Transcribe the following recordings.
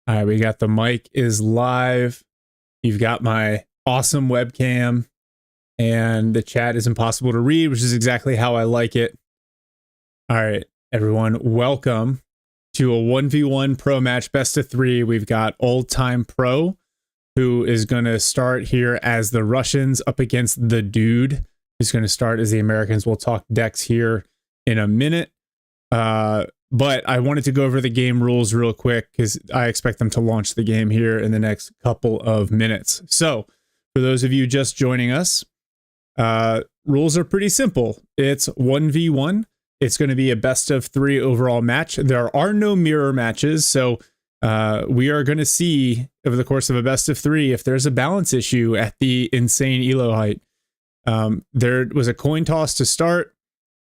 All right, we got the mic is live. You've got my awesome webcam, and the chat is impossible to read, which is exactly how I like it. All right, everyone, welcome to a 1v1 pro match, best of 3. We've got Old Time Pro, who is going to start here as the Russians up against the Dude, who's going to start as the Americans. We'll talk decks here in a minute. But I wanted to go over the game rules real quick because I expect them to launch the game here in the next couple of minutes. So for those of you just joining us, rules are pretty simple. It's 1v1. It's going to be a best of 3 overall match. There are no mirror matches. So we are going to see over the course of a best of 3 if there's a balance issue at the insane elo height. There was a coin toss to start.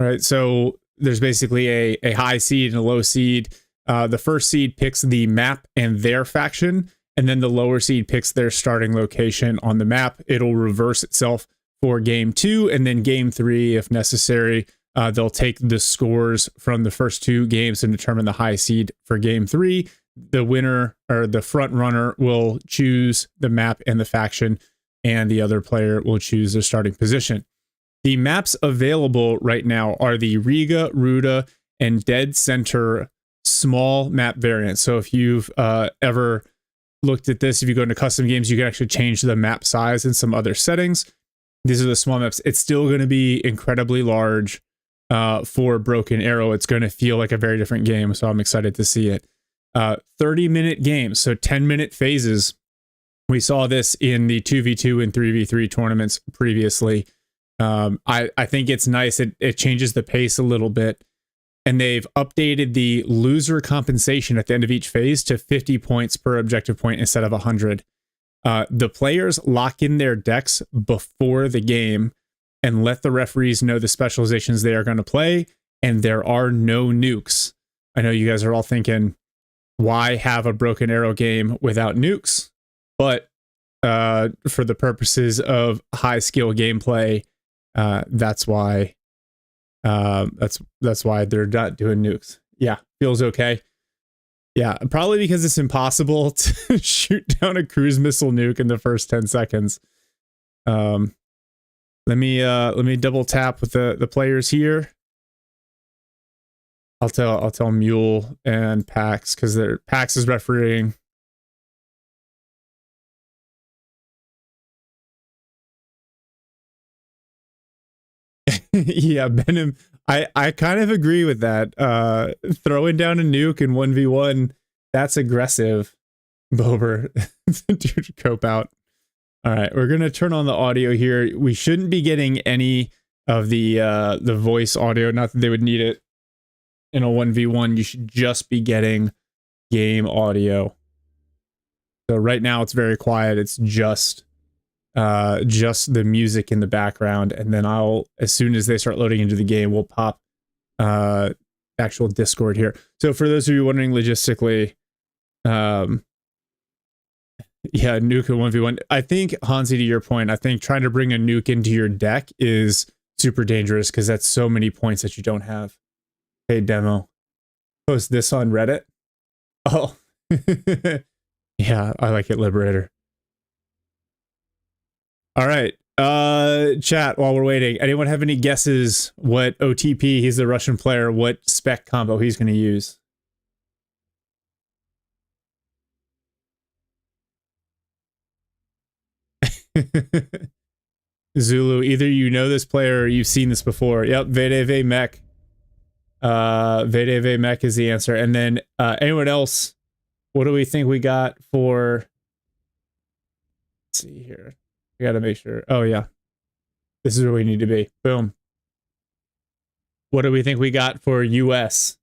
Right. So there's basically a high seed and a low seed. The first seed picks the map and their faction, and then the lower seed picks their starting location on the map. It'll reverse itself for game 2, and then game 3, if necessary. They'll take the scores from the first 2 games and determine the high seed for game 3. The winner or the front runner will choose the map and the faction, and the other player will choose their starting position. The maps available right now are the Riga, Ruda, and Dead Center small map variants. So if you've ever looked at this, if you go into custom games, you can actually change the map size and some other settings. These are the small maps. It's still going to be incredibly large for Broken Arrow. It's going to feel like a very different game, so I'm excited to see it. 30-minute games, so 10-minute phases. We saw this in the 2v2 and 3v3 tournaments previously. I think it's nice. It changes the pace a little bit, and they've updated the loser compensation at the end of each phase to 50 points per objective point instead of 100. The players lock in their decks before the game and let the referees know the specializations they are going to play, and there are no nukes. I know you guys are all thinking, why have a Broken Arrow game without nukes? But for the purposes of high skill gameplay, that's why that's why they're not doing nukes. Yeah, feels okay. Yeah, probably because it's impossible to shoot down a cruise missile nuke in the first 10 seconds. Let me double tap with the players here. I'll tell Mule and Pax, because Pax is refereeing. Yeah, Benham, I kind of agree with that. Throwing down a nuke in 1v1, that's aggressive. Bober, dude, cope out. All right, we're gonna turn on the audio here. We shouldn't be getting any of the voice audio. Not that they would need it in a 1v1. You should just be getting game audio. So right now it's very quiet. It's just the music in the background, and then as soon as they start loading into the game, we'll pop actual Discord here. So for those of you wondering logistically, yeah, nuke in 1v1. I think, Hansi, to your point, I think trying to bring a nuke into your deck is super dangerous because that's so many points that you don't have. Hey, demo, post this on Reddit. Oh, yeah, I like it, Liberator. All right, chat, while we're waiting, anyone have any guesses what OTP, he's the Russian player, what spec combo he's going to use? Zulu, either you know this player or you've seen this before. Yep, VDV Mech. VDV Mech is the answer. And then anyone else, what do we think we got for... Let's see here. We gotta make sure. Oh, yeah. This is where we need to be. Boom. What do we think we got for US?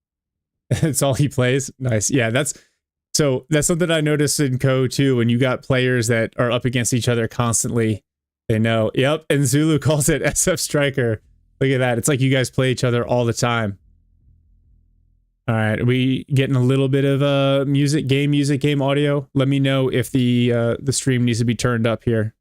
That's all he plays? Nice. Yeah, that's something I noticed in Co too. When you got players that are up against each other constantly, they know. Yep, and Zulu calls it SF Striker. Look at that. It's like you guys play each other all the time. All right, are we getting a little bit of music game audio? Let me know if the stream needs to be turned up here.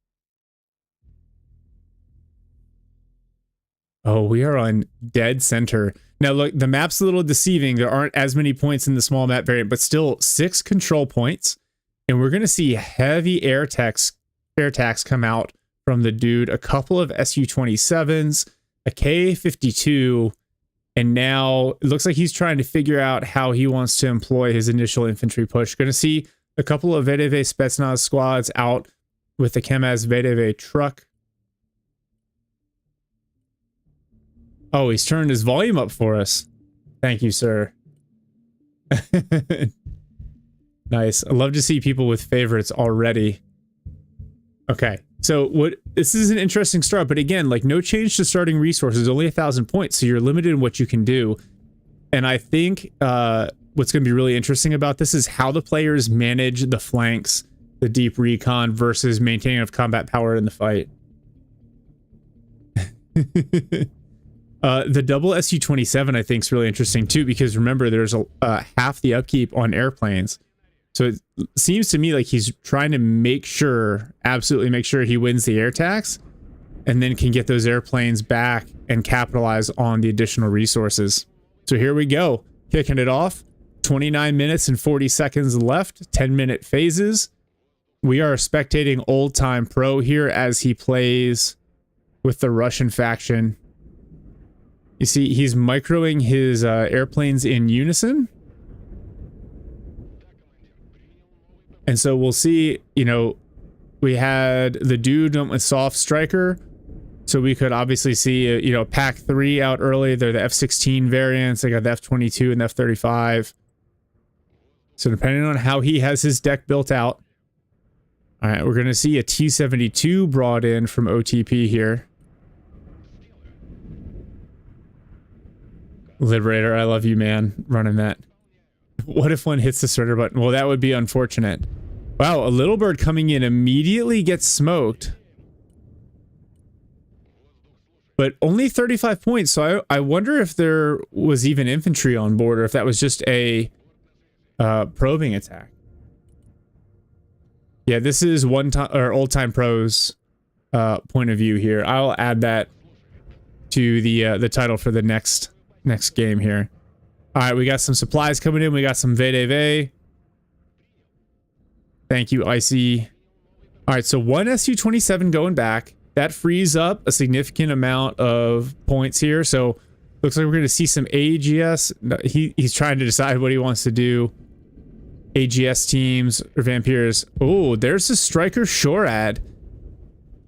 Oh, we are on Dead Center. Now, look, the map's a little deceiving. There aren't as many points in the small map variant, but still 6 control points. And we're going to see heavy air attacks come out from the dude, a couple of Su-27s, a Ka-52, and now it looks like he's trying to figure out how he wants to employ his initial infantry push. Going to see a couple of VDV Spetsnaz squads out with the Kamaz VDV truck. Oh, he's turned his volume up for us. Thank you, sir. Nice. I love to see people with favorites already. Okay, so this is an interesting start, but again, like no change to starting resources, only 1,000 points, so you're limited in what you can do. And I think what's going to be really interesting about this is how the players manage the flanks, the deep recon versus maintaining enough combat power in the fight. The double Su-27 I think is really interesting too, because remember there's half the upkeep on airplanes. So it seems to me like he's trying to absolutely make sure he wins the air tax and then can get those airplanes back and capitalize on the additional resources. So here we go, kicking it off. 29 minutes and 40 seconds left, 10-minute phases. We are spectating Old Time Pro here as he plays with the Russian faction. You see, he's microing his airplanes in unison. And so we'll see, you know, we had the dude went with soft striker. So we could obviously see, you know, Pack 3 out early. They're the F-16 variants. They got the F-22 and the F-35. So depending on how he has his deck built out. All right, we're going to see a T-72 brought in from OTP here. Liberator, I love you, man, running that. What if one hits the surrender button? Well, that would be unfortunate. Wow, a little bird coming in immediately gets smoked. But only 35 points, so I wonder if there was even infantry on board or if that was just a probing attack. Yeah, this is Old Time Pro's point of view here. I'll add that to the title for the next game here. All right, we got some supplies coming in. We got some VDV. Thank you, Icy. All right, so one Su-27 going back. That frees up a significant amount of points here. So looks like we're going to see some AGS. No, he's trying to decide what he wants to do. AGS teams or Vampires. Oh, there's a Striker Shorad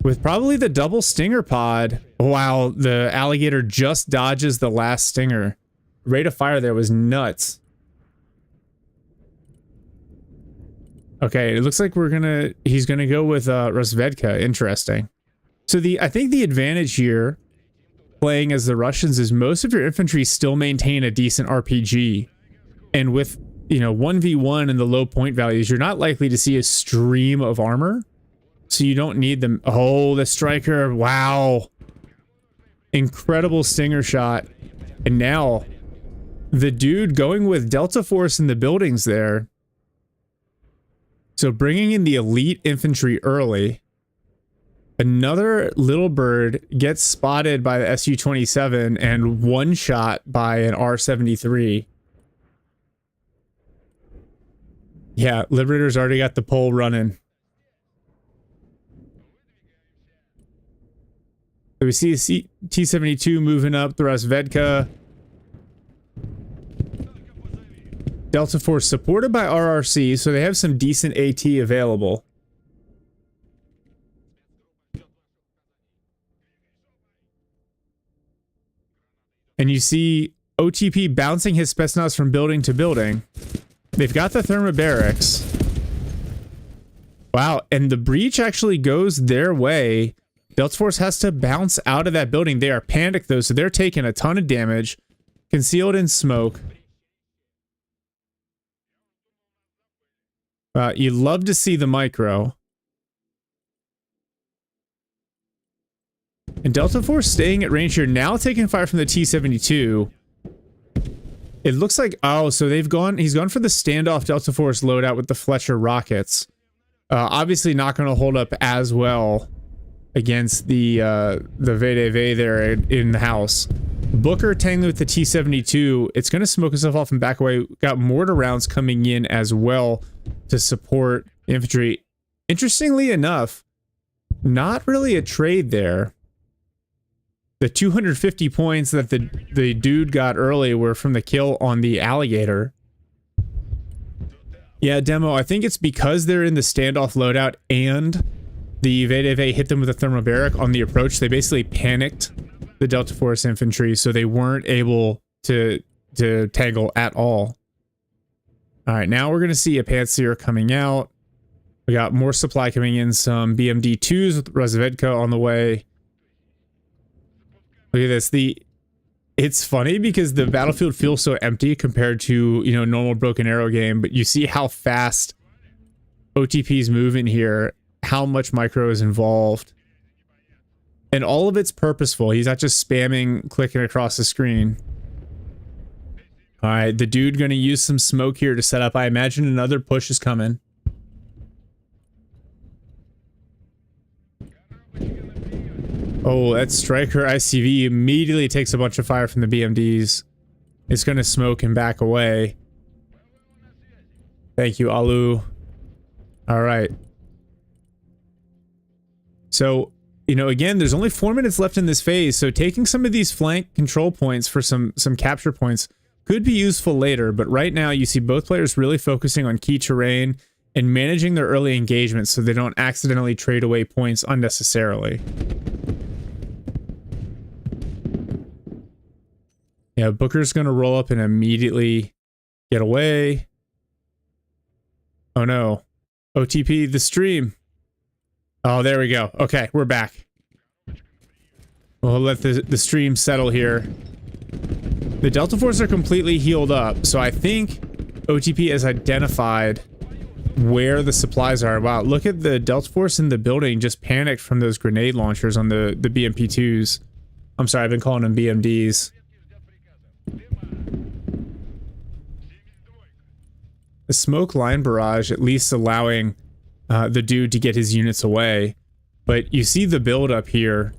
with probably the double Stinger pod. Wow, the Alligator just dodges the last Stinger. Rate of fire there was nuts. Okay, it looks like he's gonna go with Rozvedka. Interesting. So I think the advantage here playing as the Russians is most of your infantry still maintain a decent RPG. And with, you know, 1v1 and the low point values, you're not likely to see a stream of armor. So you don't need them. Oh, the Striker. Wow. Incredible Stinger shot. And now the dude going with Delta Force in the buildings there. So bringing in the elite infantry early. Another little bird gets spotted by the Su-27 and one shot by an R-73. Yeah, Liberator's already got the pole running. So we see a T-72 moving up the Rozvedka. Delta Force supported by RRC, so they have some decent AT available. And you see OTP bouncing his Spetsnaz from building to building. They've got the thermobarics. Wow, and the breach actually goes their way. Delta Force has to bounce out of that building. They are panicked though, so they're taking a ton of damage. Concealed in smoke. You love to see the micro. And Delta Force staying at range here, now taking fire from the T-72. It looks like, oh, so he's gone for the standoff Delta Force loadout with the Fletcher rockets. Obviously not going to hold up as well against the VDV there in the house. Booker tangled with the T-72. It's going to smoke itself off and back away. Got mortar rounds coming in as well to support Infantry. Interestingly enough, not really a trade there. The 250 points that the dude got early were from the kill on the alligator. Yeah, demo, I think it's because they're in the standoff loadout and the VDV hit them with a thermobaric on the approach. They basically panicked the Delta Force infantry, so they weren't able to tangle at all. All right, now we're going to see a Pantsir coming out. We got more supply coming in, some BMD-2s with Razvedka on the way. Look at this. It's funny because the battlefield feels so empty compared to, you know, normal Broken Arrow game, but you see how fast OTPs move in here, how much micro is involved. And all of it's purposeful. He's not just spamming, clicking across the screen. All right, the dude going to use some smoke here to set up. I imagine another push is coming. Oh, that Striker ICV immediately takes a bunch of fire from the BMDs. It's going to smoke and back away. Thank you, Alu. All right. So, you know, again, there's only 4 minutes left in this phase, so taking some of these flank control points for some capture points could be useful later, but right now you see both players really focusing on key terrain and managing their early engagement so they don't accidentally trade away points unnecessarily. Yeah, Booker's going to roll up and immediately get away. Oh no. OTP, the stream. Oh, there we go. Okay, we're back. We'll let the stream settle here. The Delta Force are completely healed up, so I think OTP has identified where the supplies are. Wow, look at the Delta Force in the building just panicked from those grenade launchers on the BMP-2s. I'm sorry, I've been calling them BMDs. The smoke line barrage at least allowing the dude to get his units away, but you see the build up here.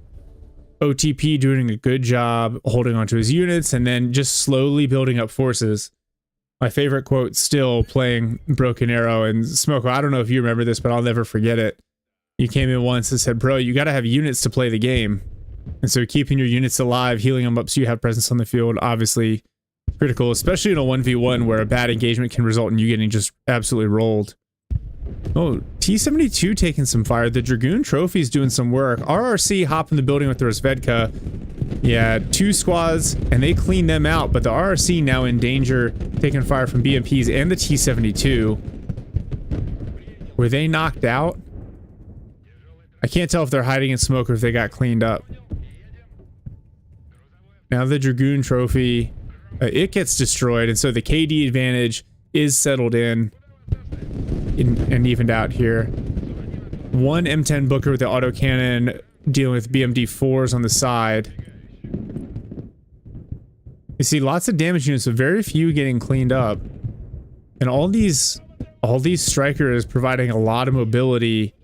OTP doing a good job holding onto his units and then just slowly building up forces. My favorite quote still playing Broken Arrow and Smoke. I don't know if you remember this, but I'll never forget it. You came in once and said, bro, you got to have units to play the game. And so keeping your units alive, healing them up so you have presence on the field, obviously critical, especially in a 1v1 where a bad engagement can result in you getting just absolutely rolled. Oh, T-72 taking some fire. The Dragoon Trophy's doing some work. RRC hop in the building with the Razvedka. Yeah, 2 squads, and they clean them out, but the RRC now in danger, taking fire from BMPs and the T-72. Were they knocked out? I can't tell if they're hiding in smoke or if they got cleaned up. Now the Dragoon Trophy, it gets destroyed, and so the KD advantage is settled in and evened out here. 1 M10 Booker with the autocannon dealing with BMD-4s on the side. You see lots of damage units, but very few getting cleaned up. And all these strikers providing a lot of mobility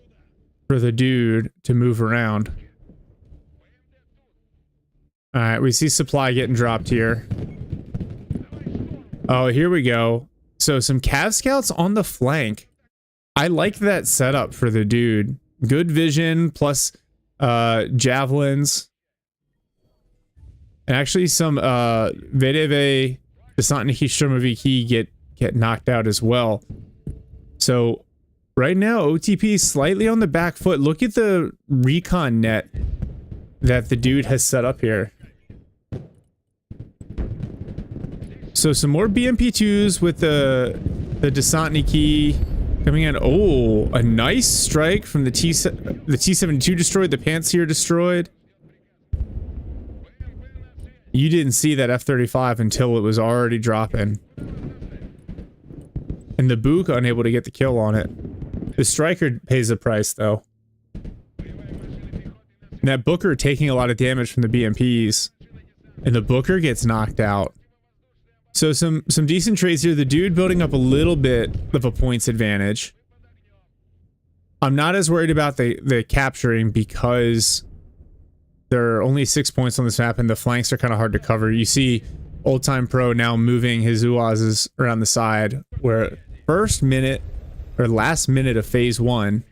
for the dude to move around. Alright, we see supply getting dropped here. Oh, here we go. So some Cav Scouts on the flank. I like that setup for the dude. Good vision plus javelins. And actually some VDV Desantniki Sturmoviki get knocked out as well. So right now OTP is slightly on the back foot. Look at the recon net that the dude has set up here. So some more BMP-2s with the Desantniki coming in. Oh, a nice strike from the T-72 destroyed, the Pantsir destroyed. You didn't see that F-35 until it was already dropping. And the Book unable to get the kill on it. The Striker pays the price though. And that Booker taking a lot of damage from the BMPs. And the Booker gets knocked out. So some decent trades here. The dude building up a little bit of a points advantage. I'm not as worried about the capturing because there are only 6 points on this map and the flanks are kind of hard to cover. You see Old Time Pro now moving his UAZs around the side where first minute or last minute of phase 1.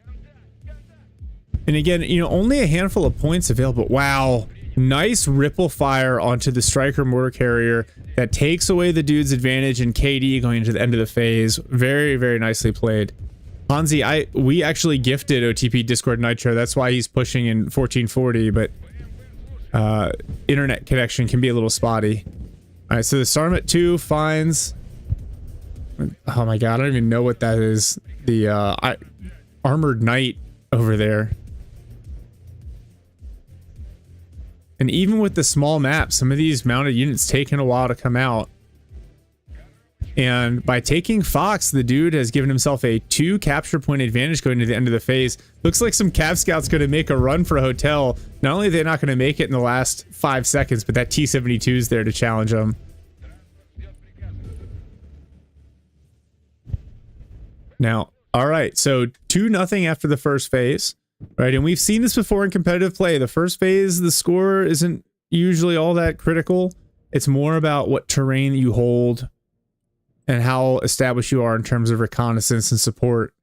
And again, you know, only a handful of points available. Wow. Nice ripple fire onto the striker mortar carrier that takes away the dude's advantage in KD going into the end of the phase. Very, very nicely played. Hanzi, we actually gifted OTP Discord Nitro. That's why he's pushing in 1440, but internet connection can be a little spotty. All right, so the Sarmat 2 finds... Oh my god, I don't even know what that is. The armored knight over there. And even with the small map, some of these mounted units taking a while to come out. And by taking Fox, the dude has given himself a 2 capture point advantage going to the end of the phase. Looks like some Cav Scouts going to make a run for a hotel. Not only are they not going to make it in the last 5 seconds, but that T-72 is there to challenge them. Now, all right, so 2-0 after the first phase. Right, and we've seen this before in competitive play. The first phase, the score isn't usually all that critical. It's more about what terrain you hold and how established you are in terms of reconnaissance and support.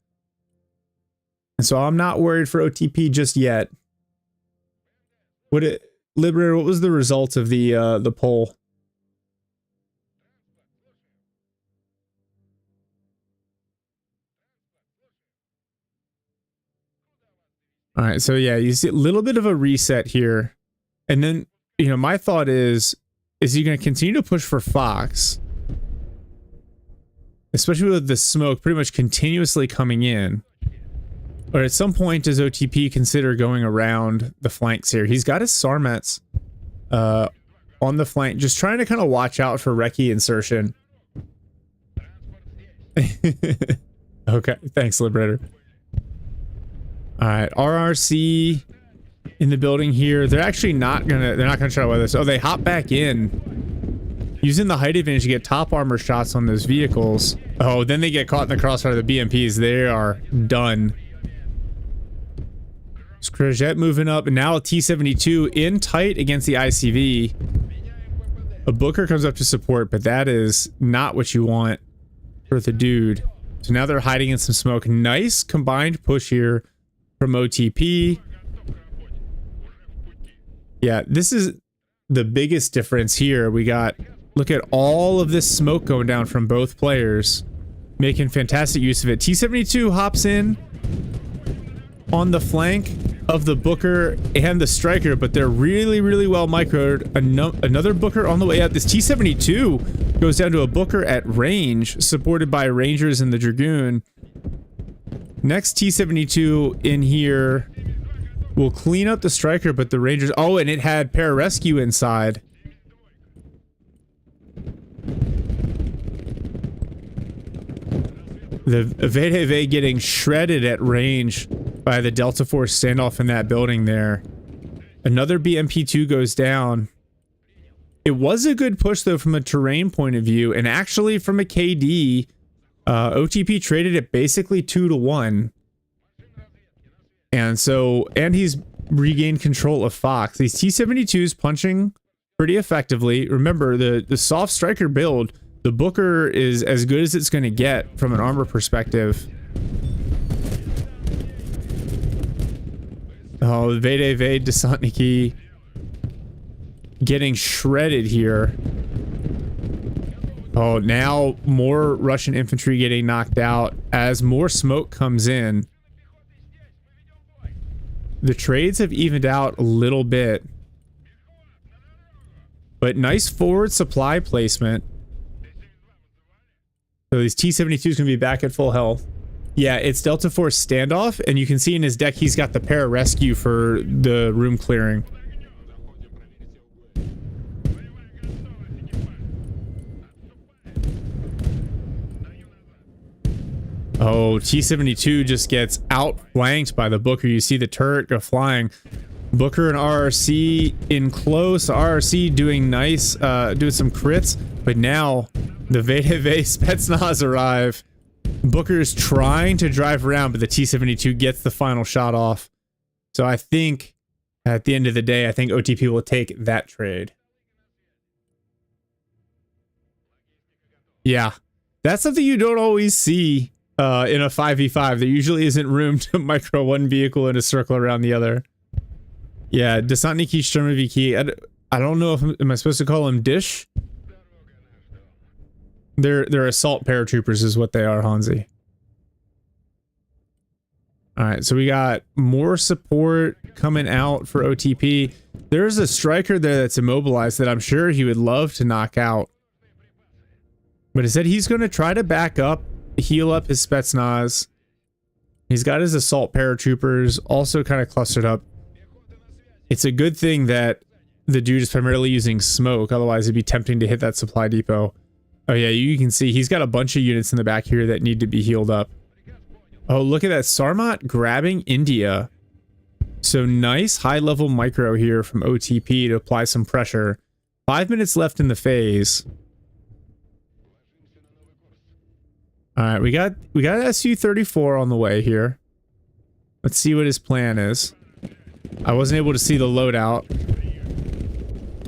And so I'm not worried for OTP just yet. Liberator, what was the result of the poll? All right, so yeah, you see a little bit of a reset here. And then, you know, my thought is he going to continue to push for Fox? Especially with the smoke pretty much continuously coming in. Or at some point, does OTP consider going around the flanks here? He's got his Sarmats on the flank, just trying to kind of watch out for Recce insertion. Okay, thanks, Liberator. All right, RRC in the building here. They're actually not gonna try to weather this. Oh, they hop back in using the height advantage to get top armor shots on those vehicles. Oh, then they get caught in the crossfire of the BMPs. They are done. Scrajette moving up, and now a T-72 in tight against the ICV. A Booker comes up to support, but that is not what you want for the dude. So now they're hiding in some smoke. Nice combined push here from OTP. Yeah, this is the biggest difference here. We got, look at all of this smoke going down from both players, making fantastic use of it. T-72 hops in on the flank of the Booker and the Striker, but they're really, really well microed. Another Booker on the way out. This T-72 goes down to a Booker at range, supported by Rangers and the Dragoon. Next T-72 in here will clean up the Striker, but the Rangers... Oh, and it had pararescue inside. The VDV getting shredded at range by the Delta Force standoff in that building there. Another BMP-2 goes down. It was a good push, though, from a terrain point of view, and actually from a KD, OTP traded it basically 2-1. And so, and he's regained control of Fox. These T-72s punching pretty effectively. Remember, the soft Striker build, the Booker is as good as it's going to get from an armor perspective. Oh, VDV Desantniki getting shredded here. Oh, now more Russian infantry getting knocked out as more smoke comes in. The trades have evened out a little bit. But nice forward supply placement. So these T-72s going to be back at full health. Yeah, it's Delta Force standoff, and you can see in his deck he's got the pararescue for the room clearing. Oh, T-72 just gets outflanked by the Booker. You see the turret go flying. Booker and RRC in close. RRC doing nice, doing some crits, but now the VDV Spetsnaz arrive. Booker is trying to drive around, but the T-72 gets the final shot off. So I think at the end of the day, I think OTP will take that trade. Yeah, that's something you don't always see in a 5v5. There usually isn't room to micro one vehicle in a circle around the other. Yeah, Desantniki Sturmoviki. I don't know if am I supposed to call them Dish? They're assault paratroopers is what they are, Hansi. All right, so we got more support coming out for OTP. There's a striker there that's immobilized that I'm sure he would love to knock out. But he said he's going to try to back up, heal up his Spetsnaz. He's got his assault paratroopers also kind of clustered up. It's a good thing that the dude is primarily using smoke, otherwise it'd be tempting to hit that supply depot. Oh yeah, you can see he's got a bunch of units in the back here that need to be healed up. Oh, look at that. Sarmat grabbing India. So nice high-level micro here from OTP to apply some pressure. 5 minutes left in the phase. All right, we got Su-34 on the way here. Let's see what his plan is. I wasn't able to see the loadout.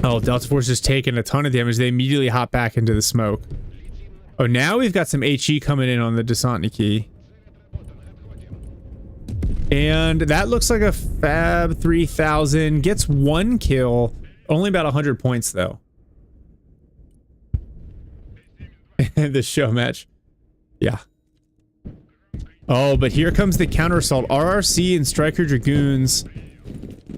Oh, Delta Force is taking a ton of damage. They immediately hop back into the smoke. Oh, now we've got some HE coming in on the Desantniki. And that looks like a Fab 3000. Gets 1 kill. Only about 100 points, though. The show match. Yeah. Oh, but here comes the counter assault. RRC and Striker Dragoons.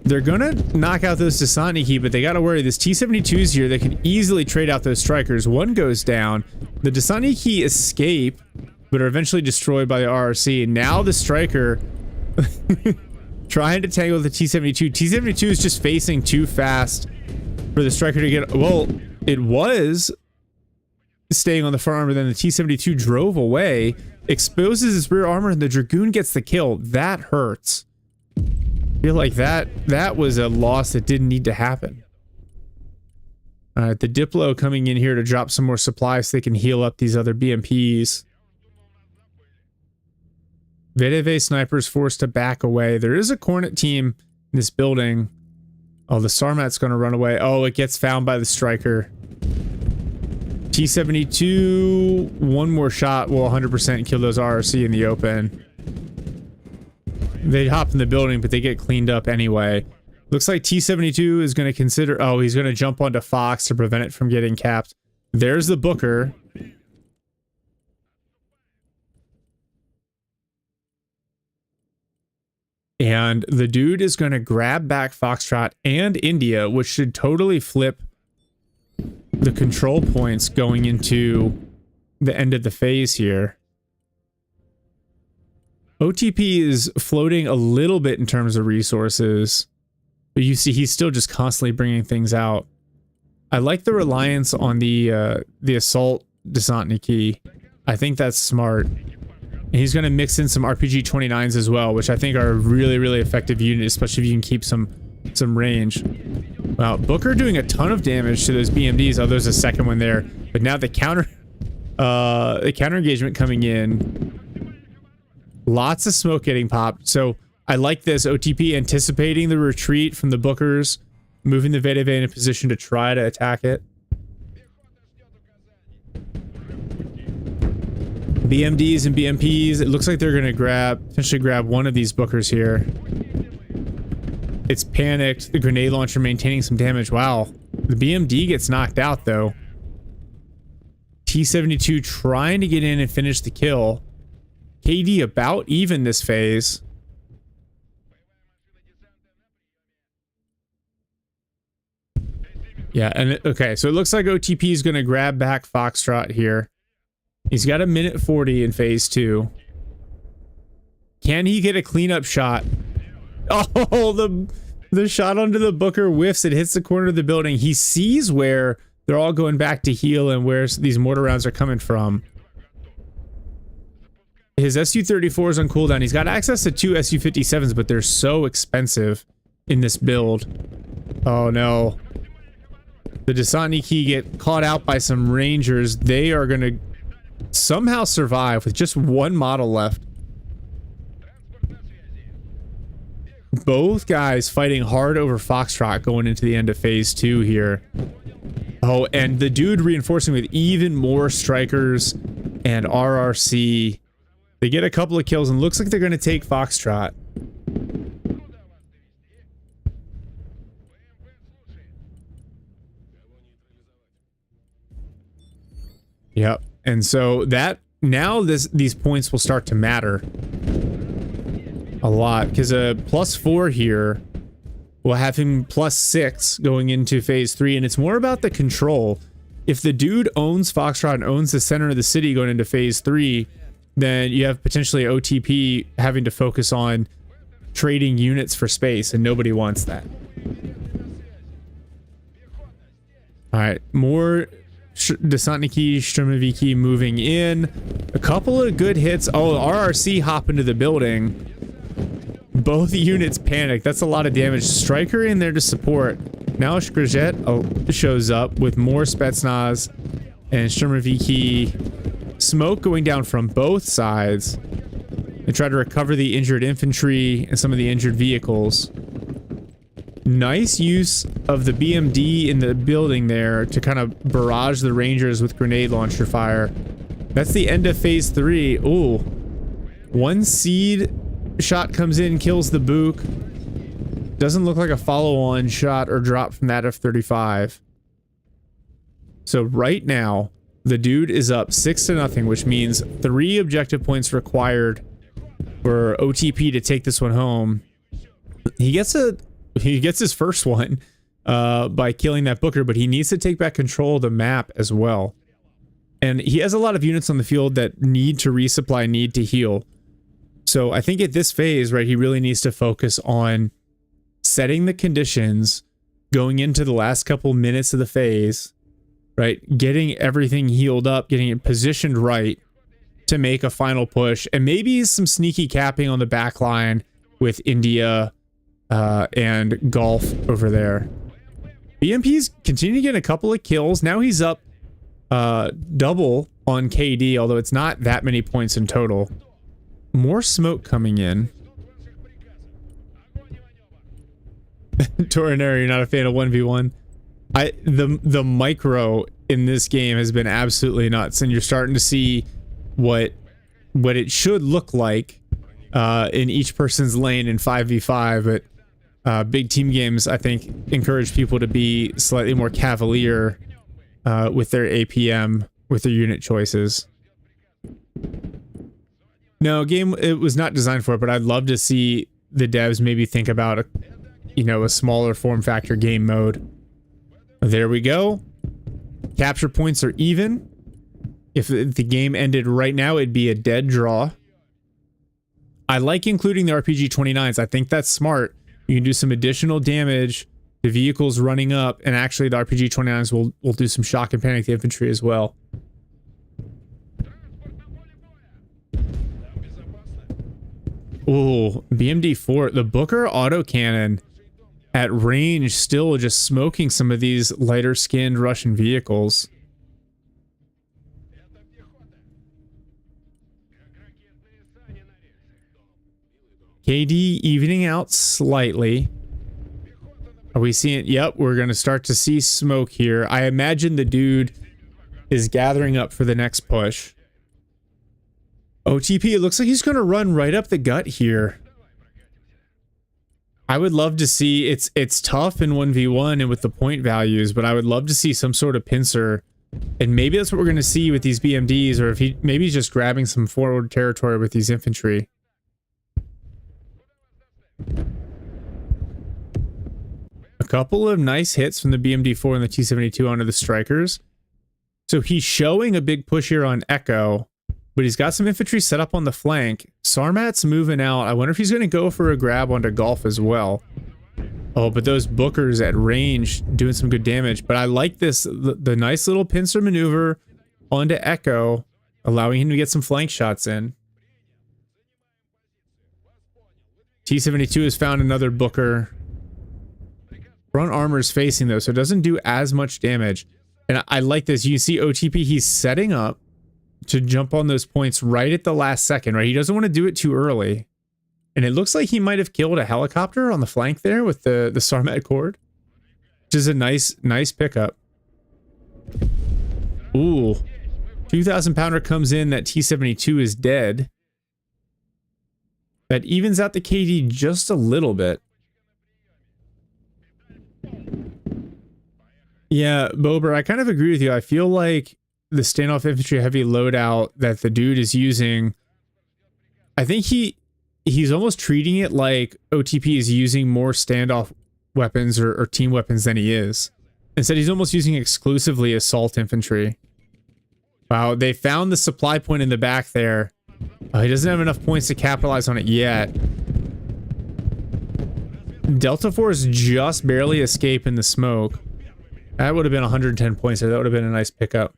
They're gonna knock out those Desantniki, but they gotta worry. This T-72's here. They can easily trade out those Strikers. One goes down. The Desantniki escape, but are eventually destroyed by the RRC. Now the Striker trying to tangle with the T-72. T-72 is just facing too fast for the Striker to get... Well, it was staying on the front armor, then the T-72 drove away, exposes his rear armor, and the Dragoon gets the kill. That hurts. I feel like that was a loss that didn't need to happen. Alright, the Diplo coming in here to drop some more supplies so they can heal up these other BMPs. VDV snipers forced to back away. There is a Cornet team in this building. Oh, the Sarmat's going to run away. Oh, it gets found by the Striker. T-72, one more shot will 100% kill those RRC in the open. They hop in the building, but they get cleaned up anyway. Looks like T-72 is going to consider... Oh, he's going to jump onto Fox to prevent it from getting capped. There's the Booker. And the dude is going to grab back Foxtrot and India, which should totally flip the control points going into the end of the phase here. OTP is floating a little bit in terms of resources, but you see he's still just constantly bringing things out. I like the reliance on the assault Desantniki. I think that's smart. And he's going to mix in some RPG-29s as well, which I think are a really, really effective unit, especially if you can keep some range. Wow, Booker doing a ton of damage to those BMDs. Oh, there's a second one there. But now the counter engagement coming in. Lots of smoke getting popped. So I like this. OTP anticipating the retreat from the Bookers, moving the VDV in a position to try to attack it. BMDs and BMPs, it looks like they're going to potentially grab one of these Bookers here. It's panicked. The grenade launcher maintaining some damage. Wow. The BMD gets knocked out, though. T-72 trying to get in and finish the kill. KD about even this phase. Yeah, and okay, so it looks like OTP is going to grab back Foxtrot here. He's got 1:40 in phase 2. Can he get a cleanup shot? Oh, the shot onto the Booker whiffs. It hits the corner of the building. He sees where they're all going back to heal and where these mortar rounds are coming from. His Su-34 is on cooldown. He's got access to 2 Su-57s, but they're so expensive in this build. Oh, no. The Desantniki get caught out by some Rangers. They are going to somehow survive with just one model left. Both guys fighting hard over Foxtrot going into the end of phase 2 here. Oh, and the dude reinforcing with even more Strikers and RRC. They get a couple of kills and looks like they're going to take Foxtrot. Yep. And so that now these points will start to matter a lot, because a +4 here will have him +6 going into phase 3, and it's more about the control. If the dude owns Foxtrot and owns the center of the city going into phase 3, then you have potentially OTP having to focus on trading units for space, and nobody wants that. All right, more Desantniki, Sturmoviki moving in. A couple of good hits. Oh, RRC hop into the building. Both units panic. That's a lot of damage. Striker in there to support. Now Shkrizhet shows up with more Spetsnaz and Sturmoviki. Smoke going down from both sides. They try to recover the injured infantry and some of the injured vehicles. Nice use of the BMD in the building there to kind of barrage the Rangers with grenade launcher fire. That's the end of phase 3. Ooh. One seed shot comes in, kills the Book. Doesn't look like a follow-on shot or drop from that F-35. So right now, the dude is up 6-0, which means 3 objective points required for OTP to take this one home. He gets his first one by killing that Booker, but he needs to take back control of the map as well. And he has a lot of units on the field that need to resupply, need to heal. So I think at this phase, right, he really needs to focus on setting the conditions going into the last couple minutes of the phase, right? Getting everything healed up, getting it positioned right to make a final push, and maybe some sneaky capping on the back line with India and Gulf over there. BMP's continuing to get a couple of kills. Now he's up double on KD, although it's not that many points in total. More smoke coming in. Torinary, you're not a fan of 1v1. The micro in this game has been absolutely nuts, and you're starting to see what it should look like in each person's lane in 5v5, but big team games, I think, encourage people to be slightly more cavalier with their APM, with their unit choices. No, game, it was not designed for it, but I'd love to see the devs maybe think about a smaller form factor game mode. There we go. Capture points are even. If the game ended right now, it'd be a dead draw. I like including the RPG-29s. I think that's smart. You can do some additional damage to vehicles running up, and actually the RPG-29s will do some shock and panic to infantry as well. Oh, BMD-4. The Booker autocannon at range still just smoking some of these lighter-skinned Russian vehicles. KD evening out slightly. Are we seeing? Yep, we're going to start to see smoke here. I imagine the dude is gathering up for the next push. OTP, it looks like he's going to run right up the gut here. I would love to see, it's tough in 1v1 and with the point values, but I would love to see some sort of pincer. And maybe that's what we're going to see with these BMDs, or if maybe he's just grabbing some forward territory with these infantry. A couple of nice hits from the BMD-4 and the T-72 onto the strikers. So he's showing a big push here on Echo, but he's got some infantry set up on the flank. Sarmat's moving out. I wonder if he's going to go for a grab onto Gulf as well. Oh, but those Bookers at range doing some good damage. But I like this, the nice little pincer maneuver onto Echo, allowing him to get some flank shots in. T-72 has found another Booker. Front armor is facing though, so it doesn't do as much damage. And I like this. You see OTP, he's setting up to jump on those points right at the last second, right? He doesn't want to do it too early. And it looks like he might have killed a helicopter on the flank there with the Sarmat cord, which is a nice pickup. Ooh, 2,000 pounder comes in. That T-72 is dead. That evens out the KD just a little bit. Yeah, Bober, I kind of agree with you. I feel like the standoff infantry heavy loadout that the dude is using, I think he's almost treating it like OTP is using more standoff weapons or team weapons than he is. Instead, he's almost using exclusively assault infantry. Wow, they found the supply point in the back there. He doesn't have enough points to capitalize on it yet. Delta Force just barely escaping the smoke. That would have been 110 points there. That would have been a nice pickup.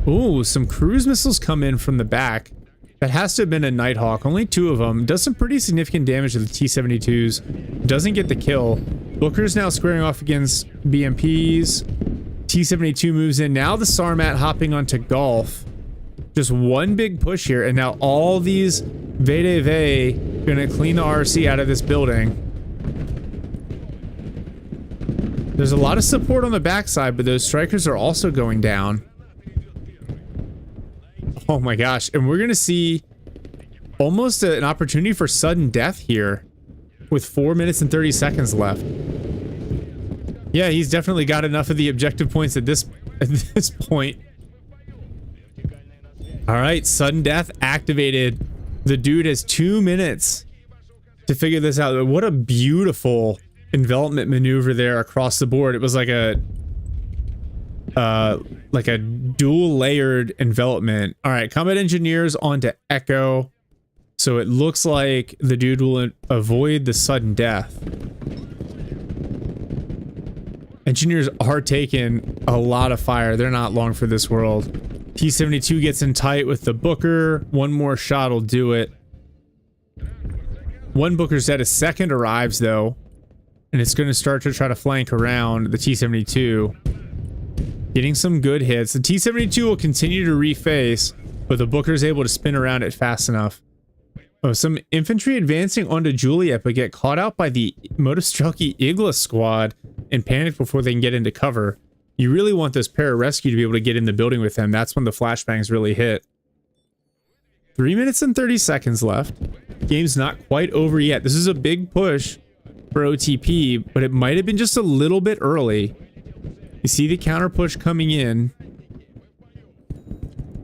Ooh, some cruise missiles come in from the back. That has to have been a Nighthawk. Only 2 of them. Does some pretty significant damage to the T-72s. Doesn't get the kill. Booker's now squaring off against BMPs. T-72 moves in. Now the Sarmat hopping onto Golf. Just one big push here, and now all these VDV gonna clean the RC out of this building. There's a lot of support on the backside, but those strikers are also going down. Oh my gosh, and we're gonna see almost an opportunity for sudden death here with 4 minutes and 30 seconds left. Yeah, he's definitely got enough of the objective points at this point. All right, sudden death activated. The dude has 2 minutes to figure this out. What a beautiful envelopment maneuver there across the board. It was like a dual layered envelopment. All right, combat engineers onto Echo. So it looks like the dude will avoid the sudden death. Engineers are taking a lot of fire. They're not long for this world. T-72 gets in tight with the Booker. One more shot will do it. One Booker's dead. A second arrives, though. And it's going to start to try to flank around the T-72. Getting some good hits. The T-72 will continue to reface, but the Booker's able to spin around it fast enough. Oh, some infantry advancing onto Juliet, but get caught out by the Motostrelki Igla squad and panic before they can get into cover. You really want this pararescue to be able to get in the building with them. That's when the flashbangs really hit. 3 minutes and 30 seconds left. Game's not quite over yet. This is a big push for OTP, but it might have been just a little bit early. You see the counter push coming in.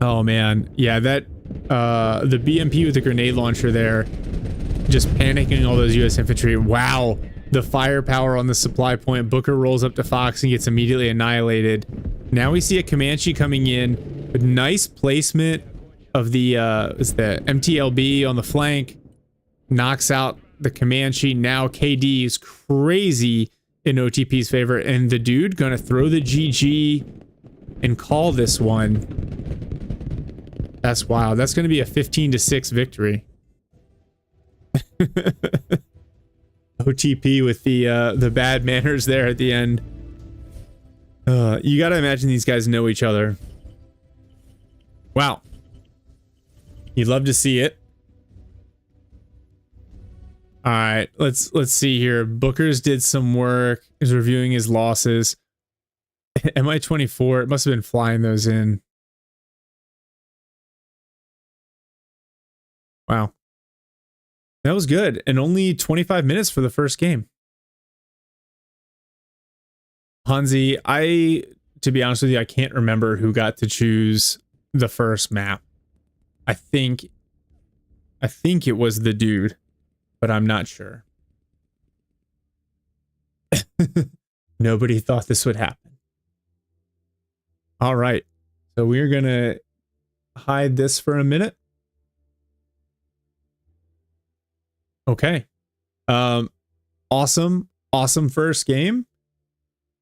Oh man, yeah, that the BMP with the grenade launcher there, just panicking all those US infantry. Wow, the firepower on the supply point. Booker rolls up to Fox and gets immediately annihilated. Now we see a Comanche coming in with nice placement of the MTLB on the flank. Knocks out the Comanche. Now KD is crazy in OTP's favor, and the dude gonna throw the GG and call this one. That's wild. That's gonna be a 15-6 victory. OTP with the bad manners there at the end. You gotta imagine these guys know each other. Wow. You'd love to see it. All right, let's see here. Booker's did some work. He's reviewing his losses. MI-24, it must have been flying those in. Wow. That was good. And only 25 minutes for the first game. Hansi, to be honest with you, I can't remember who got to choose the first map. I think it was the dude, but I'm not sure. Nobody thought this would happen. All right. So we're going to hide this for a minute. Okay. Awesome first game.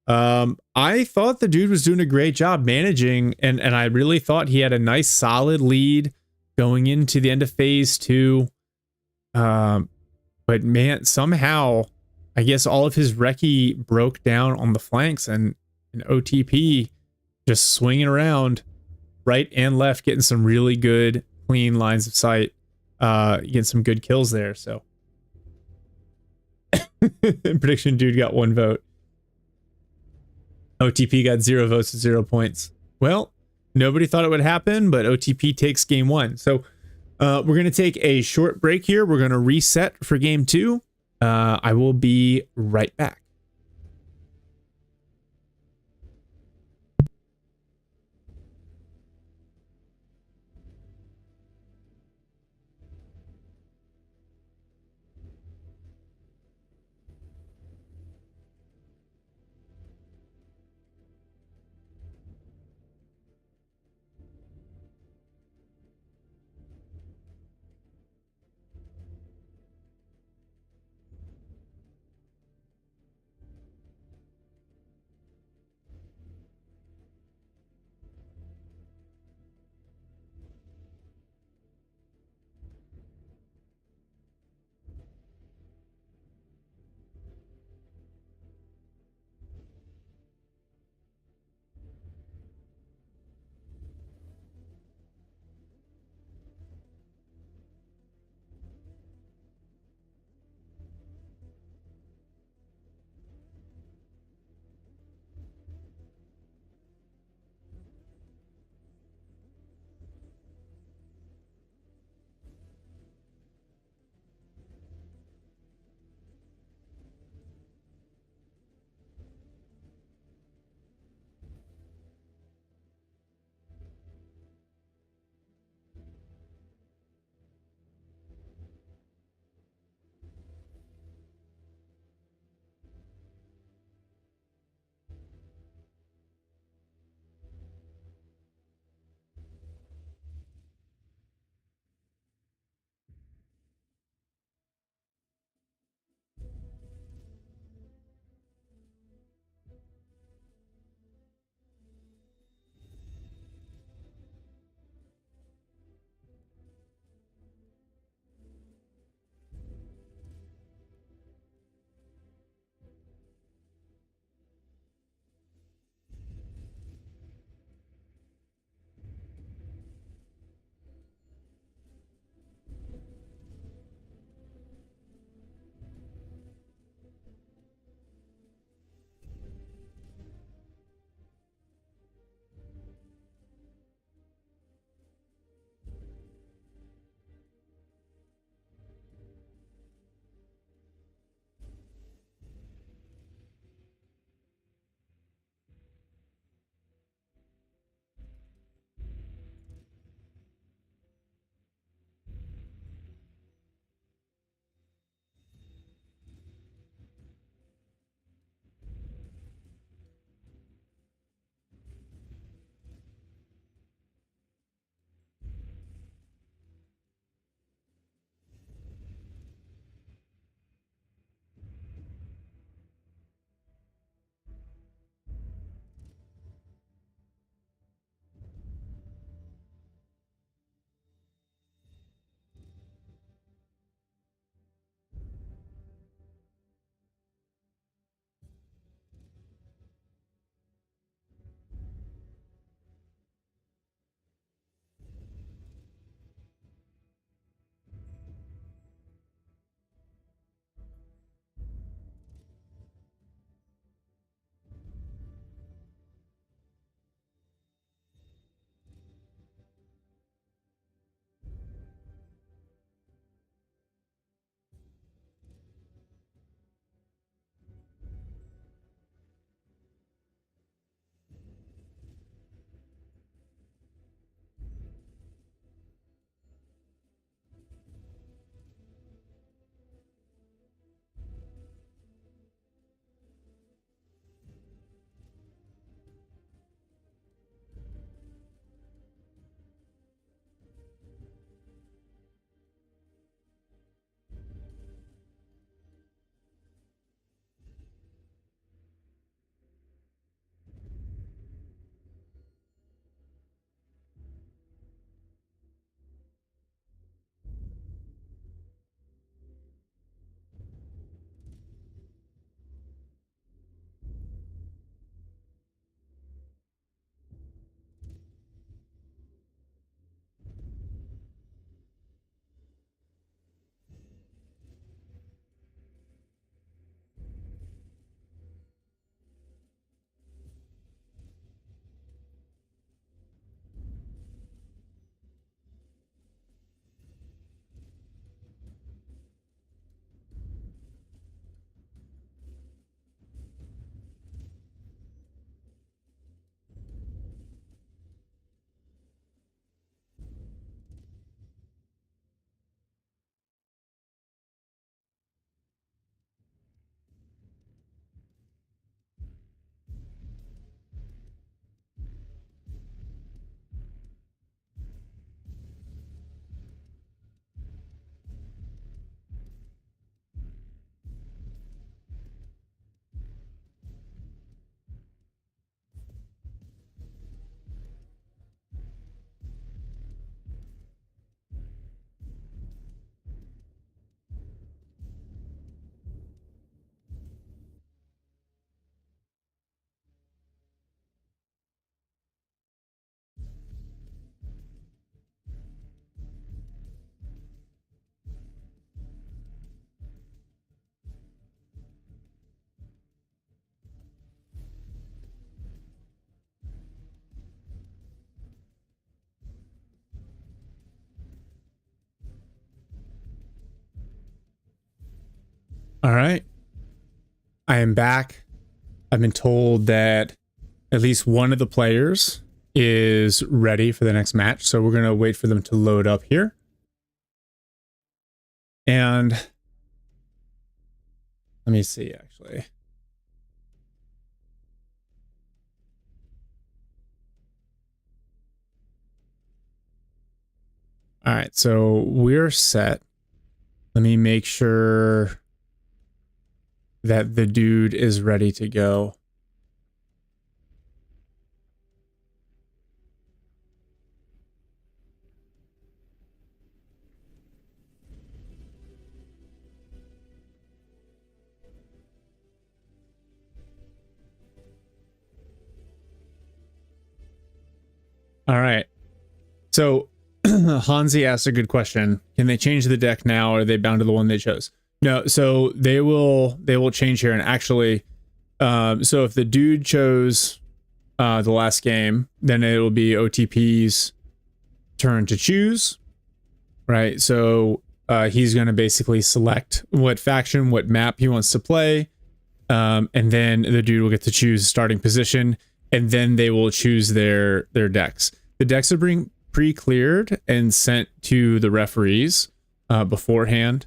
I thought the dude was doing a great job managing, and I really thought he had a nice solid lead going into the end of phase 2. But man, somehow I guess all of his recce broke down on the flanks, and OTP just swinging around right and left, getting some really good clean lines of sight, getting some good kills there. So prediction dude got 1 vote. OTP got 0 votes, 0 points. Well, nobody thought it would happen, but OTP takes game 1. So We're going to take a short break here. We're going to reset for game 2. I will be right back. All right. I am back. I've been told that at least one of the players is ready for the next match. So we're going to wait for them to load up here. And let me see, actually. All right, so we're set. Let me make sure that the dude is ready to go. All right. So Hansi asked a good question. Can they change the deck now, or are they bound to the one they chose? No, so they will change here. And actually, so if the dude chose the last game, then it will be OTP's turn to choose, right? So he's going to basically select what faction, what map he wants to play, and then the dude will get to choose starting position, and then they will choose their decks. The decks are being pre-cleared and sent to the referees beforehand.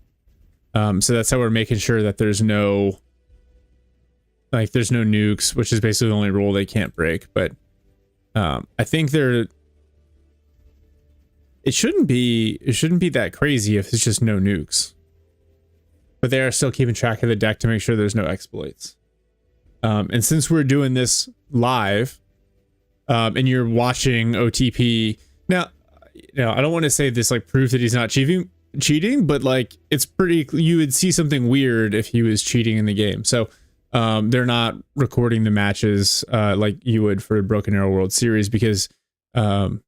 So that's how we're making sure that there's no nukes, which is basically the only rule they can't break. But I think it shouldn't be that crazy if it's just no nukes. But they are still keeping track of the deck to make sure there's no exploits. And since we're doing this live, and you're watching OTP now, I don't want to say this like proves that he's not cheating, but like it's pretty, you would see something weird if he was cheating in the game. So they're not recording the matches like you would for a Broken Arrow World Series, because in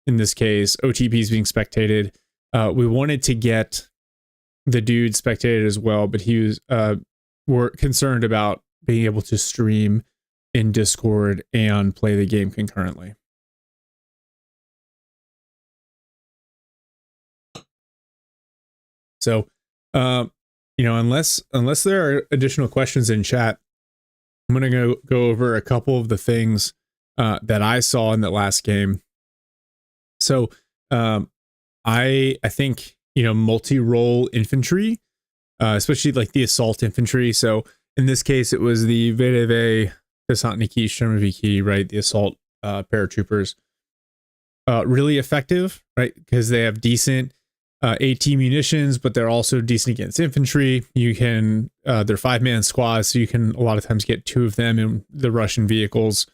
this case OTP is being spectated. We wanted to get the dude spectated as well, but he was we're concerned about being able to stream in Discord and play the game concurrently. So, unless there are additional questions in chat, I'm going to go over a couple of the things that I saw in that last game. So, I think, multi-role infantry, especially like the assault infantry. So in this case, it was the VDV Desantniki Sturmoviki, right? The assault paratroopers. Really effective, right? Because they have decent AT munitions, but they're also decent against infantry. You can, they're 5-man squads, so you can a lot of times get 2 of them in the Russian vehicles,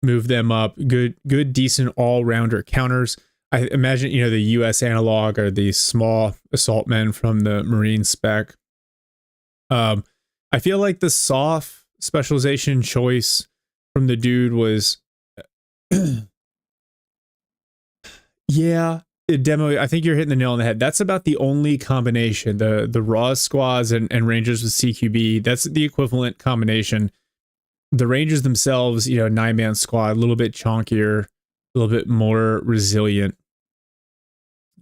move them up. Good, decent all-rounder counters. I imagine, the US analog are these small assault men from the Marine spec. I feel like the soft specialization choice from the dude was yeah, demo. I think you're hitting the nail on the head. That's about the only combination. The raw squads and Rangers with CQB, that's the equivalent combination. The Rangers themselves, 9-man squad, a little bit chonkier, a little bit more resilient.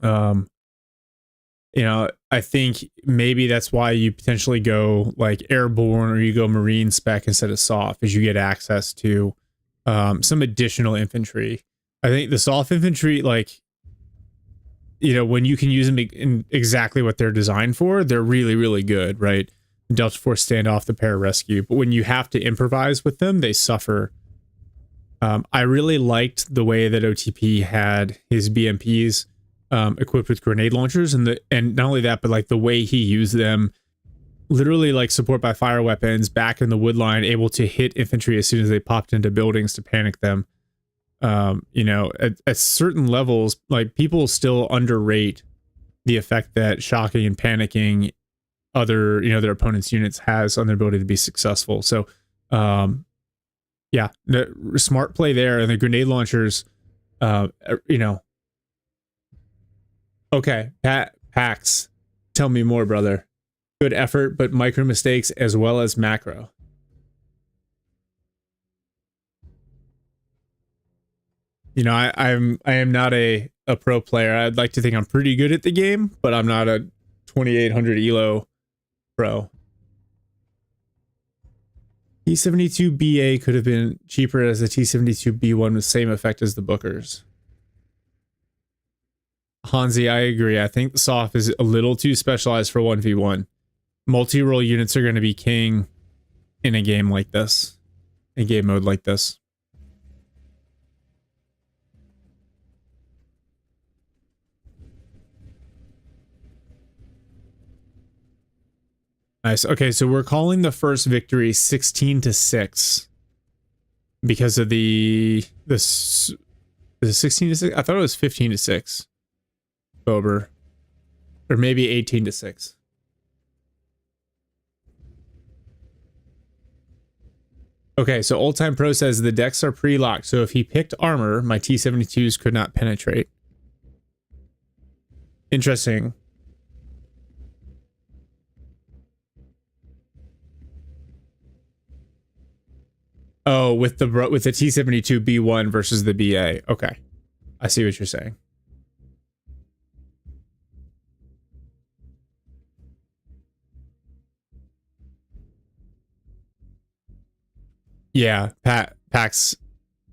I think maybe that's why you potentially go like airborne, or you go Marine spec instead of soft, as you get access to some additional infantry. I think the soft infantry, like, when you can use them in exactly what they're designed for, they're really, really good, right? Delta Force standoff, the pararescue. But when you have to improvise with them, they suffer. I really liked the way that OTP had his BMPs equipped with grenade launchers, and not only that, but like the way he used them, literally like support by fire weapons back in the wood line, able to hit infantry as soon as they popped into buildings to panic them. At certain levels, like, people still underrate the effect that shocking and panicking other, their opponent's units has on their ability to be successful. So, yeah, the smart play there, and the grenade launchers, okay, Pax, tell me more, brother. Good effort, but micro mistakes as well as macro. I am not a pro player. I'd like to think I'm pretty good at the game, but I'm not a 2800 elo Pro. T72BA could have been cheaper as the T72B1 with same effect as the Bookers. Hansi, I agree. I think the soft is a little too specialized for 1v1. Multi-role units are going to be king in a game like this. A game mode like this. Nice. Okay, so we're calling the first victory 16-6 because of this. Is it 16-6? I thought it was 15-6. Bober, or maybe 18-6. Okay, so Old Time Pro says the decks are pre-locked, so if he picked armor, my T72s could not penetrate. Interesting. Oh, with the T72 B1 versus the BA. Okay, I see what you're saying. Yeah, Pax,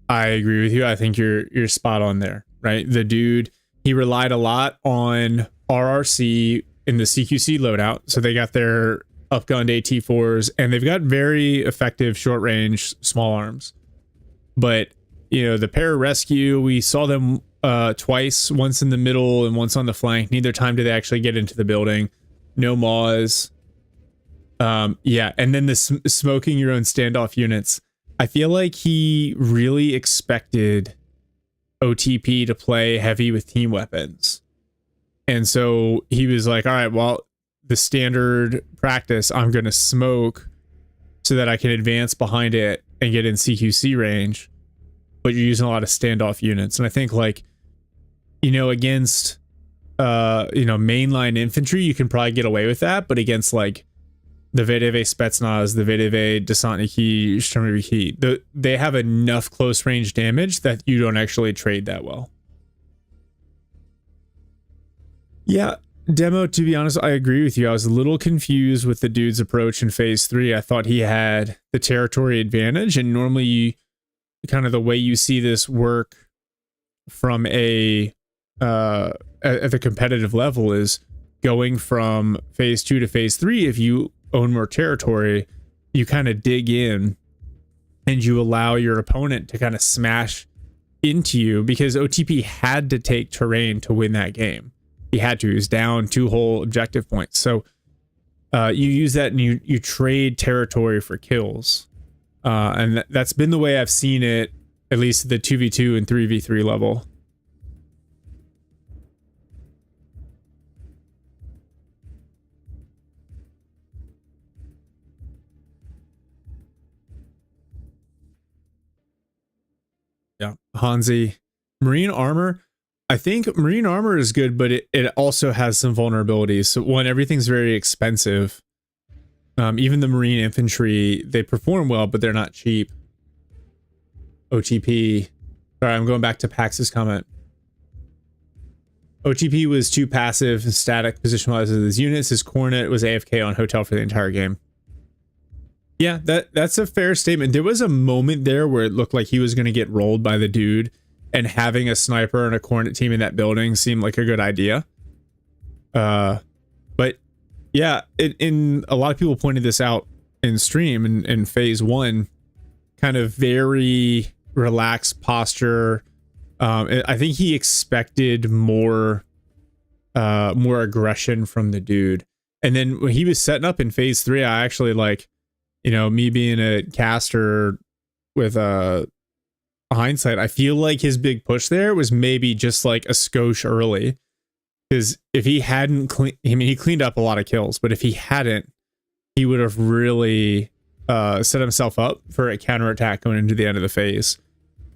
I agree with you. I think you're spot on there, right? The dude, he relied a lot on RRC in the CQC loadout, so they got their upgunned AT4s, and they've got very effective short range small arms. But you know, the pararescue, we saw them twice, once in the middle and once on the flank. Neither time did they actually get into the building. No Maws. Yeah, and then the smoking your own standoff units. I feel like he really expected OTP to play heavy with team weapons. And so he was like, all right, well, the standard practice, I'm going to smoke so that I can advance behind it and get in CQC range. But you're using a lot of standoff units. And I think, like, you know, against, you know, mainline infantry, you can probably get away with that. But against, like, the VDV Spetsnaz, the VDV Desantniki, Sturmoviki, they have enough close range damage that you don't actually trade that well. Yeah, Demo, to be honest, I agree with you. I was a little confused with the dude's approach in phase 3. I thought he had the territory advantage, and normally kind of the way you see this work from a at the competitive level is going from phase 2 to phase 3. If you own more territory, you kind of dig in and you allow your opponent to kind of smash into you, because OTP had to take terrain to win that game. He had to. He was down 2 whole objective points. So you use that and you trade territory for kills. And that's been the way I've seen it, at least at the 2v2 and 3v3 level. Yeah, Hansi. Marine armor. I think marine armor is good, but it also has some vulnerabilities. So one, everything's very expensive. Even the marine infantry, they perform well, but they're not cheap. OTP. Sorry, I'm going back to Pax's comment. OTP was too passive and static position-wise with his units. His cornet was AFK on hotel for the entire game. Yeah, that's a fair statement. There was a moment there where it looked like he was going to get rolled by the dude, and having a sniper and a cornet team in that building seemed like a good idea. But yeah, in a lot of people pointed this out in stream in phase 1, kind of very relaxed posture. I think he expected more aggression from the dude. And then when he was setting up in phase 3, I actually, like, you know, me being a caster with hindsight, I feel like his big push there was maybe just like a skosh early, because if he hadn't he cleaned up a lot of kills, but if he hadn't, he would have really set himself up for a counterattack going into the end of the phase.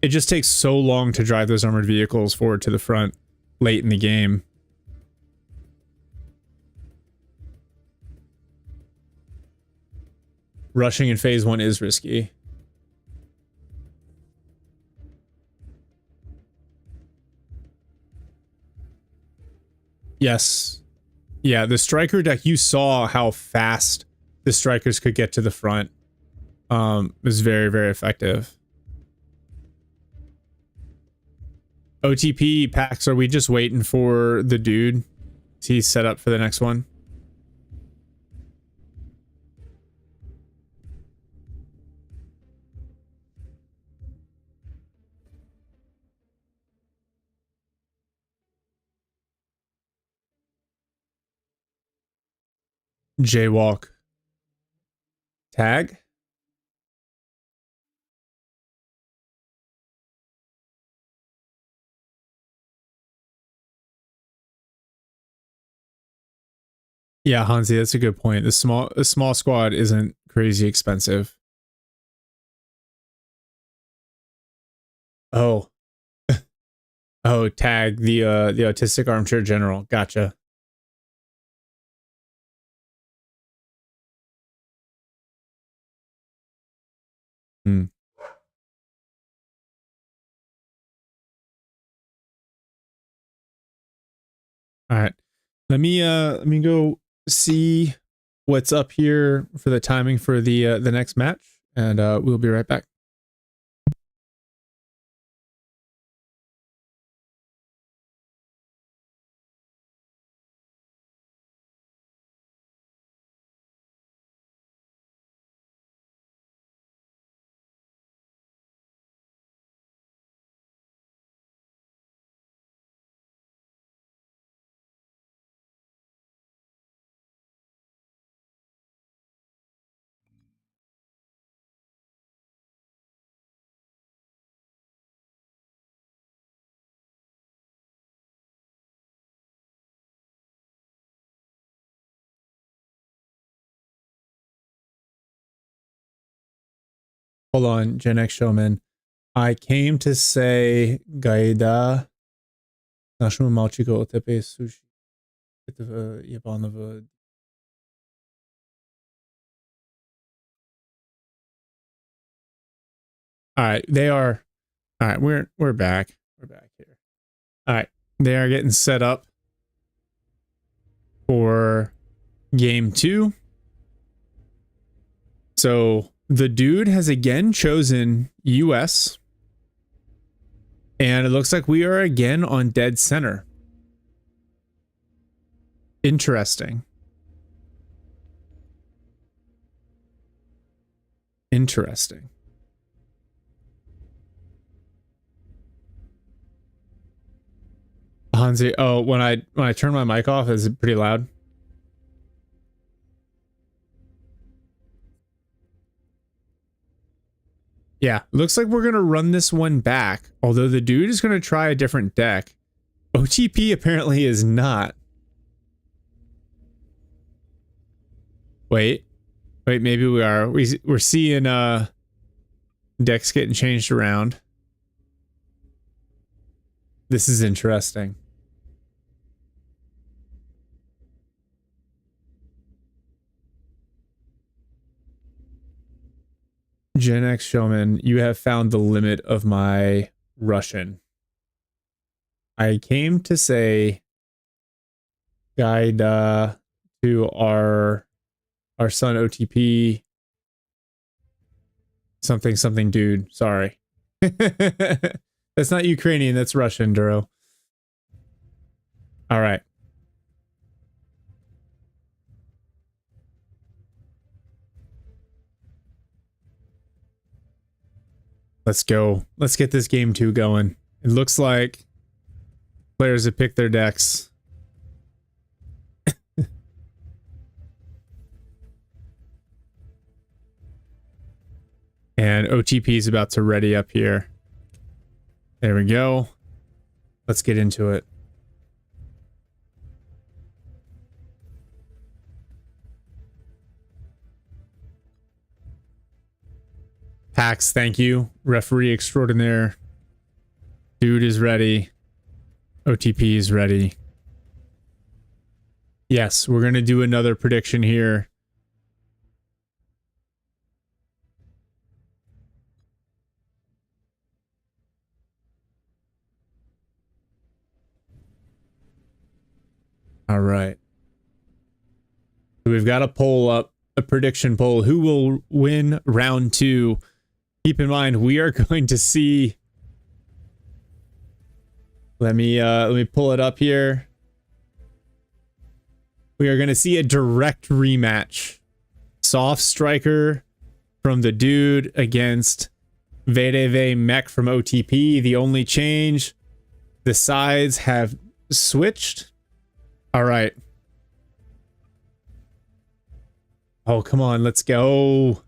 It just takes so long to drive those armored vehicles forward to the front late in the game. Rushing in phase 1 is risky. Yes. Yeah, the striker deck, you saw how fast the strikers could get to the front. It was very, very effective. OTP packs, are we just waiting for the dude? Is he set up for the next one? Jaywalk. Tag? Yeah, Hansi, that's a good point. The small squad isn't crazy expensive. Oh. Oh, tag the autistic armchair general. Gotcha. Hmm. All right. Let me go see what's up here for the timing for the next match, and we'll be right back. Hold on, Gen X Showman. I came to say Gaida нашему мальчику о тебе слушай. Этого ебаного. All right, they are. All right, we're back. We're back here. All right, they are getting set up for game 2. So the dude has again chosen US, and it looks like we are again on dead center. Interesting. Interesting. Hansi, oh, when I turn my mic off, is it pretty loud? Yeah, looks like we're gonna run this one back. Although the dude is gonna try a different deck. OTP apparently is not. Wait, maybe we are. We're seeing decks getting changed around. This is interesting. Gen X Showman, you have found the limit of my Russian. I came to say guide to our son OTP something dude. Sorry. That's not Ukrainian, that's Russian, Duro. All right. Let's go. Let's get this game 2 going. It looks like players have picked their decks. And OTP is about to ready up here. There we go. Let's get into it. Pax, thank you. Referee extraordinaire. Dude is ready. OTP is ready. Yes, we're going to do another prediction here. All right. So we've got a poll up, a prediction poll. Who will win round 2? Keep in mind, we are going to see... Let me pull it up here. We are going to see a direct rematch. Soft Striker from the Dude against VDV Mech from OTP. The only change, the sides have switched. All right. Oh, come on, let's go.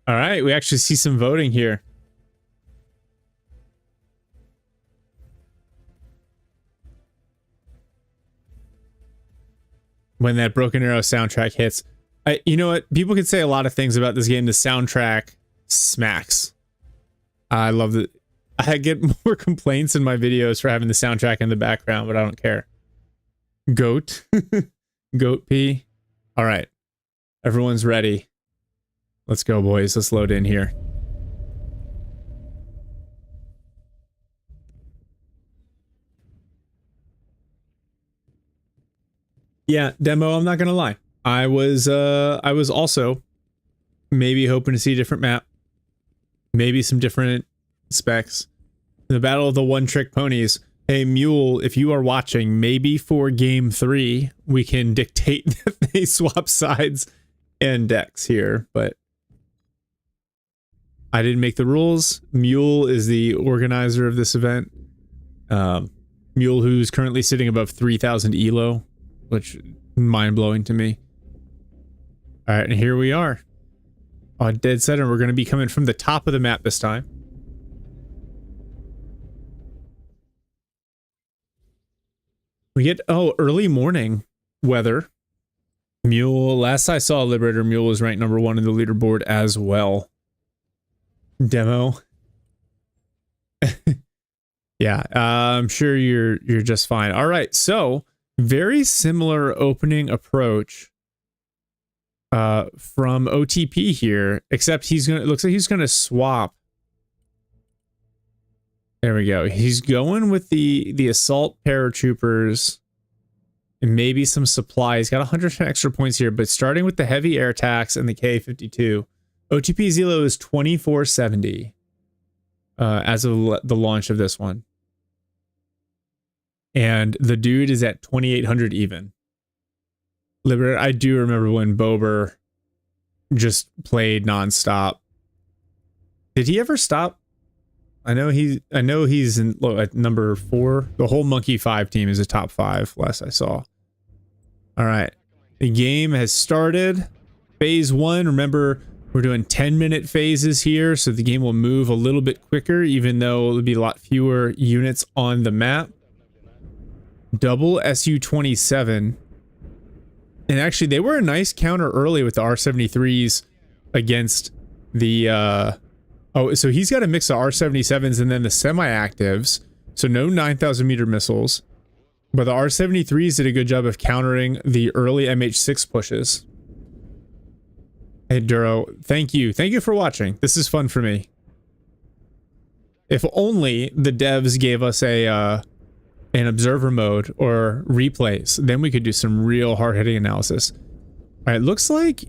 All right, we actually see some voting here. When that Broken Arrow soundtrack hits. You know what? People can say a lot of things about this game. The soundtrack smacks. I love it. I get more complaints in my videos for having the soundtrack in the background, but I don't care. Goat. Goat P. All right. Everyone's ready. Let's go, boys. Let's load in here. Yeah, demo, I'm not gonna lie. I was also maybe hoping to see a different map. Maybe some different specs. The Battle of the One-Trick Ponies. Hey, Mule, if you are watching, maybe for Game 3, we can dictate that they swap sides and decks here, but I didn't make the rules. Mule is the organizer of this event. Mule, who's currently sitting above 3,000 elo, which mind-blowing to me. All right, and here we are on Dead Center. We're going to be coming from the top of the map this time. We get, oh, early morning weather. Mule, last I saw, Liberator Mule was ranked #1 in the leaderboard as well. Demo. Yeah, I'm sure you're just fine. All right, so very similar opening approach from OTP here, except it looks like he's gonna swap. There we go. He's going with the assault paratroopers and maybe some supply. He's got 100 extra points here, but starting with the heavy air attacks and the K-52. OTP Zelo is 2470 as of the launch of this one. And the Dude is at 2800 even. Liberator, I do remember when Bober just played nonstop. Did he ever stop? I know he's in at number 4. The whole Monkey 5 team is a top 5 last I saw. All right. The game has started. Phase 1, remember, we're doing 10-minute phases here, so the game will move a little bit quicker, even though there'll be a lot fewer units on the map. Double Su-27. And actually, they were a nice counter early with the R-73s against the... Oh, so he's got a mix of R-77s and then the semi-actives. So no 9,000 meter missiles. But the R-73s did a good job of countering the early MH6 pushes. Hey, Duro, thank you. Thank you for watching. This is fun for me. If only the devs gave us an observer mode or replays, then we could do some real hard-hitting analysis. All right, looks like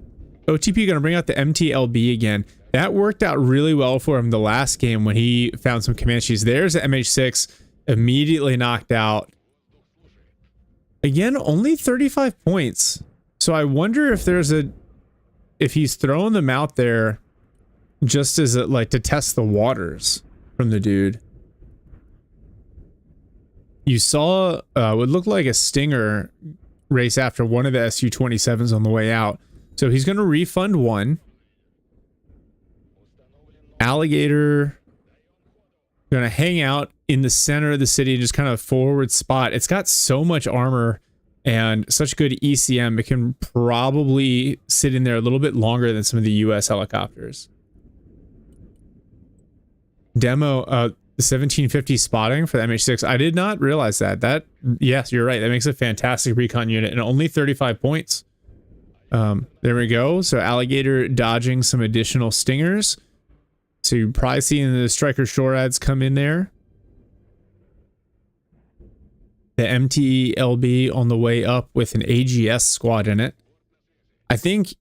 OTP going to bring out the MTLB again. That worked out really well for him the last game when he found some Comanches. There's the MH6 immediately knocked out. Again, only 35 points. So I wonder if if he's throwing them out there just as like to test the waters from the Dude. You saw what looked like a Stinger race after one of the Su-27s on the way out. So he's going to refund one. Alligator gonna hang out in the center of the city and just kind of forward spot. It's got so much armor and such good ECM, it can probably sit in there a little bit longer than some of the US helicopters. Demo, the 1750 spotting for the MH6. I did not realize that. Yes, you're right. That makes a fantastic recon unit and only 35 points. There we go. So Alligator dodging some additional Stingers. So you're probably seeing the Striker Shore ads come in there. the MTLB on the way up with an AGS squad in it. I think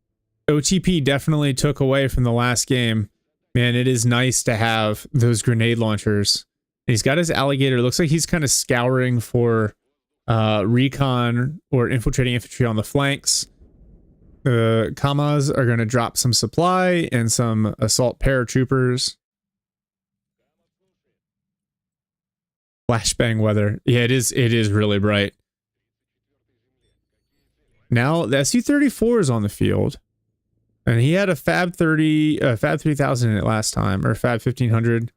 OTP definitely took away from the last game. Man, it is nice to have those grenade launchers. And he's got his alligator. Looks like he's kind of scouring for recon or infiltrating infantry on the flanks. The Kamas are going to drop some supply and some assault paratroopers. Flashbang weather. Yeah, it is really bright. Now the Su-34 is on the field. And he had a Fab 3000 in it last time, or Fab 1500.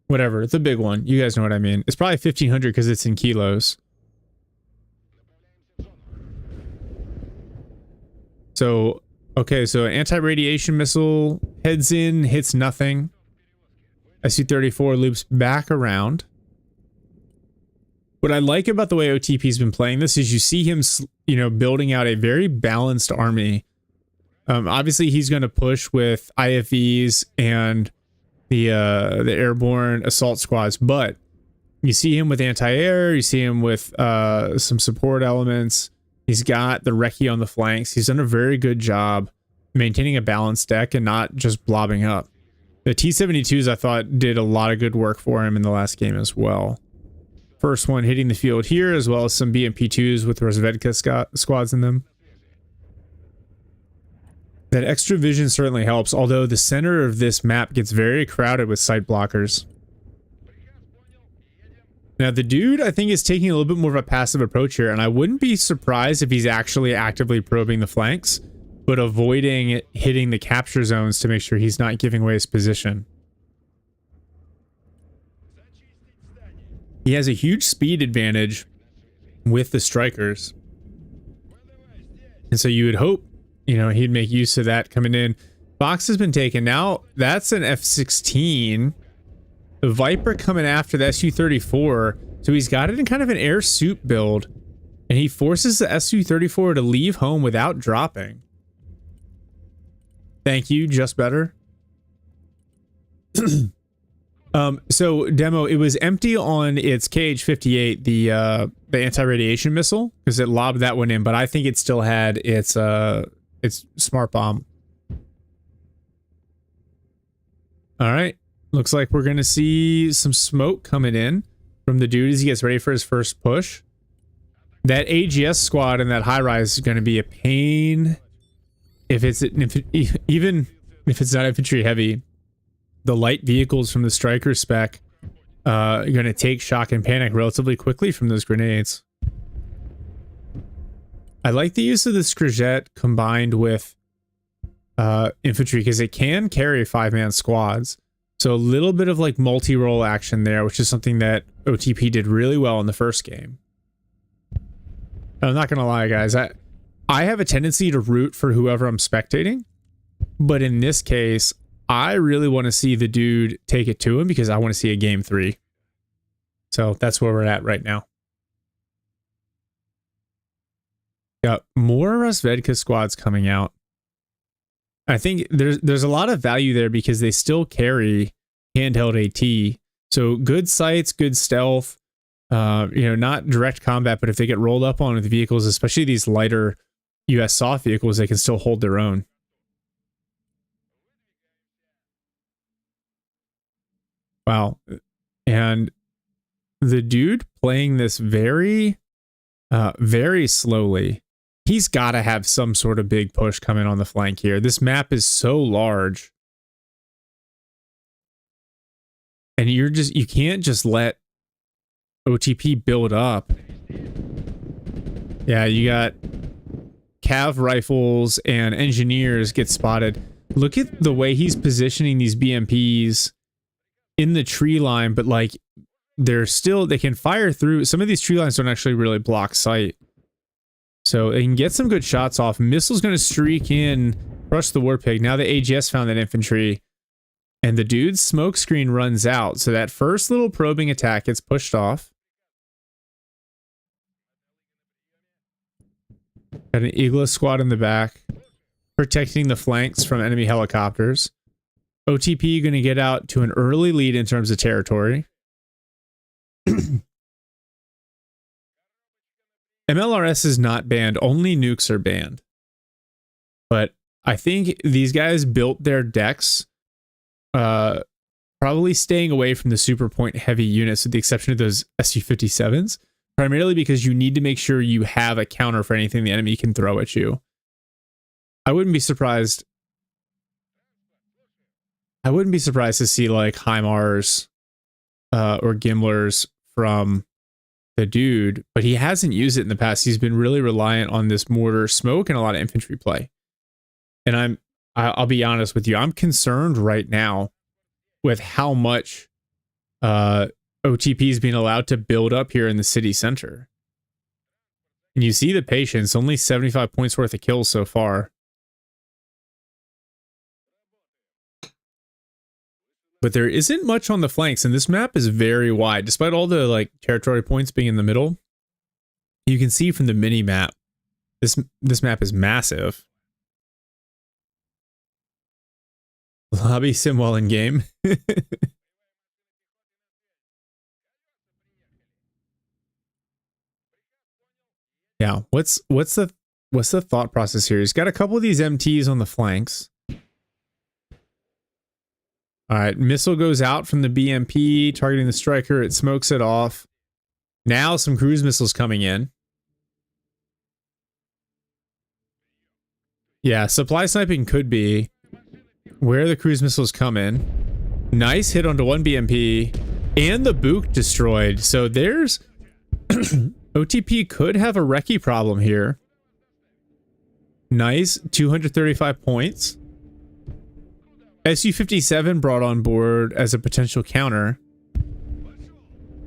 Whatever, the big one. You guys know what I mean. It's probably 1500 because it's in kilos. So, okay, so an anti-radiation missile heads in, hits nothing. Su-34 loops back around. What I like about the way OTP's been playing this is you see him, you know, building out a very balanced army. Obviously, he's going to push with IFVs and the airborne assault squads, but you see him with anti-air, you see him with some support elements. He's got the recce on the flanks. He's done a very good job maintaining a balanced deck and not just blobbing up. The T-72s, I thought, did a lot of good work for him in the last game as well. First one hitting the field here, as well as some BMP-2s with Rozvedka squads in them. That extra vision certainly helps, although the center of this map gets very crowded with sight blockers. Now, the dude, I think, is taking a little bit more of a passive approach here, and I wouldn't be surprised if he's actually actively probing the flanks, but avoiding hitting the capture zones to make sure he's not giving away his position. He has a huge speed advantage with the strikers. And so you would hope, you know, he'd make use of that coming in. Fox has been taken. Now, that's an F-16. The Viper coming after the Su-34. So he's got it in kind of an air suit build. And he forces the Su-34 to leave home without dropping. Thank you, just better. So demo, it was empty on its KH-58, the anti-radiation missile, because it lobbed that one in, but I think it still had its smart bomb. All right, looks like we're gonna see some smoke coming in from the dude as he gets ready for his first push. That AGS squad and that high rise is going to be a pain if it's even if it's not infantry heavy. The light vehicles from the striker spec are going to take shock and panic relatively quickly from those grenades. I like the use of the Scrjet combined with infantry because it can carry 5-man squads. So a little bit of like multi-role action there, which is something that OTP did really well in the first game. I'm not going to lie, guys. I have a tendency to root for whoever I'm spectating. But in this case, I really want to see the dude take it to him because I want to see a game 3. So that's where we're at right now. Got more Rozvedka squads coming out. I think there's a lot of value there because they still carry handheld AT. So good sights, good stealth. You know, not direct combat, but if they get rolled up on with vehicles, especially these lighter US soft vehicles, they can still hold their own. Wow. And the dude playing this very slowly. He's got to have some sort of big push coming on the flank here. This map is so large. And you can't just let OTP build up. Yeah, you got cav rifles and engineers get spotted. Look at the way he's positioning these BMPs in the tree line, but like they can fire through. Some of these tree lines don't actually really block sight. So they can get some good shots off. Missile's going to streak in, crush the Warpig. Now the AGS found that infantry. And the dude's smoke screen runs out. So that first little probing attack gets pushed off. Got an Eagla squad in the back, protecting the flanks from enemy helicopters. OTP going to get out to an early lead in terms of territory. MLRS is not banned. Only nukes are banned. But I think these guys built their decks probably staying away from the super point heavy units with the exception of those SU-57s, primarily because you need to make sure you have a counter for anything the enemy can throw at you. I wouldn't be surprised to see like HIMARS or Gimblers from the dude, but he hasn't used it in the past. He's been really reliant on this mortar smoke and a lot of infantry play. And I'll be honest with you, I'm concerned right now with how much OTP is being allowed to build up here in the city center. And you see the patience, only 75 points worth of kills so far. But there isn't much on the flanks, and this map is very wide. Despite all the like territory points being in the middle, you can see from the mini map, this map is massive. Lobby sim while in game. Yeah, what's the thought process here? He's got a couple of these MTs on the flanks. All right, missile goes out from the BMP, targeting the striker. It smokes it off. Now some cruise missiles coming in. Yeah, supply sniping could be where the cruise missiles come in. Nice hit onto one BMP, and the Book destroyed. So there's OTP could have a recce problem here. Nice, 235 points. SU-57 brought on board as a potential counter.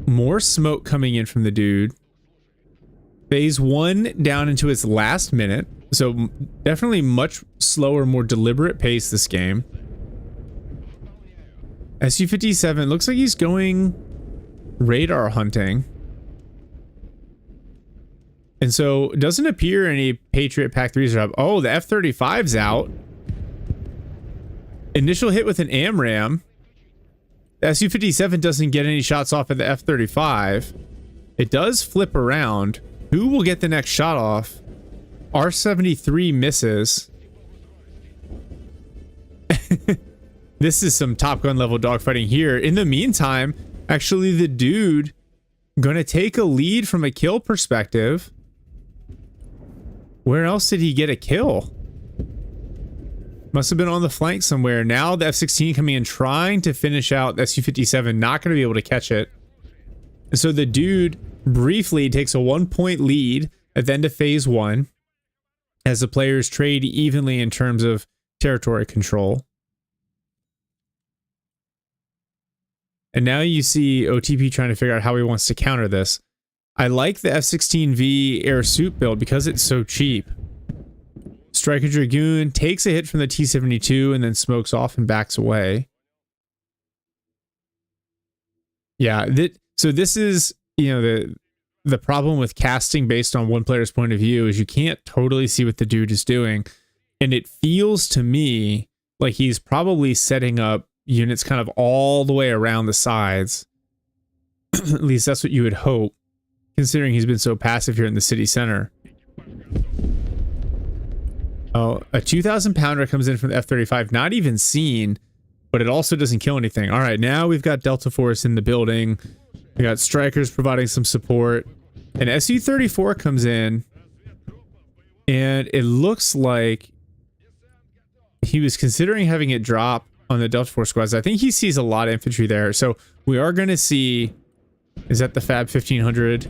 More smoke coming in from the dude. Phase 1 down into its last minute. So definitely much slower, more deliberate pace this game. SU-57 looks like he's going radar hunting. And so it doesn't appear any Patriot PAC-3s are up. Oh, the F-35's out. Initial hit with an AMRAAM. The SU-57 doesn't get any shots off at the F-35. It does flip around. Who will get the next shot off? R-73 misses. This is some Top Gun level dogfighting here. In the meantime, actually the dude gonna take a lead from a kill perspective. Where else did he get a kill? Must have been on the flank somewhere. Now the F-16 coming in, trying to finish out the SU-57, not going to be able to catch it. And so the dude briefly takes a 1-point lead at the end of phase 1 as the players trade evenly in terms of territory control. And now you see OTP trying to figure out how he wants to counter this. I like the F-16V air suit build because it's so cheap. Striker Dragoon takes a hit from the T-72 and then smokes off and backs away. Yeah, so this is, you know, the problem with casting based on one player's point of view is you can't totally see what the dude is doing. And it feels to me like he's probably setting up units kind of all the way around the sides. At least that's what you would hope, considering he's been so passive here in the city center. Oh, a 2,000 pounder comes in from the F-35, not even seen, but it also doesn't kill anything. All right, now we've got Delta Force in the building. We got strikers providing some support. And SU-34 comes in, and it looks like he was considering having it drop on the Delta Force squads. I think he sees a lot of infantry there. So we are going to see, is that the Fab 1500?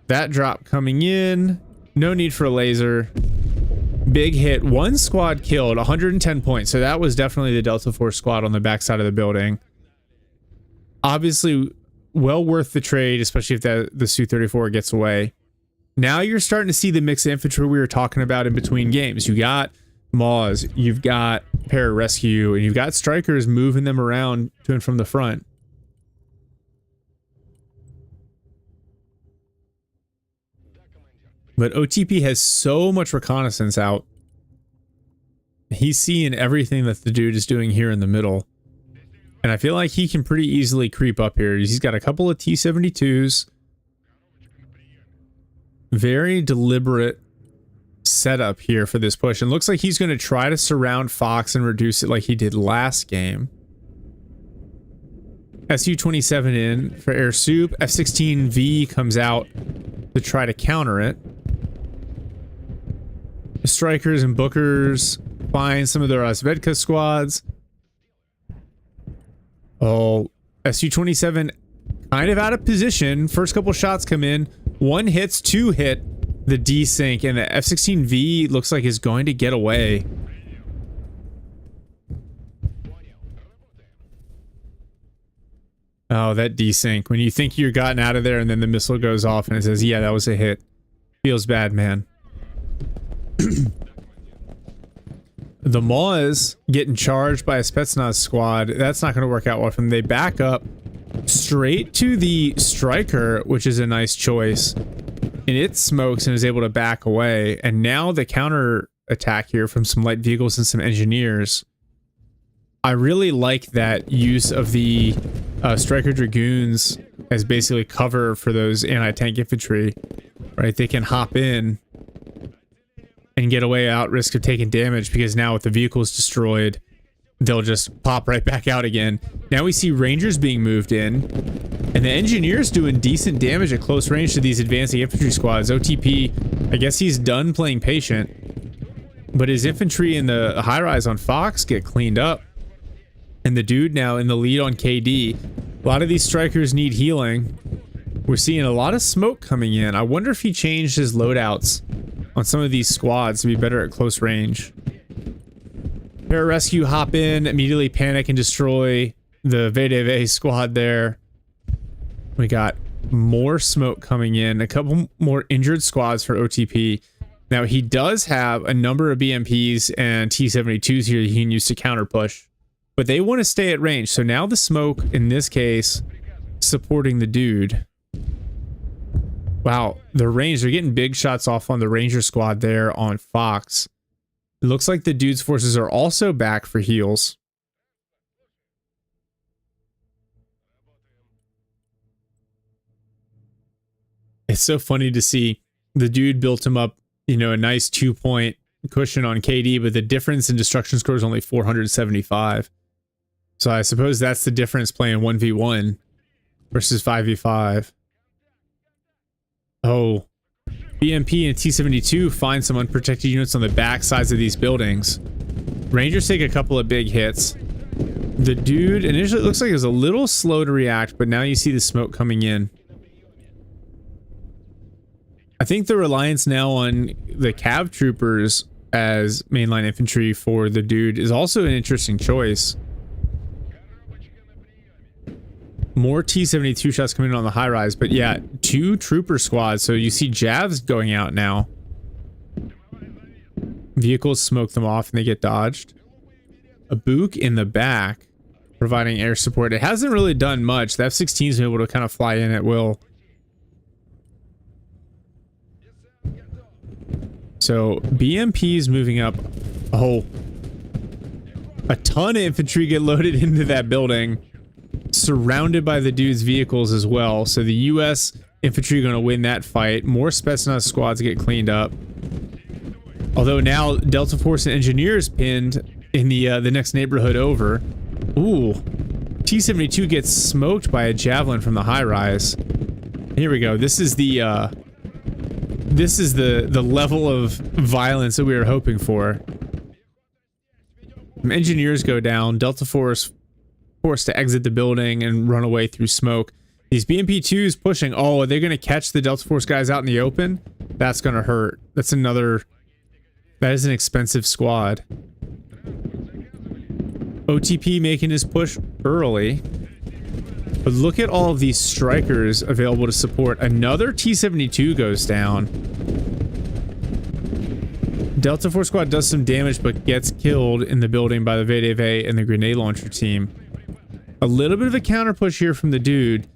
That drop coming in. No need for a laser. Big hit. One squad killed, 110 points. So that was definitely the Delta Force squad on the backside of the building. Obviously, well worth the trade, especially if the Su-34 gets away. Now you're starting to see the mixed infantry we were talking about in between games. You got Maws, you've got Pararescue, and you've got strikers moving them around to and from the front. But OTP has so much reconnaissance out. He's seeing everything that the dude is doing here in the middle. And I feel like he can pretty easily creep up here. He's got a couple of T-72s. Very deliberate setup here for this push. And looks like he's going to try to surround Fox and reduce it like he did last game. Su-27 in for air soup. F-16V comes out to try to counter it. The Strikers and Bookers find some of their Razvedka squads. Oh, Su-27 kind of out of position. First couple shots come in. One hits, two hit the desync, and the F-16V looks like is going to get away. Oh, that desync. When you think you're gotten out of there and then the missile goes off and it says, yeah, that was a hit. Feels bad, man. The Maws getting charged by a Spetsnaz squad. That's not going to work out well for them. They back up straight to the Striker, which is a nice choice. And it smokes and is able to back away. And now the counter attack here from some light vehicles and some engineers. I really like that use of the Striker Dragoons as basically cover for those anti-tank infantry. Right? They can hop in and get away out risk of taking damage, because now with the vehicles destroyed, they'll just pop right back out again. Now we see Rangers being moved in, and the engineers doing decent damage at close range to these advancing infantry squads. OTP, I guess he's done playing patient, but his infantry in the high-rise on Fox get cleaned up. And the dude now in the lead on KD. A lot of these Strikers need healing. We're seeing a lot of smoke coming in. I wonder if he changed his loadouts on some of these squads to be better at close range. Pararescue hop in, immediately panic and destroy the VDV squad there. We got more smoke coming in, a couple more injured squads for OTP. Now he does have a number of BMPs and T-72s here he can use to counter push, but they want to stay at range. So now the smoke, in this case, supporting the dude. Wow, the range, they're getting big shots off on the Ranger squad there on Fox. It looks like the dude's forces are also back for heals. It's so funny to see the dude built him up, you know, a nice 2-point cushion on KD, but the difference in destruction score is only 475. So I suppose that's the difference playing 1v1 versus 5v5. Oh, BMP and T-72 find some unprotected units on the back sides of these buildings. Rangers take a couple of big hits. The dude initially looks like it was a little slow to react, but now you see the smoke coming in. I think the reliance now on the cav troopers as mainline infantry for the dude is also an interesting choice. More T-72 shots coming in on the high rise, but yeah, 2 trooper squads. So you see Javs going out now. Vehicles smoke them off and they get dodged. A Book in the back providing air support. It hasn't really done much. The F-16's been able to kind of fly in at will. So BMP's moving up. Oh, a ton of infantry get loaded into that building, surrounded by the dude's vehicles as well. So the US infantry are going to win that fight. More Spetsnaz squads get cleaned up. Although now Delta Force and engineers pinned in the next neighborhood over. Ooh, T-72 gets smoked by a javelin from the high rise. Here we go. This is the level of violence that we were hoping for. Engineers go down. Delta Force forced to exit the building and run away through smoke. These BMP-2s pushing. Oh, are they going to catch the Delta Force guys out in the open? That's going to hurt. That's another... That is an expensive squad. OTP making his push early. But look at all of these Strikers available to support. Another T-72 goes down. Delta Force squad does some damage, but gets killed in the building by the VDV and the grenade launcher team. A little bit of a counter push here from the dude.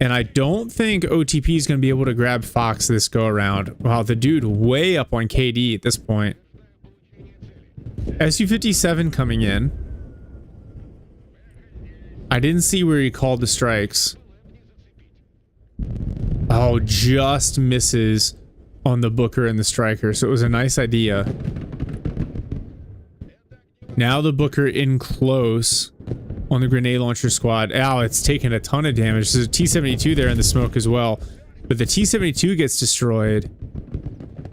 And I don't think OTP is going to be able to grab Fox this go around. Wow, the dude way up on KD at this point. Su-57 coming in. I didn't see where he called the strikes. Oh, just misses on the Booker and the Striker, so it was a nice idea. Now the Booker in close on the grenade launcher squad. Ow, it's taken a ton of damage. There's a T-72 there in the smoke as well. But the T-72 gets destroyed.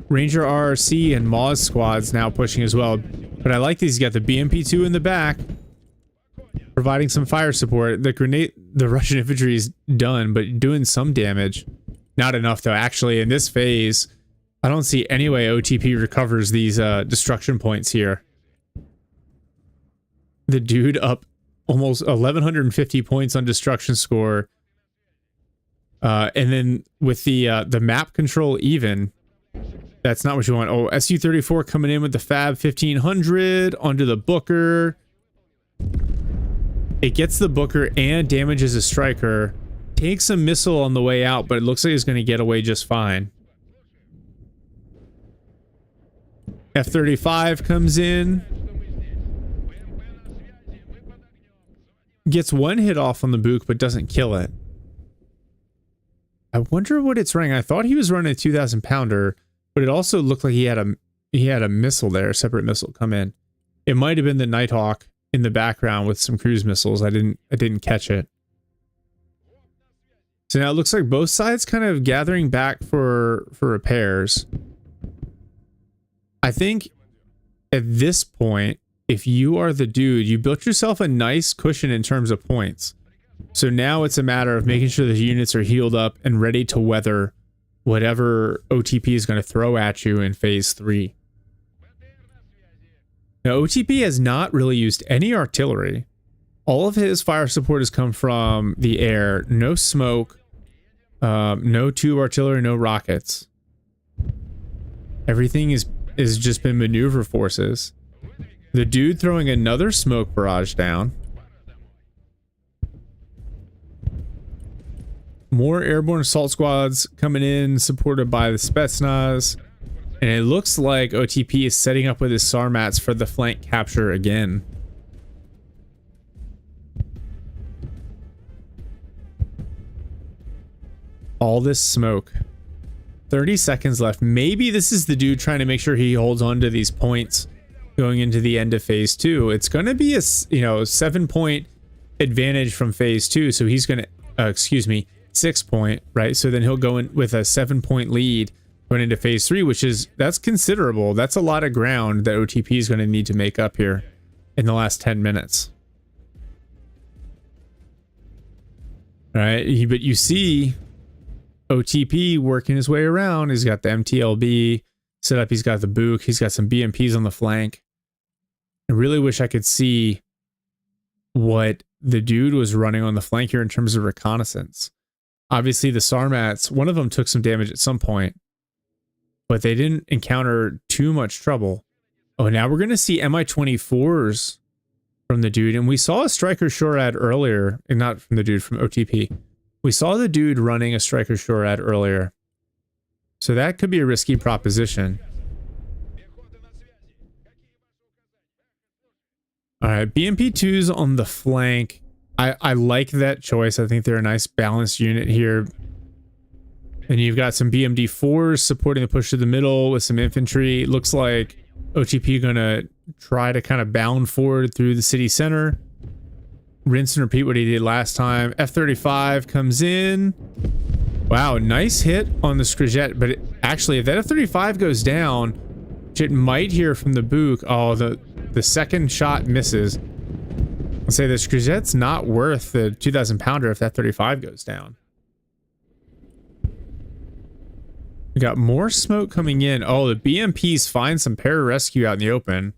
Ranger RRC and Maw's squads now pushing as well. But I like these. You got the BMP-2 in the back, providing some fire support. The Russian infantry is done, but doing some damage. Not enough though. Actually, in this phase, I don't see any way OTP recovers these destruction points here. The dude up almost 1,150 points on destruction score. And then with the map control even, that's not what you want. Oh, SU-34 coming in with the Fab 1500 onto the Booker. It gets the Booker and damages a Striker. Takes a missile on the way out, but it looks like it's going to get away just fine. F-35 comes in. Gets one hit off on the Book, but doesn't kill it. I wonder what it's running. I thought he was running a 2,000 pounder, but it also looked like he had a missile there, a separate missile come in. It might have been the Nighthawk in the background with some cruise missiles. I didn't catch it. So now it looks like both sides kind of gathering back for repairs. I think at this point, if you are the dude, you built yourself a nice cushion in terms of points. So now it's a matter of making sure the units are healed up and ready to weather whatever OTP is going to throw at you in phase 3. Now, OTP has not really used any artillery. All of his fire support has come from the air. No smoke, no tube artillery, no rockets. Everything is just been maneuver forces. The dude throwing another smoke barrage down. More airborne assault squads coming in, supported by the Spetsnaz. And it looks like OTP is setting up with his Sarmats for the flank capture again. All this smoke. 30 seconds left. Maybe this is the dude trying to make sure he holds on to these points going into the end of phase 2. It's going to be a 7-point advantage from phase 2. So he's going to, 6 point, right? So then he'll go in with a 7-point lead going into phase 3, that's considerable. That's a lot of ground that OTP is going to need to make up here in the last 10 minutes. All right, but you see OTP working his way around. He's got the MTLB set up. He's got the Book. He's got some BMPs on the flank. I really wish I could see what the dude was running on the flank here in terms of reconnaissance. Obviously, the Sarmats, one of them took some damage at some point, but they didn't encounter too much trouble. Oh, now we're going to see Mi-24s from the dude, and we saw a Striker Shorad earlier, and not from the dude, from OTP. We saw the dude running a Striker Shorad earlier, so that could be a risky proposition. All right, BMP-2s on the flank. I like that choice. I think they're a nice balanced unit here. And you've got some BMD-4s supporting the push to the middle with some infantry. It looks like OTP gonna try to kind of bound forward through the city center. Rinse and repeat what he did last time. F-35 comes in. Wow, nice hit on the Skrijet. But actually, if that F-35 goes down, which it might hear from the Book. Oh, the second shot misses. I'll say the Skrijet's not worth the 2,000 pounder if that 35 goes down. We got more smoke coming in. Oh, the BMPs find some pararescue out in the open.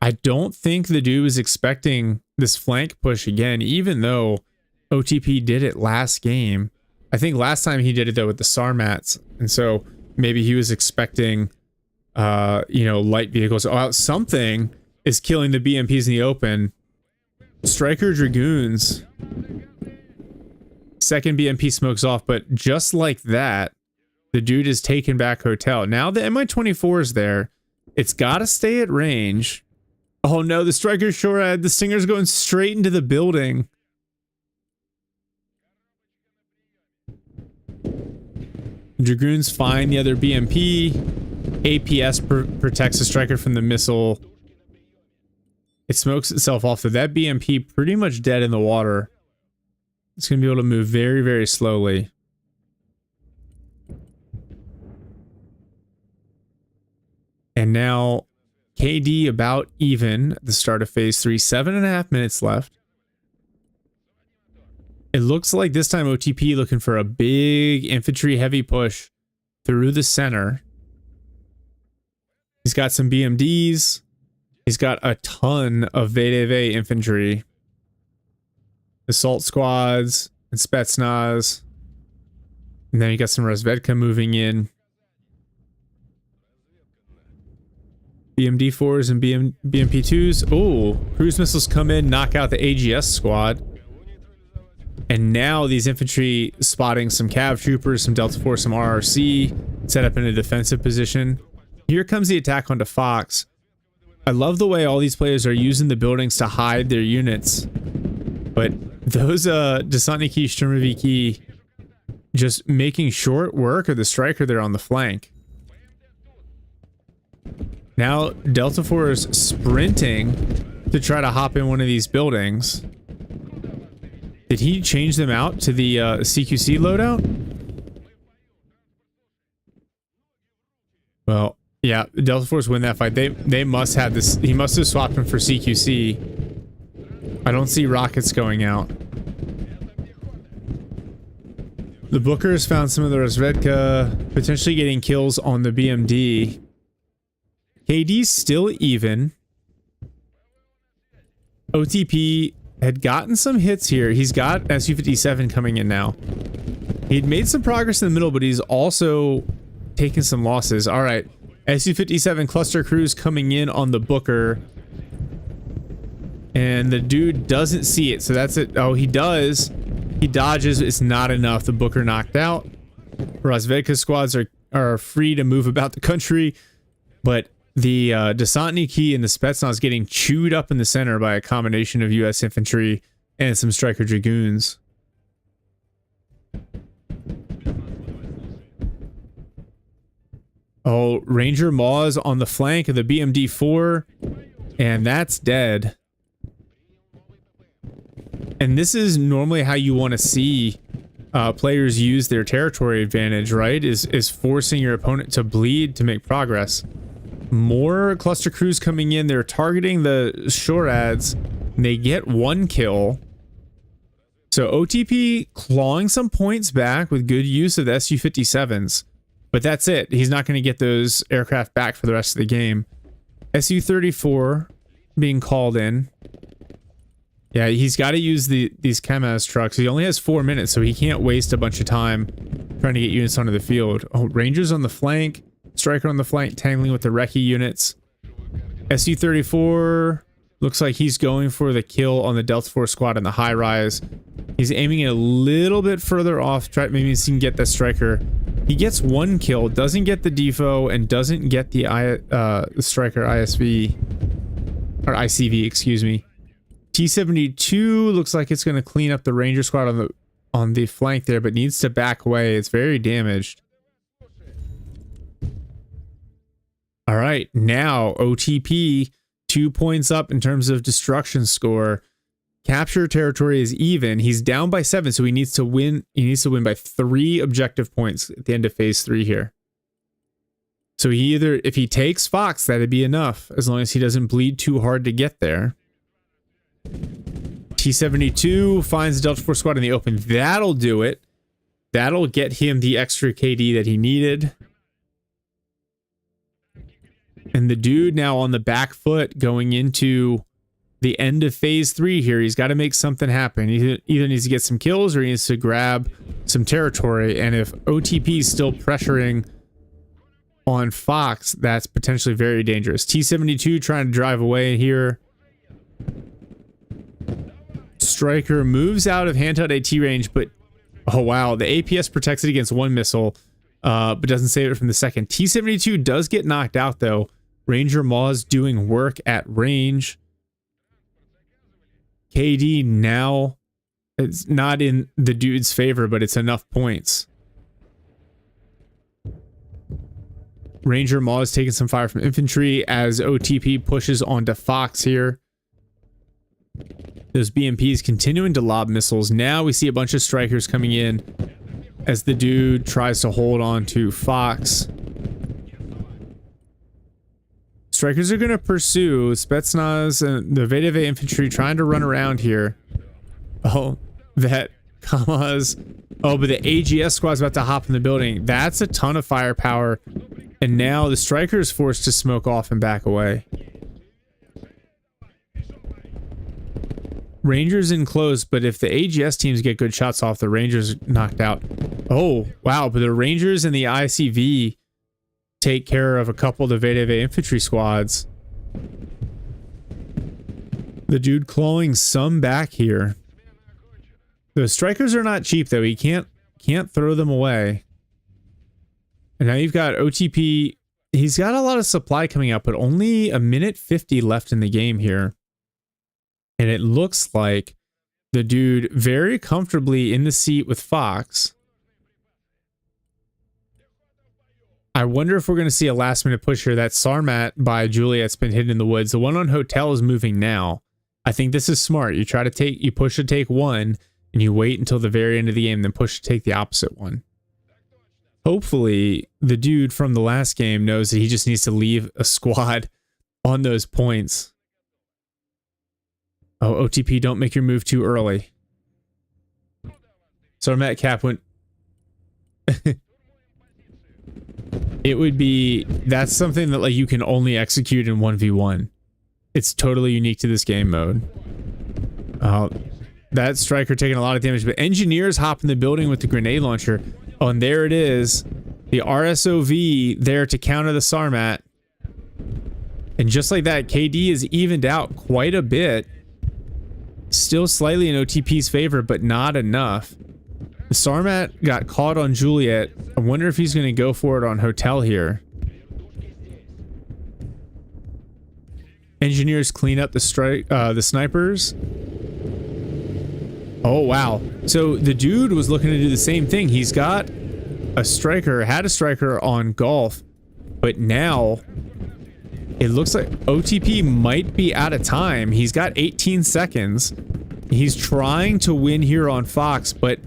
I don't think the dude was expecting this flank push again, even though OTP did it last game. I think last time he did it though with the Sarmats, and so maybe he was expecting light vehicles. Oh, something is killing the BMPs in the open. Striker Dragoons. Second BMP smokes off, but just like that, the dude is taken back hotel. Now the Mi-24 is there. It's got to stay at range. Oh no, the Striker Shorad, the Stinger's going straight into the building. Dragoons find the other BMP. APS protects the striker from the missile. It smokes itself off, so that BMP pretty much dead in the water. It's going to be able to move very, very slowly. And now KD about even at the start of phase 3, 7.5 minutes left. It looks like this time OTP looking for a big infantry heavy push through the center. He's got some BMDs. He's got a ton of VDV infantry. Assault squads and Spetsnaz. And then you got some Razvedka moving in. BMD4s and BMP2s. Oh, cruise missiles come in, knock out the AGS squad. And now these infantry spotting some cav troopers, some Delta Force, some RRC, set up in a defensive position. Here comes the attack onto Fox. I love the way all these players are using the buildings to hide their units. But those Desantniki, Sturmoviki just making short work of the striker there on the flank. Now Delta Force sprinting to try to hop in one of these buildings. Did he change them out to the CQC loadout? Well, yeah, Delta Force win that fight. They must have this. He must have swapped him for CQC. I don't see rockets going out. The Bookers found some of the Razvedka, potentially getting kills on the BMD. KD's still even. OTP had gotten some hits here. He's got Su-57 coming in now. He'd made some progress in the middle, but he's also taken some losses. All right, Su-57 cluster crews coming in on the Booker. And the dude doesn't see it, so that's it. Oh, he does. He dodges. It's not enough. The Booker knocked out. Razvedka squads are free to move about the country, but the Desantniki and the Spetsnaz getting chewed up in the center by a combination of U.S. infantry and some striker dragoons. Oh, Ranger Maws on the flank of the BMD-4, and that's dead. And this is normally how you want to see players use their territory advantage, right? Is forcing your opponent to bleed to make progress. More cluster crews coming in. They're targeting the Shorads. And they get one kill. So OTP clawing some points back with good use of the Su-57s. But that's it. He's not going to get those aircraft back for the rest of the game. Su-34 being called in. Yeah, he's got to use these Kamaz trucks. He only has 4 minutes, so he can't waste a bunch of time trying to get units onto the field. Oh, Rangers on the flank. Striker on the flank, tangling with the Recce units. Su-34 looks like he's going for the kill on the Delta Force squad in the high rise. He's aiming it a little bit further off. Try maybe he can get that striker. He gets one kill, doesn't get the defo, and doesn't get the striker ISV or ICV, excuse me. T-72 looks like it's going to clean up the Ranger squad on the flank there, but needs to back away. It's very damaged. All right, now OTP 2 points up in terms of destruction score. Capture territory is even. He's down by 7, so he needs to win. He needs to win by 3 objective points at the end of phase 3 here. So he either, if he takes Fox, that'd be enough, as long as he doesn't bleed too hard to get there. T-72 finds the Delta Force squad in the open. That'll do it. That'll get him the extra KD that he needed. And the dude now on the back foot going into the end of phase 3 here. He's got to make something happen. He either needs to get some kills or he needs to grab some territory. And if OTP is still pressuring on Fox, that's potentially very dangerous. T-72 trying to drive away here. Striker moves out of handheld AT range, but oh wow, the APS protects it against one missile, but doesn't save it from the second. T-72 does get knocked out though. Ranger Maws doing work at range. KD now, it's not in the dude's favor, but it's enough points. Ranger Maw is taking some fire from infantry as OTP pushes onto Fox here. Those BMPs continuing to lob missiles. Now we see a bunch of strikers coming in as the dude tries to hold on to Fox. Strikers are going to pursue Spetsnaz and the VDV infantry trying to run around here. Oh, that Kamaz. Oh, but the AGS squad's about to hop in the building. That's a ton of firepower. And now the striker is forced to smoke off and back away. Rangers in close, but if the AGS teams get good shots off, the Rangers knocked out. Oh, wow. But the Rangers and the ICV take care of a couple of the VDV infantry squads. The dude clawing some back here. The strikers are not cheap though. He can't throw them away. And now you've got OTP. He's got a lot of supply coming out, but only a minute 50 left in the game here. And it looks like the dude very comfortably in the seat with Fox. I wonder if we're going to see a last minute push here. That Sarmat by Juliet's been hidden in the woods. The one on Hotel is moving now. I think this is smart. You push to take one and you wait until the very end of the game, then push to take the opposite one. Hopefully the dude from the last game knows that he just needs to leave a squad on those points. Oh, OTP, don't make your move too early. So Matt Cap went... It would be... That's something that like you can only execute in 1v1. It's totally unique to this game mode. That striker taking a lot of damage, but engineers hop in the building with the grenade launcher. Oh, and there it is. The RSOV there to counter the Sarmat. And just like that, KD is evened out quite a bit. Still slightly in OTP's favor, but not enough. The Sarmat got caught on Juliet. I wonder if he's going to go for it on Hotel here. Engineers clean up the snipers. Oh, wow. So the dude was looking to do the same thing. He's got a striker, had a striker on Golf, but now it looks like OTP might be out of time. He's got 18 seconds. He's trying to win here on Fox, but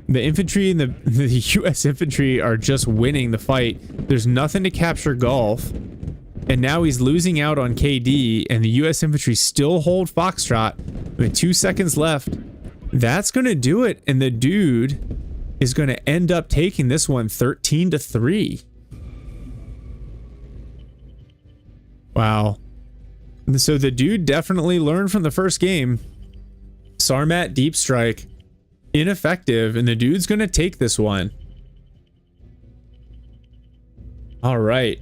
the infantry and the US infantry are just winning the fight. There's nothing to capture Golf. And now he's losing out on KD, and the US infantry still hold Foxtrot with 2 seconds left. That's going to do it, and the dude is going to end up taking this one 13-3. Wow. So the dude definitely learned from the first game. Sarmat deep strike, ineffective, and the dude's going to take this one. All right.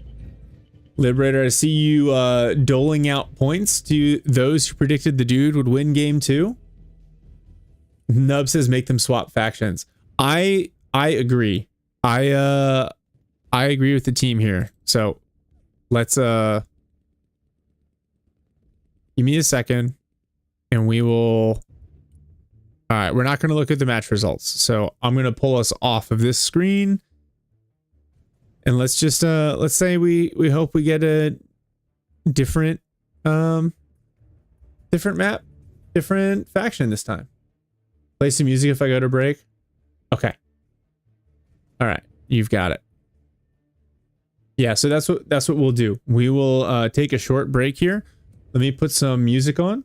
Liberator, I see you doling out points to those who predicted the dude would win game 2. Nub says make them swap factions. I agree. I agree with the team here. So let's give me a second and we will. All right, we're not going to look at the match results. So I'm going to pull us off of this screen. And let's just let's say we hope we get a different different map, different faction this time. Play some music if I go to break. Okay. All right, you've got it. Yeah, so that's what we'll do. We will take a short break here. Let me put some music on.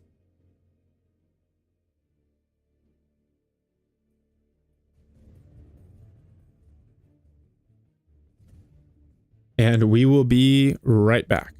And we will be right back.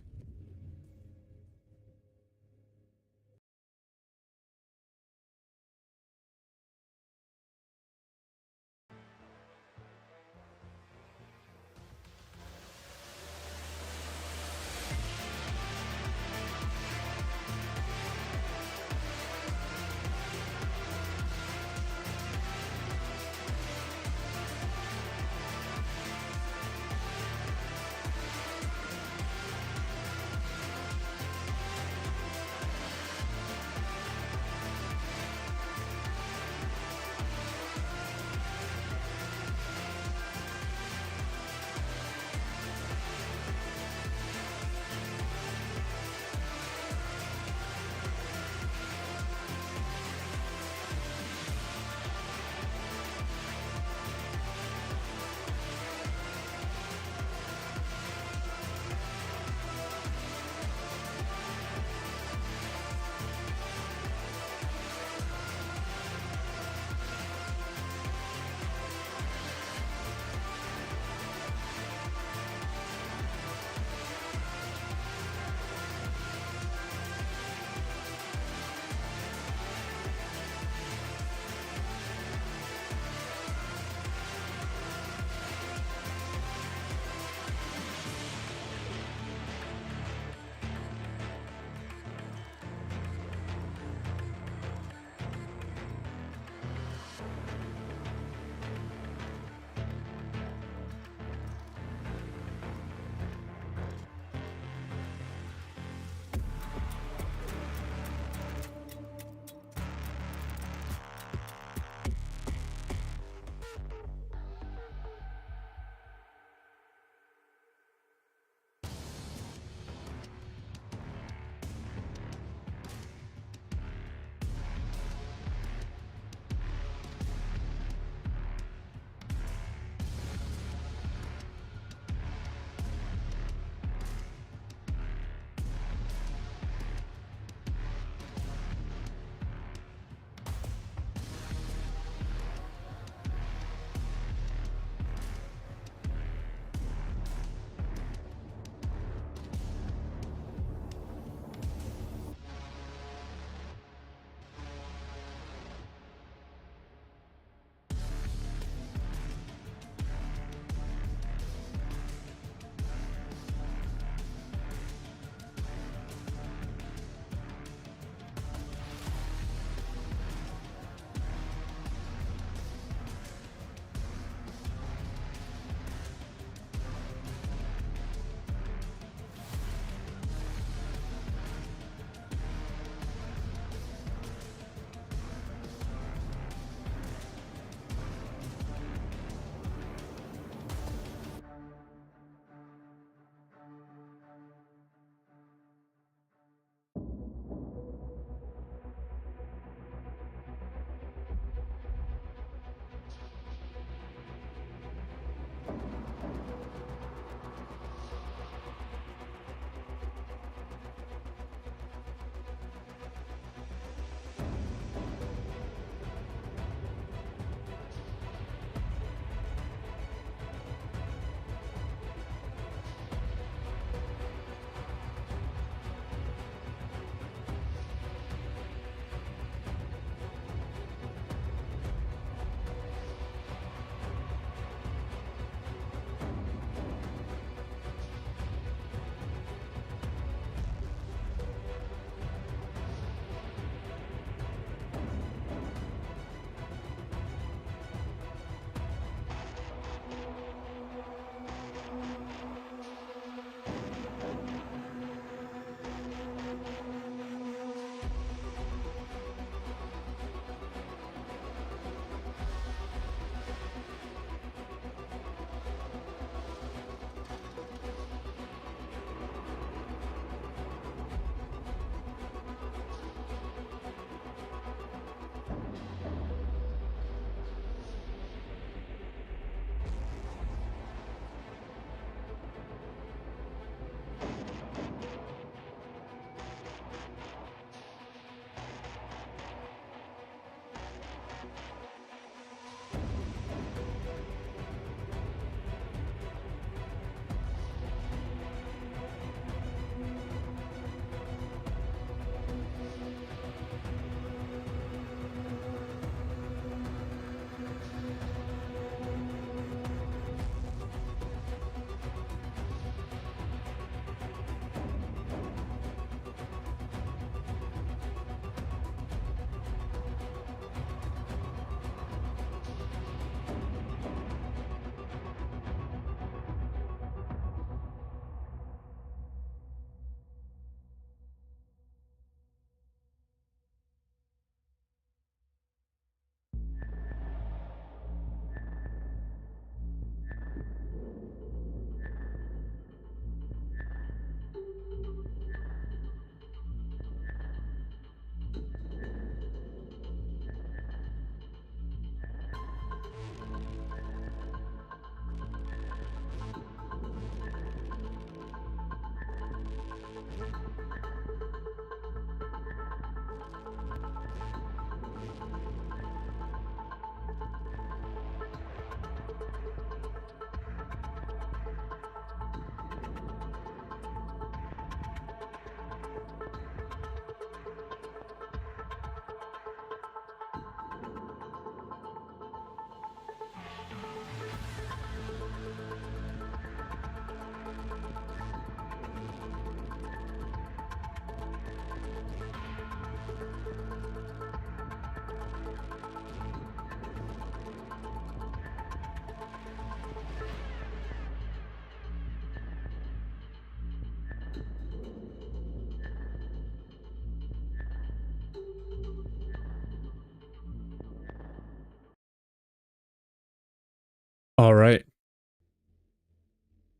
All right.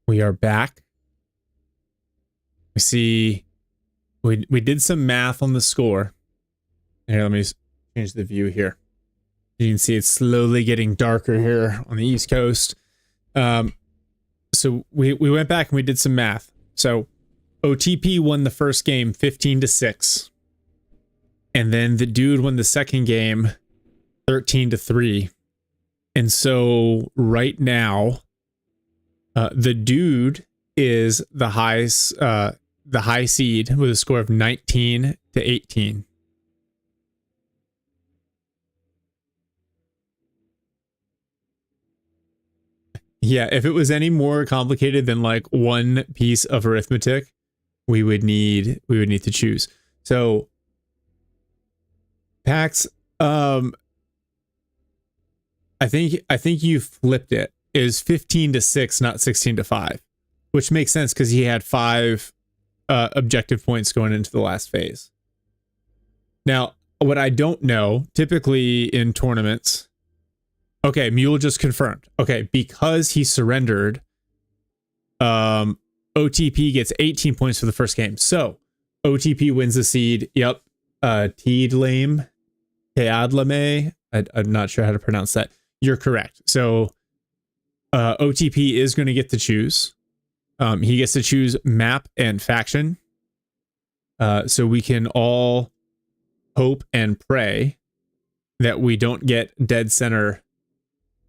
We are back. We see we did some math on the score. Here, let me change the view here. You can see it's slowly getting darker here on the East Coast. So we went back and we did some math. So OTP won the first game 15-6. And then the dude won the second game 13-3. And so right now, the dude is the high seed with a score of 19-18. Yeah, if it was any more complicated than like one piece of arithmetic, we would need to choose. So Pax, I think you flipped it. It is 15-6, not 16-5, which makes sense because he had 5 objective points going into the last phase. Now, what I don't know, typically in tournaments, okay, Mule just confirmed. Okay, because he surrendered, OTP gets 18 points for the first game. So OTP wins the seed. Yep. Teadlame, Teadlame. I'm not sure how to pronounce that. You're correct. So OTP is going to get to choose. He gets to choose map and faction. So we can all hope and pray that we don't get dead center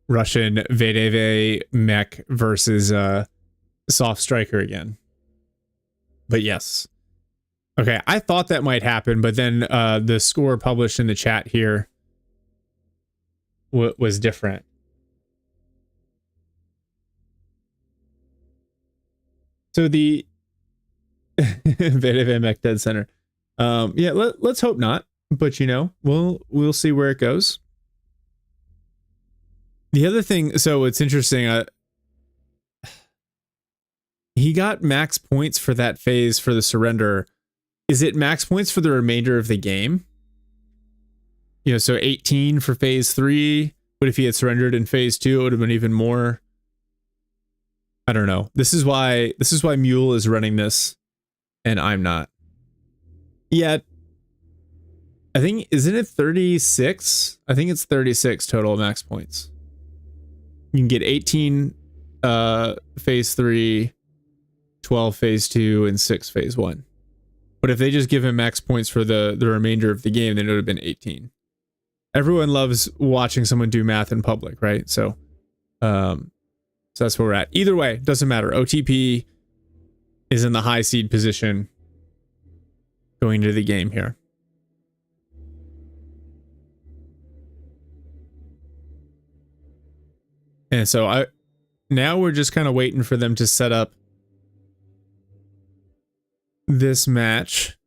Russian VDV mech versus soft striker again. But yes. Okay, I thought that might happen, but then the score published in the chat here was different. So the VDV mech dead center. Yeah, let's hope not, but you know, we'll see where it goes. The other thing, so it's interesting, he got max points for that phase for the surrender. Is it max points for the remainder of the game? You know, so 18 for phase 3, but if he had surrendered in phase 2, it would have been even more. I don't know. This is why Mule is running this and I'm not. Yeah. I think, isn't it 36? I think it's 36 total max points. You can get 18 phase 3, 12 phase 2, and 6 phase 1. But if they just give him max points for the remainder of the game, then it would have been 18. Everyone loves watching someone do math in public, right? So that's where we're at. Either way, doesn't matter. OTP is in the high seed position going into the game here. And so now we're just kind of waiting for them to set up this match.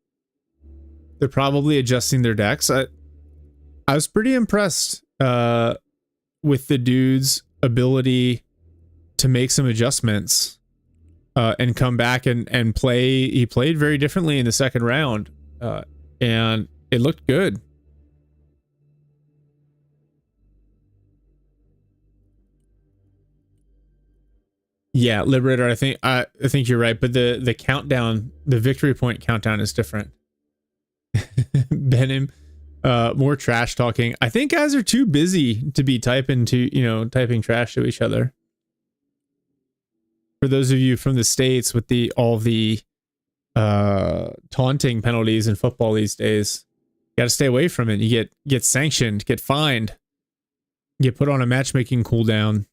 They're probably adjusting their decks. I was pretty impressed with the dude's ability to make some adjustments and come back and play. He played very differently in the second round, and it looked good. Yeah, Liberator, I think you're right, but the countdown, the victory point countdown is different. Benim, more trash talking. I think guys are too busy to be typing trash to each other. For those of you from the States with all the taunting penalties in football these days, you got to stay away from it. You get sanctioned, get fined, get put on a matchmaking cooldown.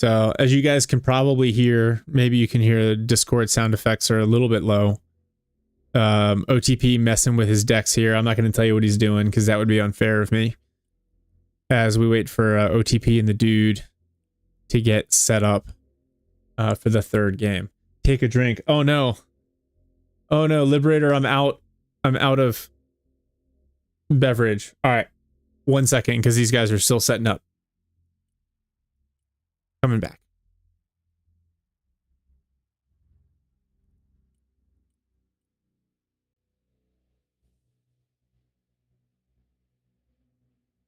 So as you guys can probably hear, maybe you can hear the Discord sound effects are a little bit low. OTP messing with his decks here. I'm not going to tell you what he's doing because that would be unfair of me. As we wait for OTP and the dude to get set up for the third game. Take a drink. Oh no. Oh no, Liberator, I'm out. I'm out of beverage. All right. 1 second because these guys are still setting up. Coming back.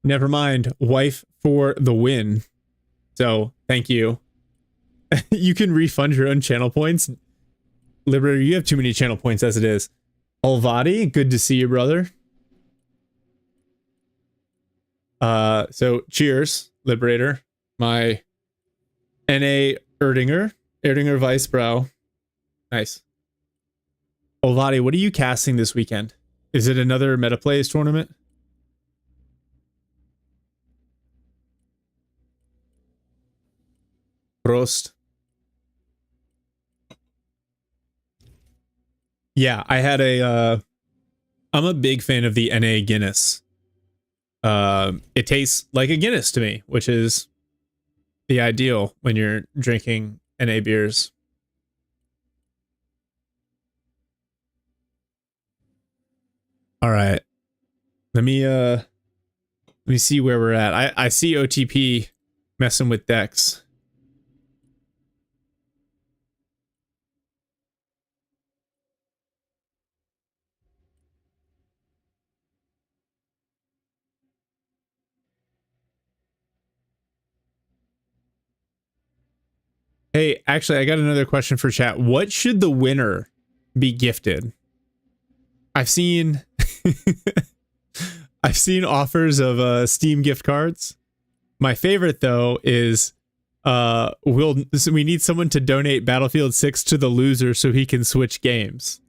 Never mind. Wife for the win. So, thank you. You can refund your own channel points. Liberator, you have too many channel points as it is. Olvati, good to see you, brother. So cheers, Liberator. My NA Erdinger Vice Bro. Nice. Olvati, what are you casting this weekend? Is it another Metaplays tournament? Prost. Yeah, I had I'm a big fan of the NA Guinness. It tastes like a Guinness to me, which is the ideal when you're drinking NA beers. All right. Let me see where we're at. I see OTP messing with decks. Hey, actually, I got another question for chat. What should the winner be gifted? I've seen I've seen offers of Steam gift cards. My favorite though is we need someone to donate Battlefield 6 to the loser so he can switch games.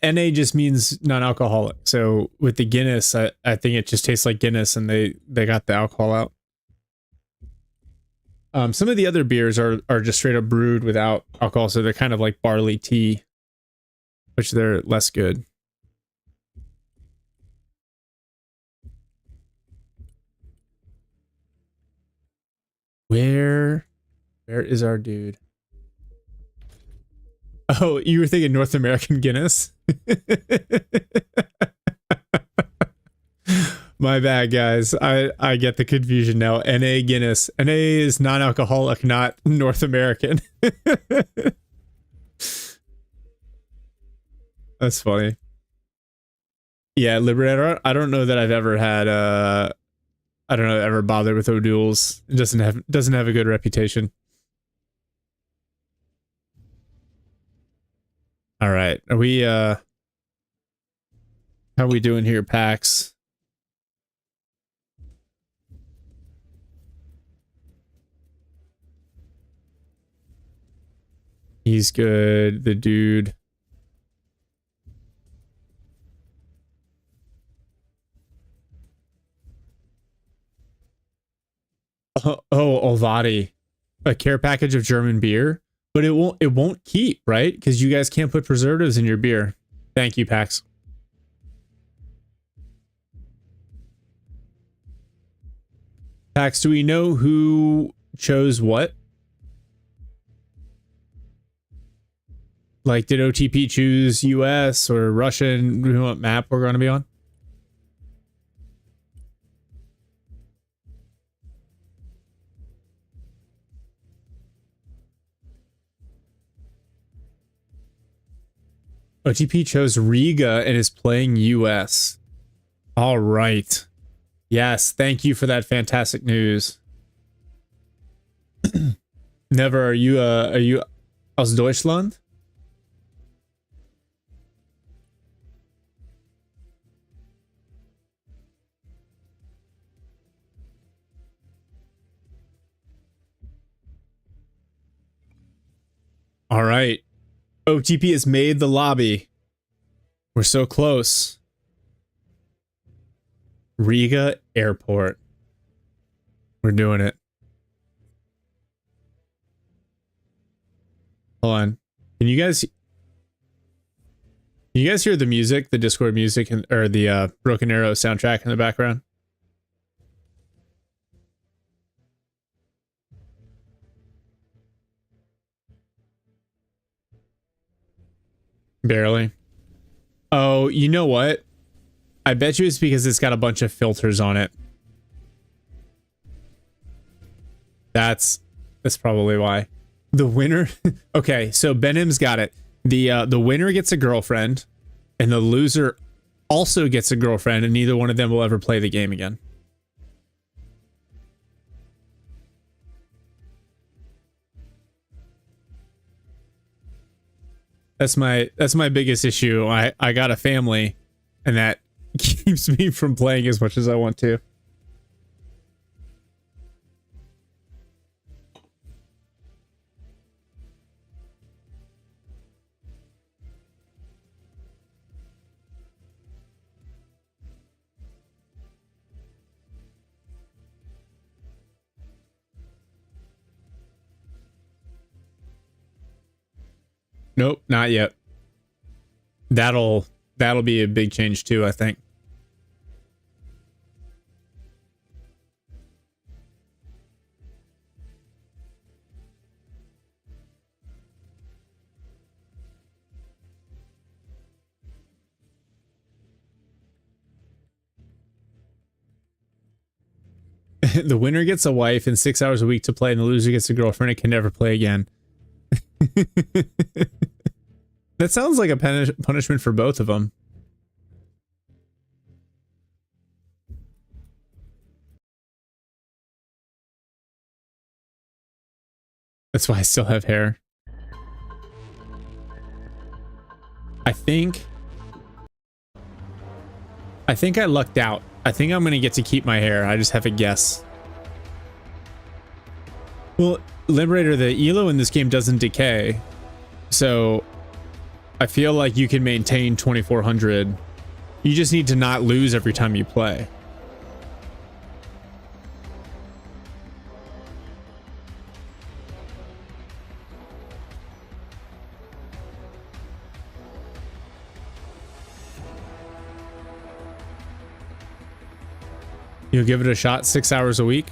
NA just means non-alcoholic. So with the Guinness, I think it just tastes like Guinness, and they got the alcohol out. Some of the other beers are just straight up brewed without alcohol, so they're kind of like barley tea, which they're less good. Where is our dude? Oh, you were thinking North American Guinness? My bad, guys. I get the confusion now. NA Guinness. NA is non-alcoholic, not North American. That's funny. Yeah, Liberator. I don't know that I've ever had I don't know, ever bothered with O'Doul's. It doesn't have a good reputation. All right. Are we how are we doing here, Pax? He's good. The dude. Oh, Olvati. A care package of German beer. But it won't keep, right? Because you guys can't put preservatives in your beer. Thank you, Pax. Pax, do we know who chose what? Like, did OTP choose US or Russian? Do you know what map we're going to be on? OTP chose Riga and is playing US. All right. Yes, thank you for that fantastic news. Never, are you aus Deutschland? All right. OTP has made the lobby. We're so close. Riga Airport. We're doing it. Hold on. Can you guys hear the music, the Discord music, or the Broken Arrow soundtrack in the background? Barely. Oh, you know what? I bet you it's because it's got a bunch of filters on it. That's probably why. The winner. Okay, so Benham's got it. The winner gets a girlfriend, and the loser also gets a girlfriend, and neither one of them will ever play the game again. That's my biggest issue. I got a family, and that keeps me from playing as much as I want to. Nope, not yet. That'll be a big change too, I think. The winner gets a wife and 6 hours a week to play, and the loser gets a girlfriend and can never play again. That sounds like a punishment for both of them. That's why I still have hair. I think I lucked out. I think I'm gonna get to keep my hair. I just have a guess. Well, Liberator, the elo in this game doesn't decay, so I feel like you can maintain 2400. You just need to not lose every time you play. You'll give it a shot 6 hours a week?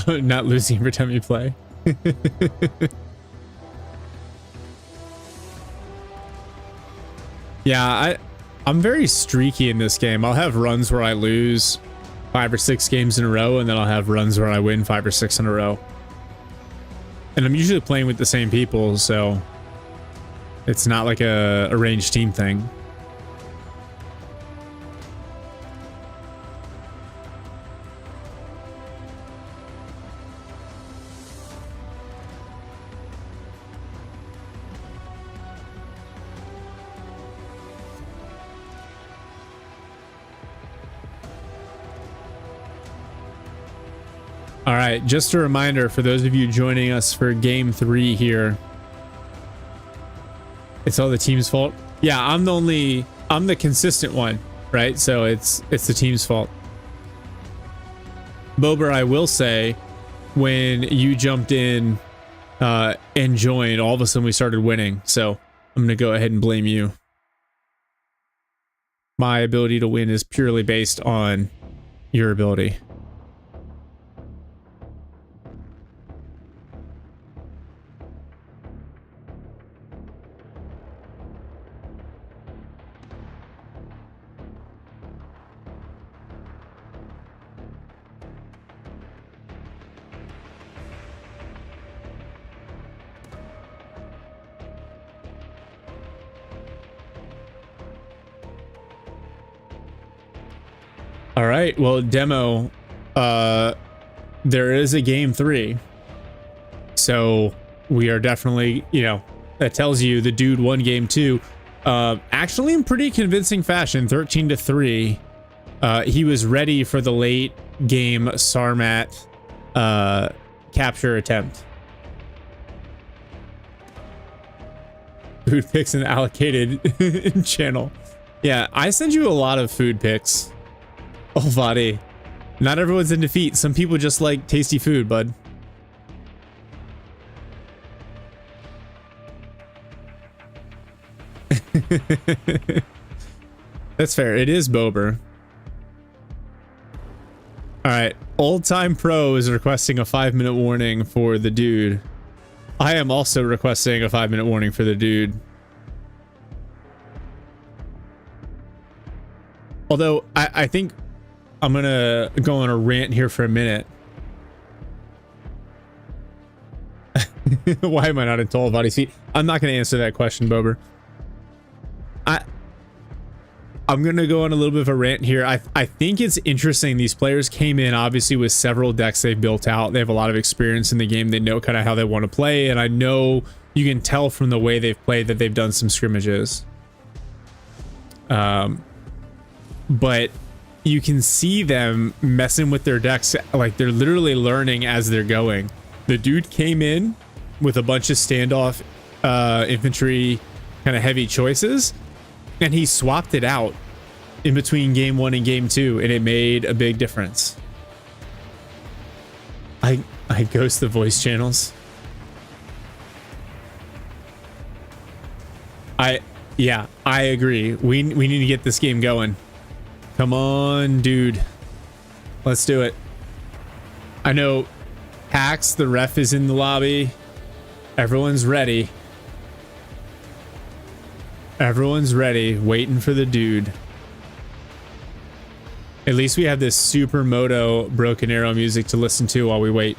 Not losing every time you play. Yeah, I'm very streaky in this game. I'll have runs where I lose 5 or 6 games in a row, and then I'll have runs where I win 5 or 6 in a row. And I'm usually playing with the same people, so it's not like a arranged team thing. All right, just a reminder for those of you joining us for game 3 here. It's all the team's fault. Yeah, I'm the consistent one, right? So it's the team's fault. Bober, I will say, when you jumped in and joined, all of a sudden we started winning. So I'm going to go ahead and blame you. My ability to win is purely based on your ability. All right, well, demo, there is a game 3. So we are definitely, you know, that tells you the dude won game 2. Actually in pretty convincing fashion, 13-3. He was ready for the late game Sarmat capture attempt. Food picks and allocated channel. Yeah, I send you a lot of food picks. Oh, buddy. Not everyone's in defeat. Some people just like tasty food, bud. That's fair. It is Bober. All right. Old Time Pro is requesting a 5-minute warning for the dude. I am also requesting a 5-minute warning for the dude. Although I think I'm gonna go on a rant here for a minute. Why am I not in tall body seat? I'm not gonna answer that question, Bober. I'm gonna go on a little bit of a rant here. I think it's interesting. These players came in obviously with several decks they've built out. They have a lot of experience in the game. They know kind of how they want to play, and I know you can tell from the way they've played that they've done some scrimmages. But you can see them messing with their decks, like they're literally learning as they're going. The dude came in with a bunch of standoff infantry kind of heavy choices, and he swapped it out in between game 1 and game 2, and it made a big difference. I ghost the voice channels. Yeah, I agree. We need to get this game going. Come on, dude. Let's do it. I know Pax, the ref, is in the lobby. Everyone's ready. Everyone's ready, waiting for the dude. At least we have this super moto Broken Arrow music to listen to while we wait.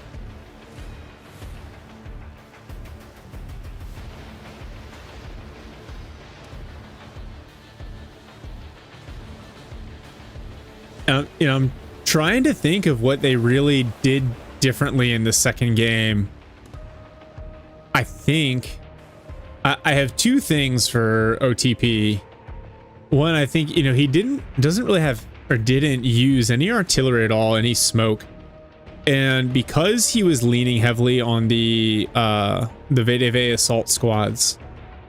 You know, I'm trying to think of what they really did differently in the second game. I think I have two things for OTP. One, I think, you know, he doesn't really have or didn't use any artillery at all, any smoke. And because he was leaning heavily on the VDV assault squads,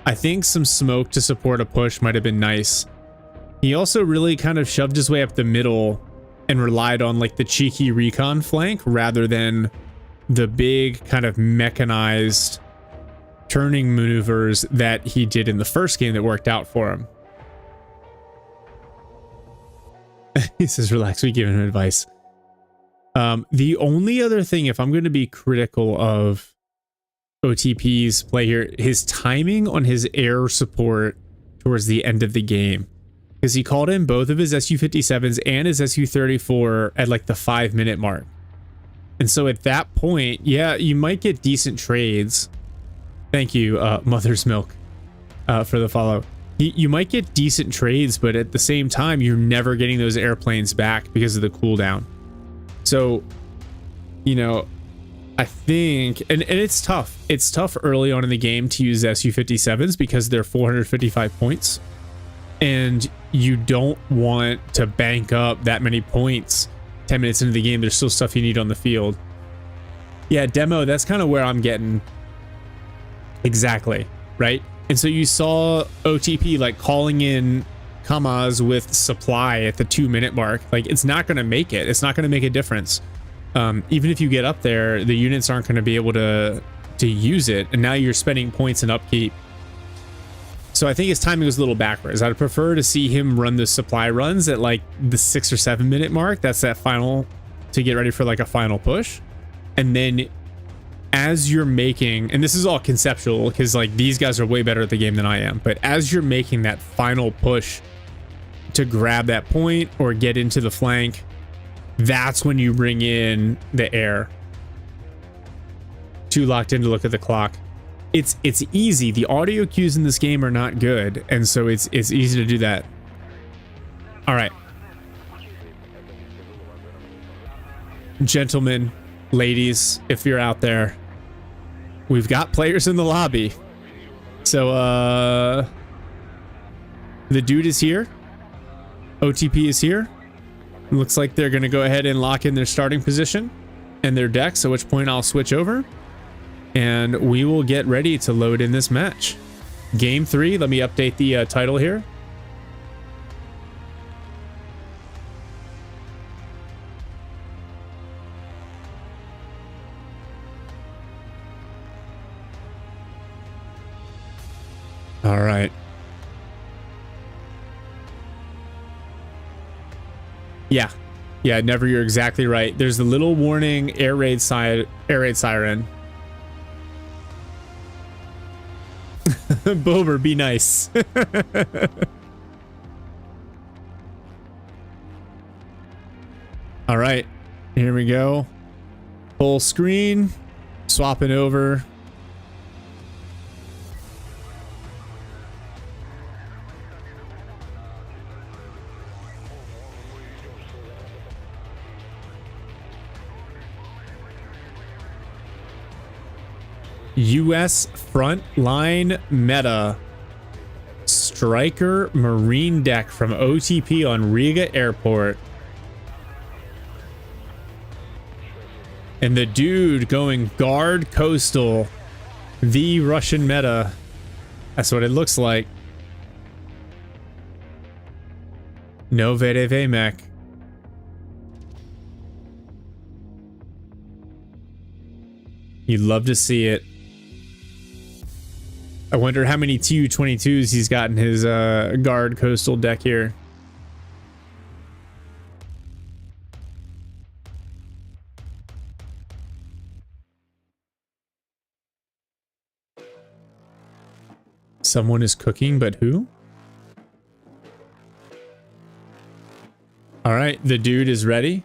I think some smoke to support a push might have been nice. He also really kind of shoved his way up the middle and relied on like the cheeky recon flank rather than the big kind of mechanized turning maneuvers that he did in the first game that worked out for him. He says, relax, we give him advice. The only other thing, if I'm going to be critical of OTP's play here, his timing on his air support towards the end of the game. Because he called in both of his Su-57s and his Su-34 at like the 5-minute mark. And so at that point, yeah, you might get decent trades. Thank you, Mother's Milk, for the follow. You might get decent trades, but at the same time, you're never getting those airplanes back because of the cooldown. So, you know, I think, and it's tough. It's tough early on in the game to use Su-57s because they're 455 points. And you don't want to bank up that many points 10 minutes into the game. There's still stuff you need on the field. Yeah, demo, that's kind of where I'm getting. Exactly, right? And so you saw OTP like calling in Kamaz with supply at the 2-minute mark. Like, it's not going to make it. It's not going to make a difference. Even if you get up there, the units aren't going to be able to use it. And now you're spending points in upkeep. So I think his timing was a little backwards. I'd prefer to see him run the supply runs at like the 6 or 7-minute mark. That's that final, to get ready for like a final push. And then as you're making, and this is all conceptual because like these guys are way better at the game than I am, but as you're making that final push to grab that point or get into the flank, that's when you bring in the air. Too locked in to look at the clock. It's easy. The audio cues in this game are not good, and so it's easy to do that. All right, gentlemen, ladies, if you're out there, we've got players in the lobby. So the dude is here. OTP is here. It looks like they're going to go ahead and lock in their starting position and their decks, at which point I'll switch over and we will get ready to load in this match. Game 3, let me update the title here. All right. Yeah, Never, you're exactly right. There's the little warning air raid siren. Boomer, be nice. All right, here we go. Full screen, swapping over. US frontline meta. Striker Marine deck from OTP on Riga Airport. And the dude going guard coastal. The Russian meta. That's what it looks like. No VDV mech. You'd love to see it. I wonder how many Tu-22s he's got in his guard coastal deck here. Someone is cooking, but who? All right, the dude is ready.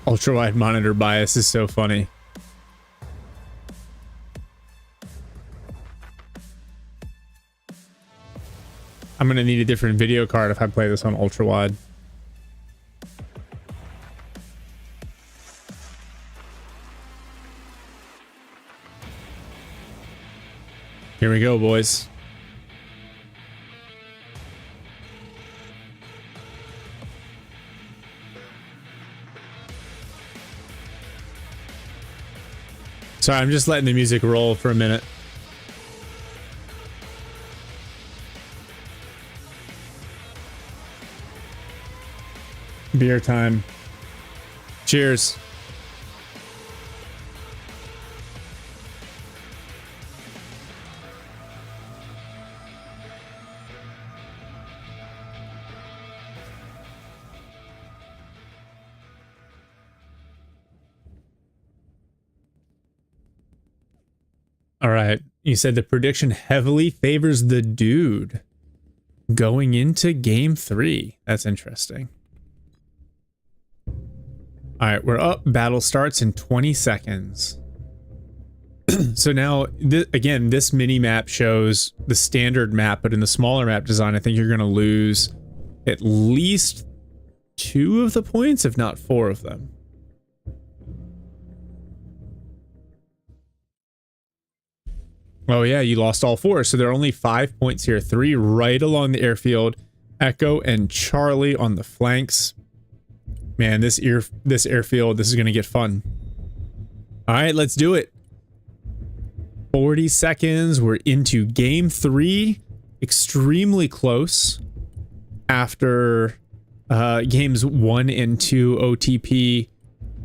Ultra wide monitor bias is so funny. I'm gonna need a different video card if I play this on ultra wide. Here we go, boys. Sorry, I'm just letting the music roll for a minute. Beer time. Cheers. All right. You said the prediction heavily favors the dude going into game 3. That's interesting. All right, we're up. Battle starts in 20 seconds. So now, again, this mini map shows the standard map, but in the smaller map design, I think you're going to lose at least 2 of the points, if not 4 of them. Oh yeah, you lost all 4. So there are only 5 points here. 3 right along the airfield. Echo and Charlie on the flanks. Man, this airfield, this is going to get fun. All right, let's do it. 40 seconds. We're into game 3. Extremely close. After games 1 and 2 OTP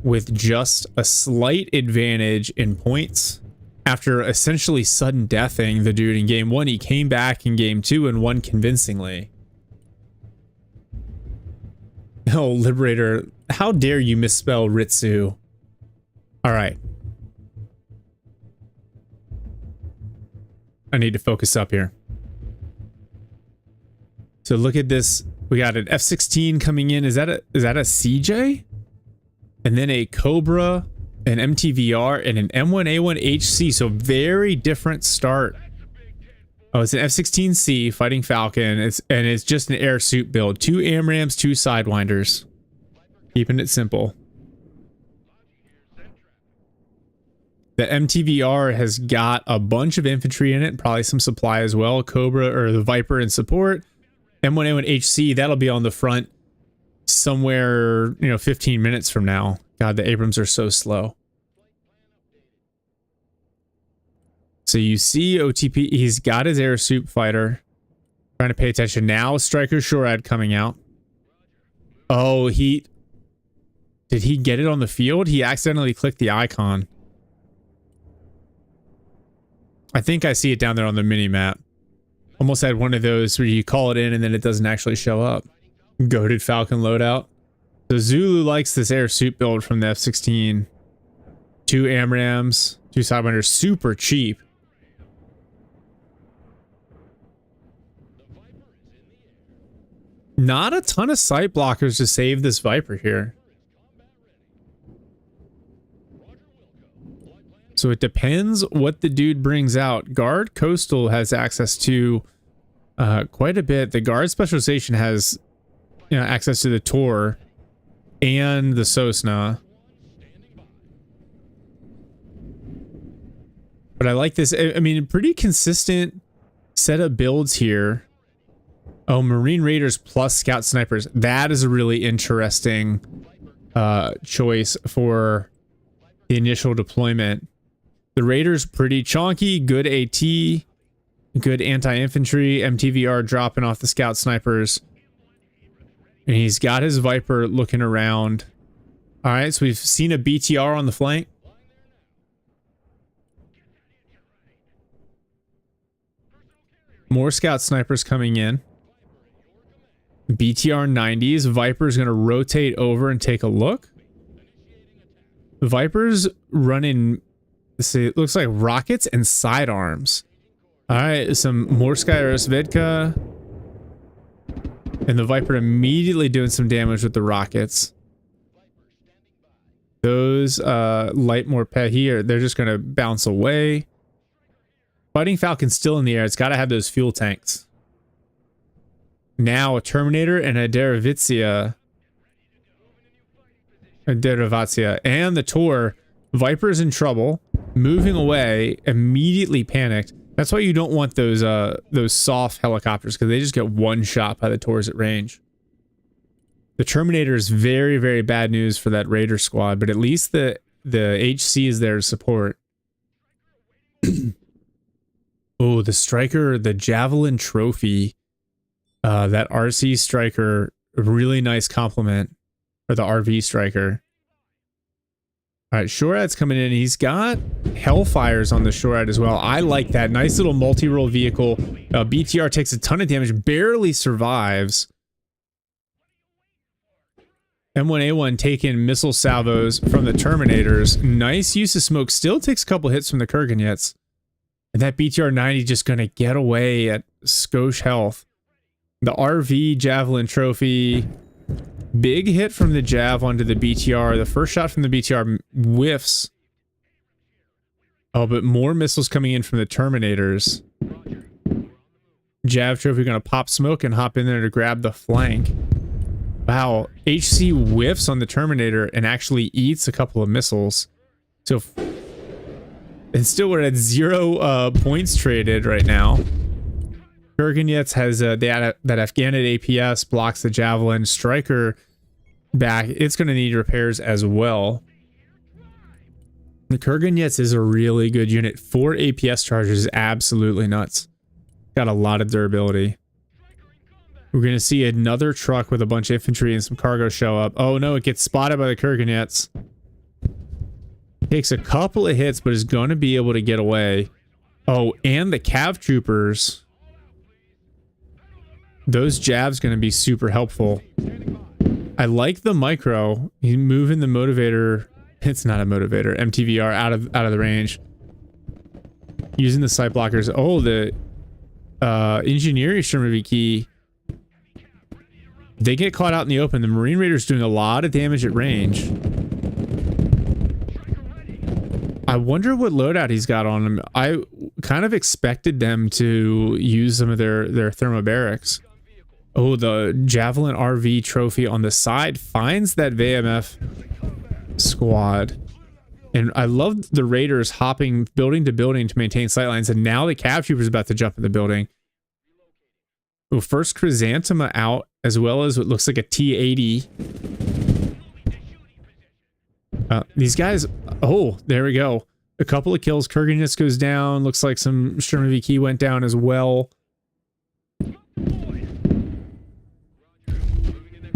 with just a slight advantage in points. After essentially sudden deathing the dude in game 1, he came back in game 2 and won convincingly. Oh, Liberator, how dare you misspell Ritsu? All right. I need to focus up here. So look at this. We got an F-16 coming in. Is that a CJ? And then a Cobra, an MTVR, and an M1A1HC. So very different start. Oh, it's an F-16C fighting Falcon. It's just an air suit build. 2 AMRAAMs, 2 Sidewinders. Keeping it simple. The MTVR has got a bunch of infantry in it, probably some supply as well. Cobra or the Viper in support. M1A1HC, that'll be on the front somewhere, 15 minutes from now. God, the Abrams are so slow. So you see OTP, he's got his air suit fighter. Trying to pay attention now. Striker Shorad coming out. Oh, Did he get it on the field? He accidentally clicked the icon. I think I see it down there on the mini map. Almost had one of those where you call it in and then it doesn't actually show up. Goated Falcon loadout. So Zulu likes this air suit build from the F-16. 2 AMRAAMs, 2 Sidewinders, super cheap. Not a ton of sight blockers to save this Viper here. So it depends what the dude brings out. Guard Coastal has access to quite a bit. The Guard Specialization has, you know, access to the Tor and the Cessna. But I like this. I mean, pretty consistent set of builds here. Oh, Marine Raiders plus Scout Snipers. That is a really interesting choice for the initial deployment. The Raiders pretty chonky, good AT, good anti-infantry, MTVR dropping off the Scout Snipers. And he's got his Viper looking around. All right, so we've seen a BTR on the flank. More Scout Snipers coming in. BTR 90s. Viper's going to rotate over and take a look. Viper's running, let's see, it looks like rockets and sidearms. All right, some more Skyros Vedka. And the Viper immediately doing some damage with the rockets. Those light Morpet here, they're just going to bounce away. Fighting Falcon's still in the air. It's got to have those fuel tanks. Now a Terminator and a Derivatia. And the Tor. Viper's in trouble. Moving away. Immediately panicked. That's why you don't want those soft helicopters, because they just get one shot by the Tors at range. The Terminator is very, very bad news for that Raider squad, but at least the HC is there to support. Oh, the Striker, the Javelin Trophy. That RC Striker, really nice compliment. Or the RV Striker. All right, Shorad's coming in. He's got Hellfires on the Shorad as well. I like that. Nice little multi-role vehicle. BTR takes a ton of damage, barely survives. M1A1 taking missile salvos from the Terminators. Nice use of smoke. Still takes a couple hits from the Kurganets. And that BTR 90 just going to get away at skosh health. The RV Javelin Trophy. Big hit from the Jav onto the BTR. The first shot from the BTR whiffs. Oh, but more missiles coming in from the Terminators. Jav Trophy going to pop smoke and hop in there to grab the flank. Wow. HC whiffs on the Terminator and actually eats a couple of missiles. So... and still we're at 0 points traded right now. Kurganets has that Afghanid APS, blocks the Javelin. Striker back. It's going to need repairs as well. The Kurganets is a really good unit. 4 APS charges is absolutely nuts. Got a lot of durability. We're going to see another truck with a bunch of infantry and some cargo show up. Oh no, it gets spotted by the Kurganets. Takes a couple of hits, but is going to be able to get away. Oh, and the Cav Troopers. Those Javs going to be super helpful. I like the micro. He's moving the motivator. It's not a motivator. MTVR out of the range. Using the sight blockers. Oh, the engineering Sherman key. They get caught out in the open. The Marine Raiders doing a lot of damage at range. I wonder what loadout he's got on him. I kind of expected them to use some of their thermobarics. Oh, the Javelin RV Trophy on the side finds that VMF squad. And I love the Raiders hopping building to building to maintain sightlines. And now the Cav Trooper's about to jump in the building. Oh, first Chrysanthema out, as well as what looks like a T-80. These guys, oh, there we go. A couple of kills. Kurganets goes down. Looks like some Sherman VK went down as well.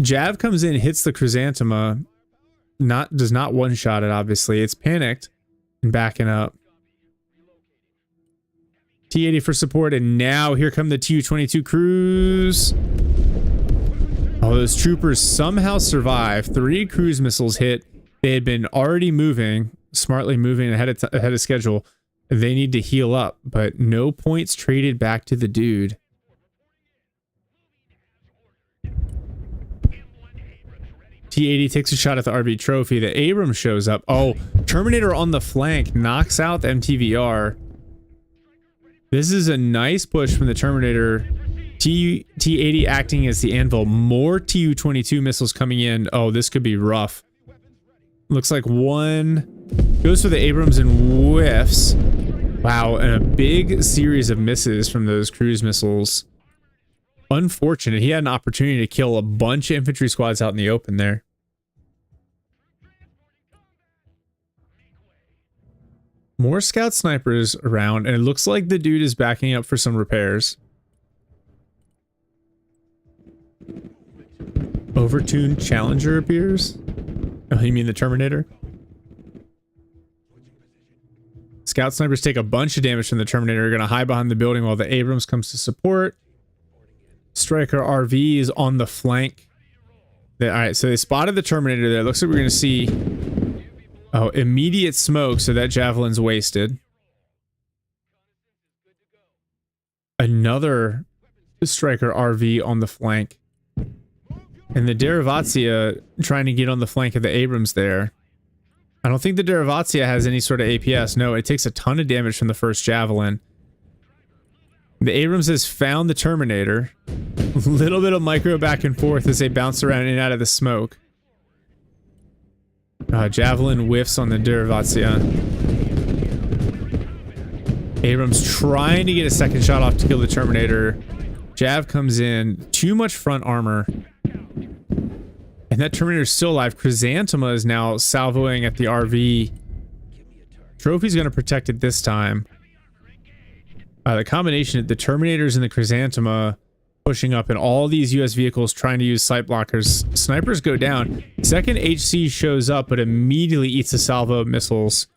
Jav comes in, hits the Chrysanthema. does not one-shot it, obviously. It's panicked and backing up. T-80 for support, and now here come the Tu-22 crews. Oh, those troopers somehow survived. 3 cruise missiles hit. They had been already moving, smartly moving ahead of schedule. They need to heal up, but no points traded back to the dude. T-80 takes a shot at the RV trophy. The Abrams shows up. Oh, Terminator on the flank knocks out the MTVR. This is a nice push from the Terminator. T-80 acting as the anvil. More Tu-22 missiles coming in. Oh, this could be rough. Looks like one goes for the Abrams and whiffs. Wow, and a big series of misses from those cruise missiles. Unfortunate. He had an opportunity to kill a bunch of infantry squads out in the open there. More scout snipers around, and it looks like the dude is backing up for some repairs. Overtuned Challenger appears. Oh, you mean the Terminator? Scout snipers take a bunch of damage from the Terminator. They're going to hide behind the building while the Abrams comes to support. Striker RV is on the flank. All right, so they spotted the Terminator there. Looks like we're going to see immediate smoke, so that javelin's wasted. Another Striker RV on the flank. And the Derivatia trying to get on the flank of the Abrams there. I don't think the Derivatia has any sort of APS. No, it takes a ton of damage from the first javelin. The Abrams has found the Terminator. A little bit of micro back and forth as they bounce around in and out of the smoke. Javelin whiffs on the Derivatia. Abrams trying to get a second shot off to kill the Terminator. Jav comes in. Too much front armor. And that Terminator's still alive. Chrysanthema is now salvoing at the RV. Trophy's going to protect it this time. The combination of the Terminators and the Chrysanthema pushing up, and all these US vehicles trying to use sight blockers. Snipers go down. Second HC shows up, but immediately eats a salvo of missiles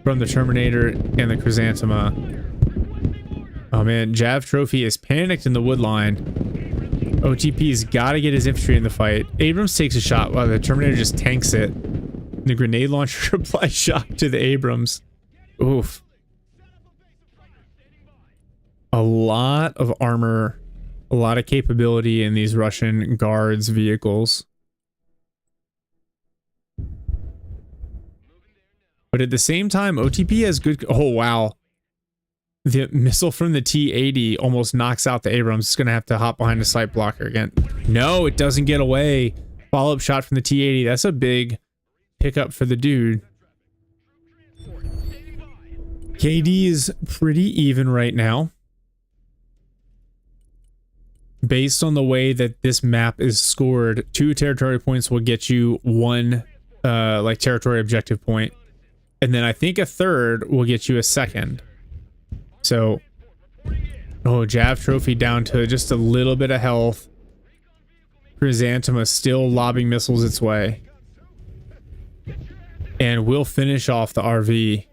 from the Terminator and the Chrysanthema. Oh man, Jav Trophy is panicked in the wood line. OTP's got to get his infantry in the fight. Abrams takes a shot while the Terminator just tanks it. The grenade launcher applies shock to the Abrams. Oof. A lot of armor, a lot of capability in these Russian guards vehicles. But at the same time, OTP has good... Oh, wow. The missile from the T-80 almost knocks out the Abrams. It's going to have to hop behind a sight blocker again. No, it doesn't get away. Follow-up shot from the T-80. That's a big pickup for the dude. KD is pretty even right now. Based on the way that this map is scored, 2 territory points will get you 1 like territory objective point. And then I think a 3rd will get you a 2nd. So, oh, Jav Trophy down to just a little bit of health. Chrysanthema still lobbing missiles its way. And we'll finish off the RV.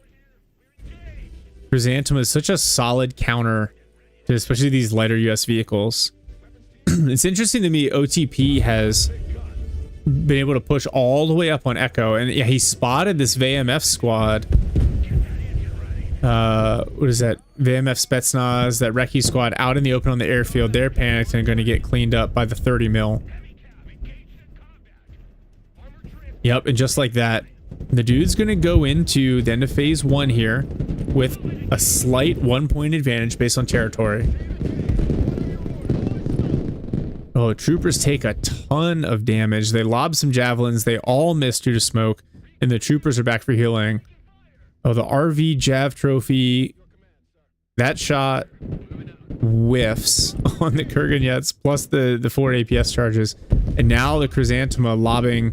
Chrysanthema is such a solid counter to especially these lighter US vehicles. It's interesting to me, OTP has been able to push all the way up on Echo, and yeah, he spotted this VMF squad. What is that? VMF Spetsnaz, that Recce squad out in the open on the airfield. They're panicked and going to get cleaned up by the 30 mil. Yep, and just like that, the dude's going to go into the end of phase 1 here with a slight 1-point advantage based on territory. Oh, troopers take a ton of damage. They lob some javelins. They all miss due to smoke, and the troopers are back for healing. Oh, the RV Jav Trophy. That shot whiffs on the Kurganyets, plus the 4 APS charges. And now the Chrysanthema lobbing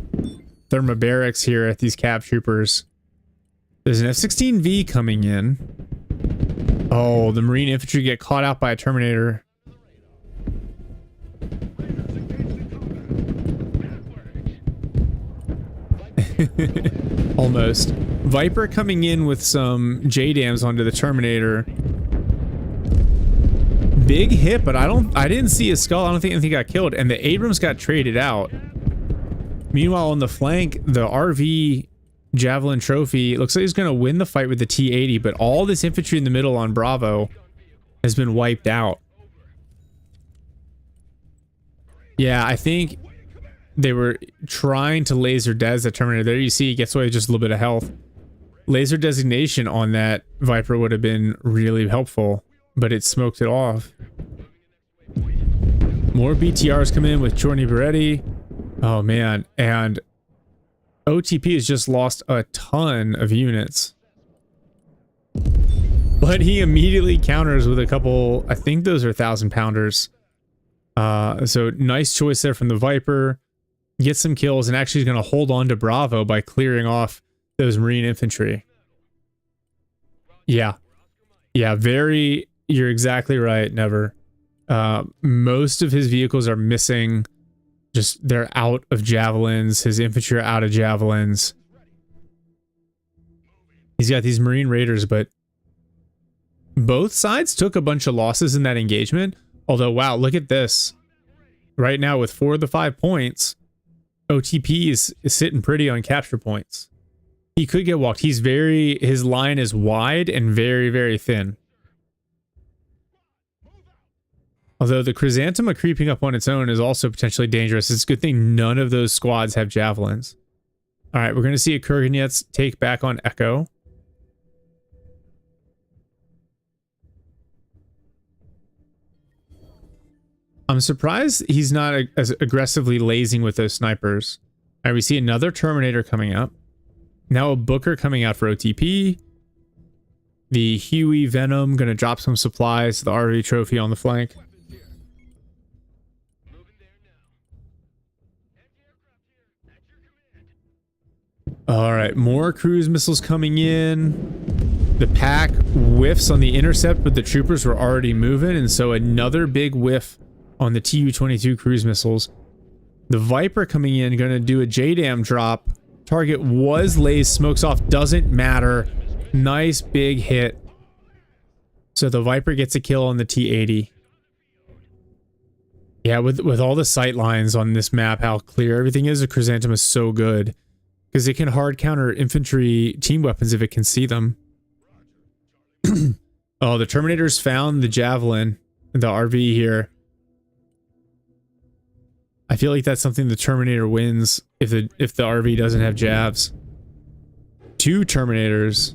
thermobarics here at these Cav troopers. There's an F-16V coming in. Oh, the Marine infantry get caught out by a Terminator. Almost. Viper coming in with some JDAMs onto the Terminator. Big hit, but I didn't see his skull. I don't think anything got killed, and the Abrams got traded out. Meanwhile, on the flank, the RV Javelin trophy looks like he's going to win the fight with the T-80, but all this infantry in the middle on Bravo has been wiped out. Yeah, I think they were trying to laser des the Terminator. There you see he gets away with just a little bit of health. Laser designation on that Viper would have been really helpful, but it smoked it off. More BTRs come in with Chorny Beretti. Oh man, and OTP has just lost a ton of units. But he immediately counters with a couple, I think those are 1,000-pounders. So nice choice there from the Viper. Get some kills, and actually is going to hold on to Bravo by clearing off those Marine infantry. Yeah. Yeah, very... You're exactly right, Never. Most of his vehicles are missing. Just, they're out of javelins. His infantry are out of javelins. He's got these Marine Raiders, but both sides took a bunch of losses in that engagement. Although, wow, look at this. Right now, with 4 of the 5 points, OTP is sitting pretty on capture points. He could get walked. His line is wide and very, very thin. Although the Chrysanthema creeping up on its own is also potentially dangerous. It's a good thing none of those squads have javelins. All right, we're going to see a Kurganets take back on Echo. I'm surprised he's not as aggressively lasing with those snipers. All right, we see another Terminator coming up. Now a Booker coming out for OTP. The Huey Venom going to drop some supplies to the RV trophy on the flank. All right, more cruise missiles coming in. The pack whiffs on the intercept, but the troopers were already moving, and so another big whiff on the Tu-22 cruise missiles. The Viper coming in, going to do a JDAM drop. Target was lased, smokes off, doesn't matter. Nice big hit. So the Viper gets a kill on the T-80. Yeah, with all the sight lines on this map, how clear everything is, the Chrysanthemum is so good. Because it can hard counter infantry team weapons if it can see them. Oh, the Terminators found the Javelin, the RV here. I feel like that's something the Terminator wins if the RV doesn't have Javs. 2 Terminators.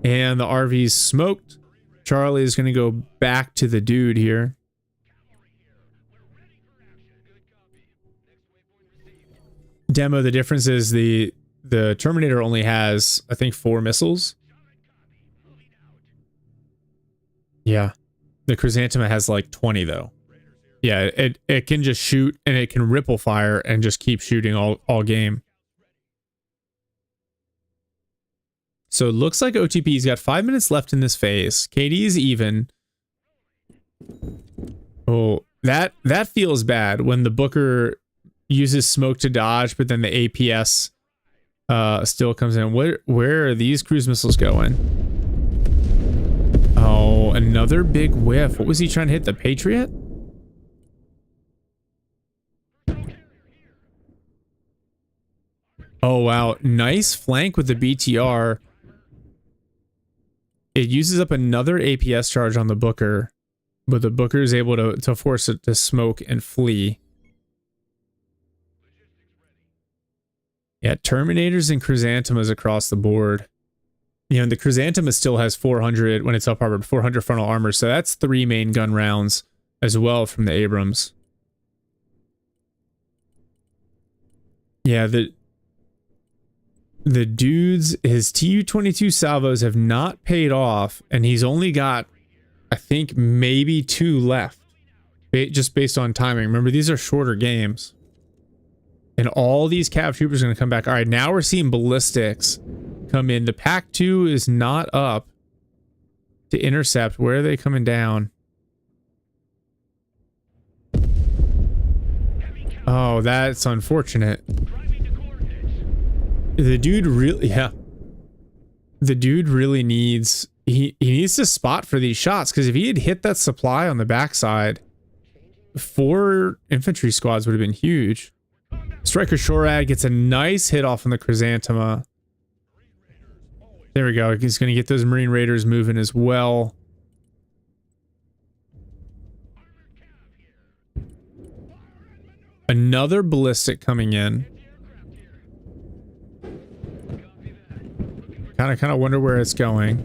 And the RV's smoked. Charlie is going to go back to the dude here. Demo, the difference is the Terminator only has, I think, 4 missiles. Yeah. The Chrysanthema has like 20 though. Yeah, it can just shoot, and it can ripple fire and just keep shooting all game. So it looks like OTP's got 5 minutes left in this phase. KD is even. Oh, that feels bad when the Booker uses smoke to dodge, but then the APS still comes in. Where are these cruise missiles going? Oh, another big whiff. What was he trying to hit? The Patriot? Oh, wow. Nice flank with the BTR. It uses up another APS charge on the Booker, but the Booker is able to force it to smoke and flee. Yeah, Terminators and Chrysanthemas across the board. You know, the Chrysanthema still has 400 when it's up armored, 400 frontal armor, so that's 3 main gun rounds as well from the Abrams. Yeah, the dudes, his Tu-22 salvos have not paid off, and he's only got, I think, maybe 2 left, just based on timing. Remember, these are shorter games. And all these Cav troopers are going to come back. All right, now we're seeing ballistics come in. The Pack 2 is not up to intercept. Where are they coming down? Oh, that's unfortunate. The dude really, yeah. The dude really needs, he needs to spot for these shots, because if he had hit that supply on the backside, 4 infantry squads would have been huge. Striker Shorad gets a nice hit off on the Chrysanthema. There we go. He's going to get those Marine Raiders moving as well. Another ballistic coming in. Kind of wonder where it's going.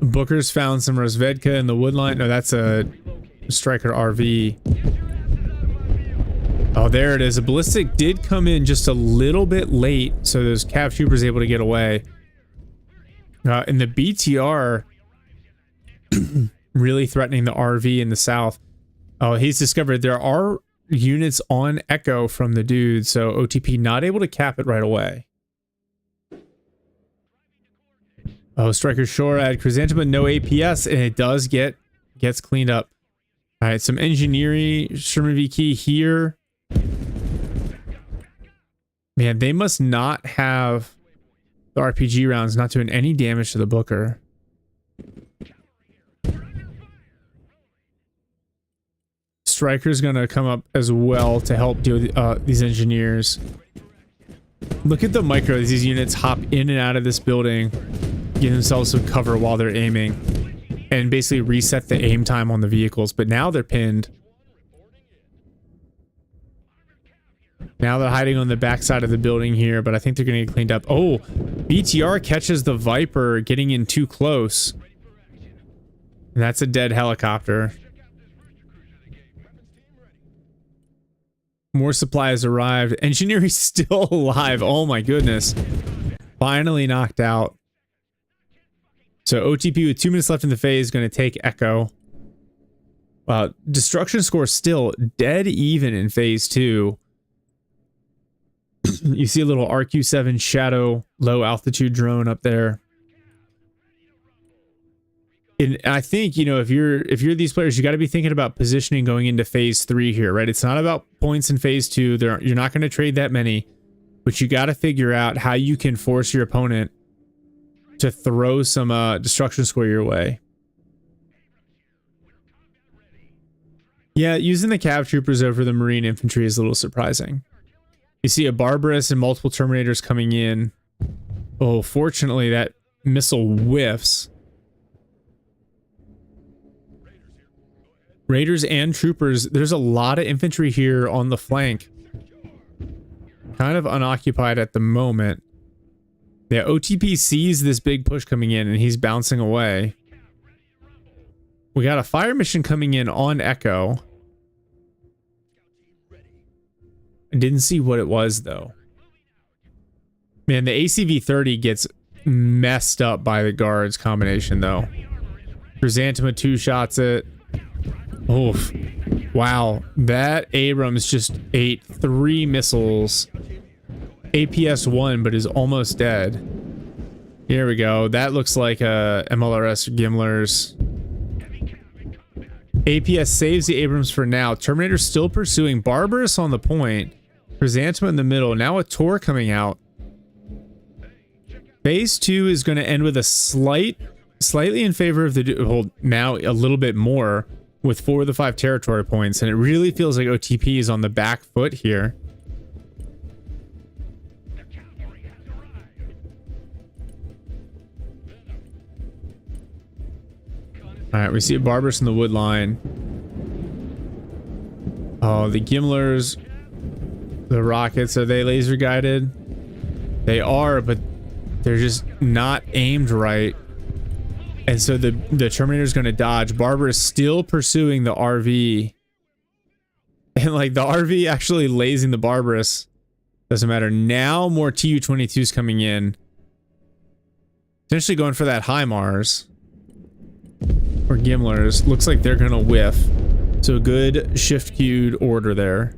Booker's found some Rozvedka in the woodline. No, that's a Striker RV. Oh, there it is. A ballistic did come in just a little bit late, so those Cav troopers able to get away. And the BTR really threatening the RV in the south. Oh, he's discovered there are units on Echo from the dude, so OTP not able to cap it right away. Oh, Striker Shorad, Chrysanthema, no APS, and it does gets cleaned up. All right, some engineering, Sherman VK here. Man, they must not have the RPG rounds not doing any damage to the Booker. Striker's gonna come up as well to help deal with these engineers. Look at the micro as these units hop in and out of this building, give themselves some cover while they're aiming, and basically reset the aim time on the vehicles. But now they're pinned. Now they're hiding on the backside of the building here, but I think they're going to get cleaned up. Oh, BTR catches the Viper getting in too close. And that's a dead helicopter. More supplies arrived. Engineering's still alive. Oh my goodness. Finally knocked out. So OTP with 2 minutes left in the phase is going to take Echo. Wow, destruction score still dead even in phase 2. You see a little RQ-7 Shadow low altitude drone up there. And I think, you know, if you're these players, you got to be thinking about positioning going into phase 3 here, right? It's not about points in phase 2. You're not going to trade that many, but you got to figure out how you can force your opponent to throw some destruction score your way. Yeah, using the Cav troopers over the Marine infantry is a little surprising. You see a Barbarous and multiple Terminators coming in. Oh, fortunately that missile whiffs. Raiders and troopers. There's a lot of infantry here on the flank. Kind of unoccupied at the moment. Yeah, OTP sees this big push coming in and he's bouncing away. We got a fire mission coming in on Echo. I didn't see what it was though. Man, the ACV-30 gets messed up by the guards combination though. Chrysanthema 2 shots it. Oof. Wow, that Abrams just ate 3 missiles. APS 1, but is almost dead. Here we go. That looks like a MLRS Gimler's. APS saves the Abrams for now. Terminator's still pursuing. Barbarous on the point. Chrysanthema in the middle. Now a Tor coming out. Phase 2 is going to end with a slightly in favor of the... Well, now a little bit more with 4 of the 5 territory points. And it really feels like OTP is on the back foot here. Alright, we see a Barbarous in the wood line. Oh, the Gimlers, the rockets, are they laser guided? They are, but they're just not aimed right. And so the Terminator's going to dodge. Barbarous still pursuing the RV. And like the RV actually lasing the Barbarous. Doesn't matter. Now more Tu-22s coming in. Potentially going for that HIMARS. Or Gimlers. Looks like they're gonna whiff. So a good shift queued order there.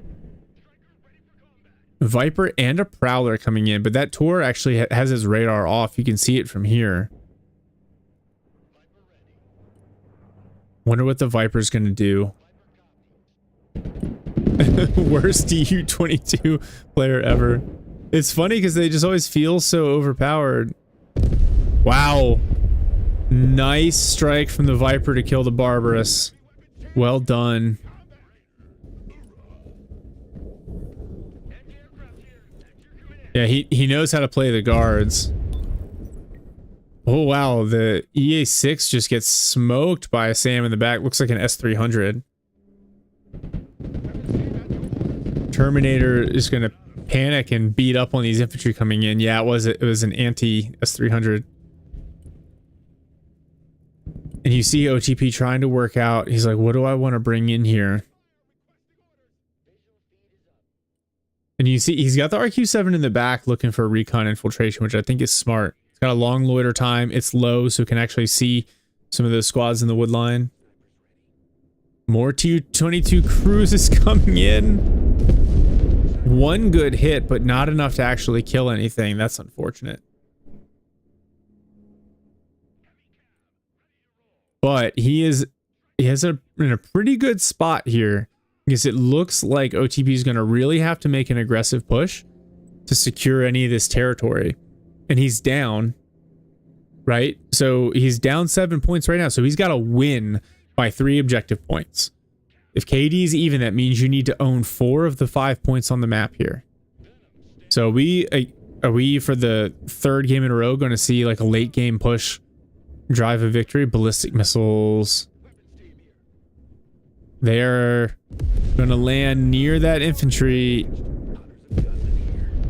Viper and a Prowler coming in, but that Tor actually has his radar off. You can see it from here. Wonder what the Viper's gonna do. Worst Tu-22 player ever. It's funny because they just always feel so overpowered. Wow. Nice strike from the Viper to kill the Barbarous. Well done. Yeah, he knows how to play the guards. Oh wow, the EA6 just gets smoked by a SAM in the back. Looks like an S300. Terminator is going to panic and beat up on these infantry coming in. Yeah, it was an anti-S300. And you see OTP trying to work out. He's like, what do I want to bring in here? And you see he's got the RQ-7 in the back looking for recon infiltration, which I think is smart. It's got a long loiter time. It's low, so it can actually see some of those squads in the wood line. More Tu-22 cruises coming in. One good hit, but not enough to actually kill anything. That's unfortunate. But he is in a pretty good spot here because it looks like OTP is going to really have to make an aggressive push to secure any of this territory. And he's down, right? So he's down 7 points right now. So he's got to win by 3 objective points. If KD is even, that means you need to own 4 of the 5 points on the map here. So are we for the 3rd game in a row going to see like a late game push, drive a victory? Ballistic missiles. They're going to land near that infantry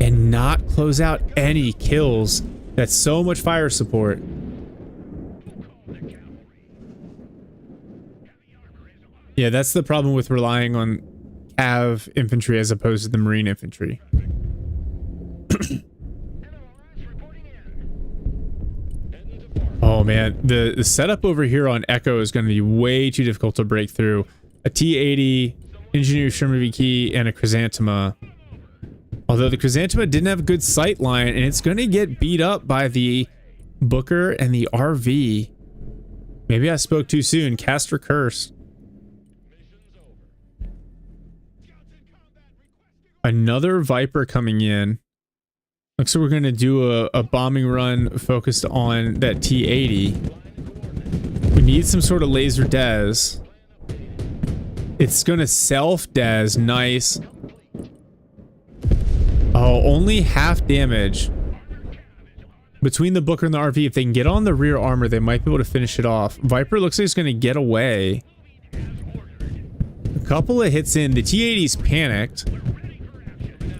and not close out any kills. That's so much fire support. Yeah, that's the problem with relying on Cav infantry as opposed to the Marine infantry. Oh man, the setup over here on Echo is going to be way too difficult to break through. A T-80, Engineer Sherman V-Key, and a Chrysanthema. Although the Chrysanthema didn't have a good sight line, and it's going to get beat up by the Booker and the RV. Maybe I spoke too soon. Caster Curse. Another Viper coming in. Looks like we're going to do a bombing run focused on that T-80. We need some sort of laser des. It's going to self-des. Nice. Oh, only half damage. Between the Booker and the RV, if they can get on the rear armor, they might be able to finish it off. Viper looks like it's going to get away. A couple of hits in. The T-80's panicked.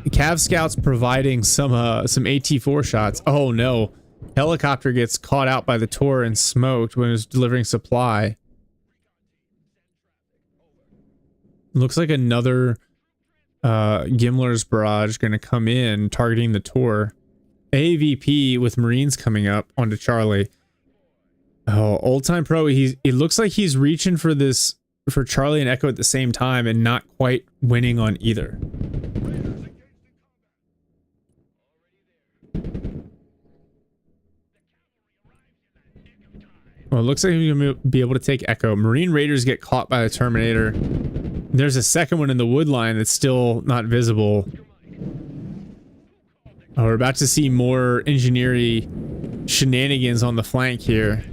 The Cav Scout's providing some AT-4 shots. Oh no. Helicopter gets caught out by the Tor and smoked when it was delivering supply. Looks like another Gimler's barrage going to come in, targeting the Tor. AVP with Marines coming up onto Charlie. Oh, Old Time Pro. It looks like he's reaching for Charlie and Echo at the same time and not quite winning on either. Well, it looks like he's going to be able to take Echo. Marine Raiders get caught by the Terminator. There's a second one in the wood line that's still not visible. Oh, we're about to see more engineering shenanigans on the flank here.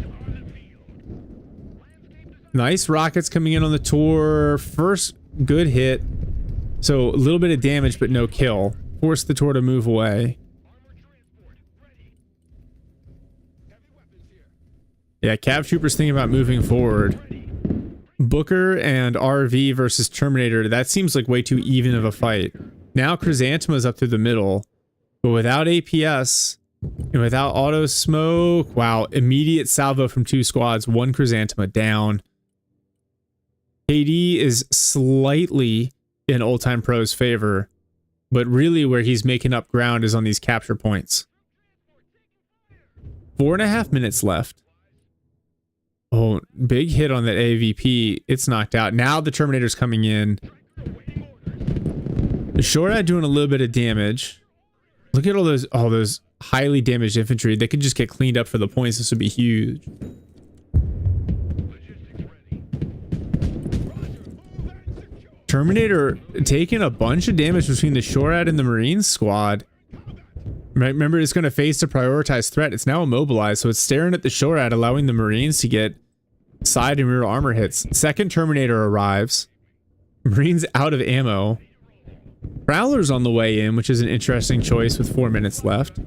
Nice rockets coming in on the Tor. First good hit. So a little bit of damage, but no kill. Force the Tor to move away. Yeah, Cav Trooper's thinking about moving forward. Booker and RV versus Terminator, that seems like way too even of a fight. Now Chrysanthema's up through the middle, but without APS and without auto smoke, wow, immediate salvo from 2 squads, 1 Chrysanthema down. KD is slightly in Old Time Pro's favor, but really where he's making up ground is on these capture points. 4.5 minutes left. Oh, big hit on that AVP. It's knocked out. Now the Terminator's coming in. The Shorad doing a little bit of damage. Look at all those highly damaged infantry. They could just get cleaned up for the points. This would be huge. Terminator taking a bunch of damage between the Shorad and the Marine squad. Remember, it's going to face a prioritized threat. It's now immobilized, so it's staring at the SHORAD, allowing the Marines to get side and rear armor hits. Second Terminator arrives. Marines out of ammo. Prowler's on the way in, which is an interesting choice with 4 minutes left.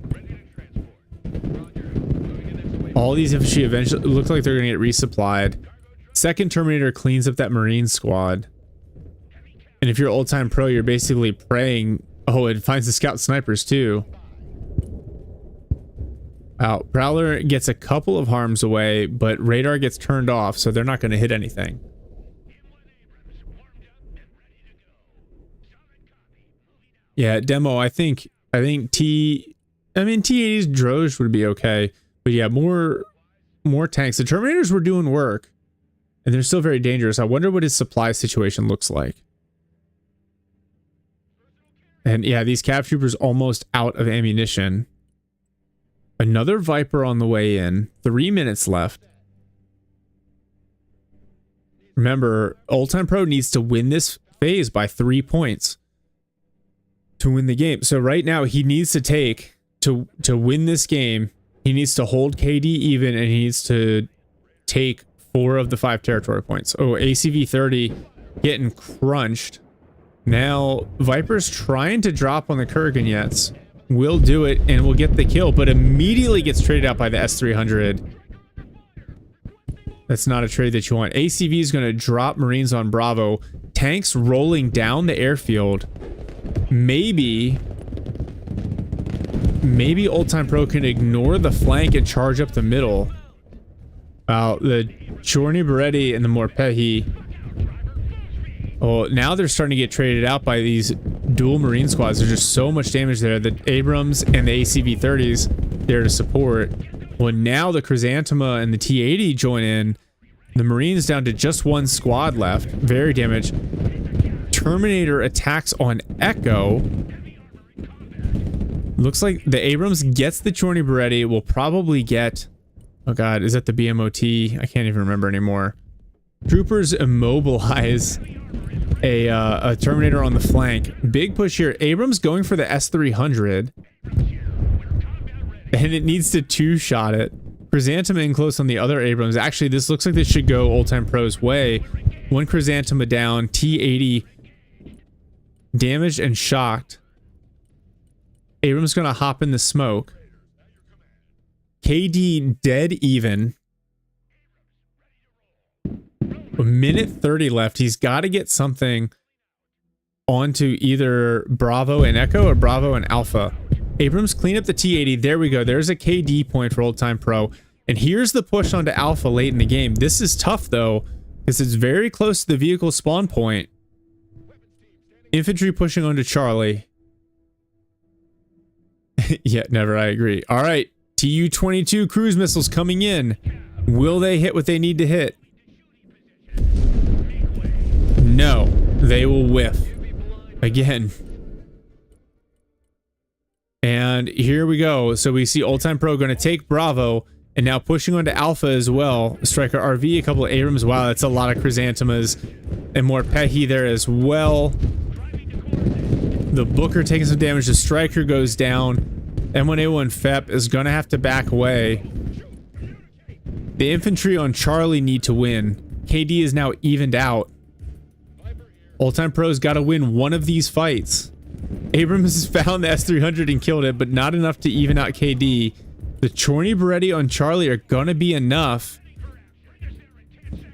All these infantry eventually look like they're going to get resupplied. Second Terminator cleans up that Marine squad. And if you're old-time pro, you're basically praying. Oh, it finds the scout snipers too. Wow, Prowler gets a couple of harms away, but radar gets turned off, so they're not going to hit anything. Yeah, demo, I think T-80's Droge would be okay. But yeah, more tanks. The Terminators were doing work, and they're still very dangerous. I wonder what his supply situation looks like. And yeah, these Cav Troopers almost out of ammunition. Another Viper on the way in. 3 minutes left. Remember, Old Time Pro needs to win this phase by 3 points to win the game. So right now, he needs to take, to win this game, he needs to hold KD even, and he needs to take 4 of the 5 territory points. Oh, ACV 30 getting crunched. Now, Viper's trying to drop on the Kurganyets. Will do it and will get the kill, but immediately gets traded out by the S300. That's not a trade that you want. ACV is going to drop Marines on Bravo. Tanks rolling down the airfield. Maybe Old Time Pro can ignore the flank and charge up the middle. The Chorny Beretti and the Morpehi. Oh, now they're starting to get traded out by these dual Marine squads. There's just so much damage there. The Abrams and the ACV-30s there to support. Well, now the Chrysanthema and the T-80 join in. The Marines down to just 1 squad left. Very damaged. Terminator attacks on Echo. Looks like the Abrams gets the Chorny Beretti. Will probably get... Oh god, is that the BMOT? I can't even remember anymore. Troopers immobilize a Terminator on the flank. Big push here. Abrams going for the S300. And it needs to 2-shot it. Chrysanthema in close on the other Abrams. Actually, this looks like this should go Old Time Pro's way. 1 Chrysanthema down. T-80 damaged and shocked. Abrams gonna hop in the smoke. KD dead even. A minute 30 left. He's got to get something onto either Bravo and Echo or Bravo and Alpha. Abrams clean up the T-80. There we go. There's a KD point for Old Time Pro. And here's the push onto Alpha late in the game. This is tough though, because it's very close to the vehicle spawn point. Infantry pushing onto Charlie. Yeah, never. I agree. All right. Tu-22 cruise missiles coming in. Will they hit what they need to hit? No, they will whiff again. And here we go. So we see Old Time Pro going to take Bravo and now pushing onto Alpha as well. Striker RV, a couple of Abrams. Wow, that's a lot of Chrysanthemas and more Pehi there as well. The Booker taking some damage. The Striker goes down. M1A1 FEP is going to have to back away. The infantry on Charlie need to win. KD is now evened out. Old Time Pro's got to win one of these fights. Abrams has found the S300 and killed it, but not enough to even out KD. The Chorny Beretti on Charlie are going to be enough.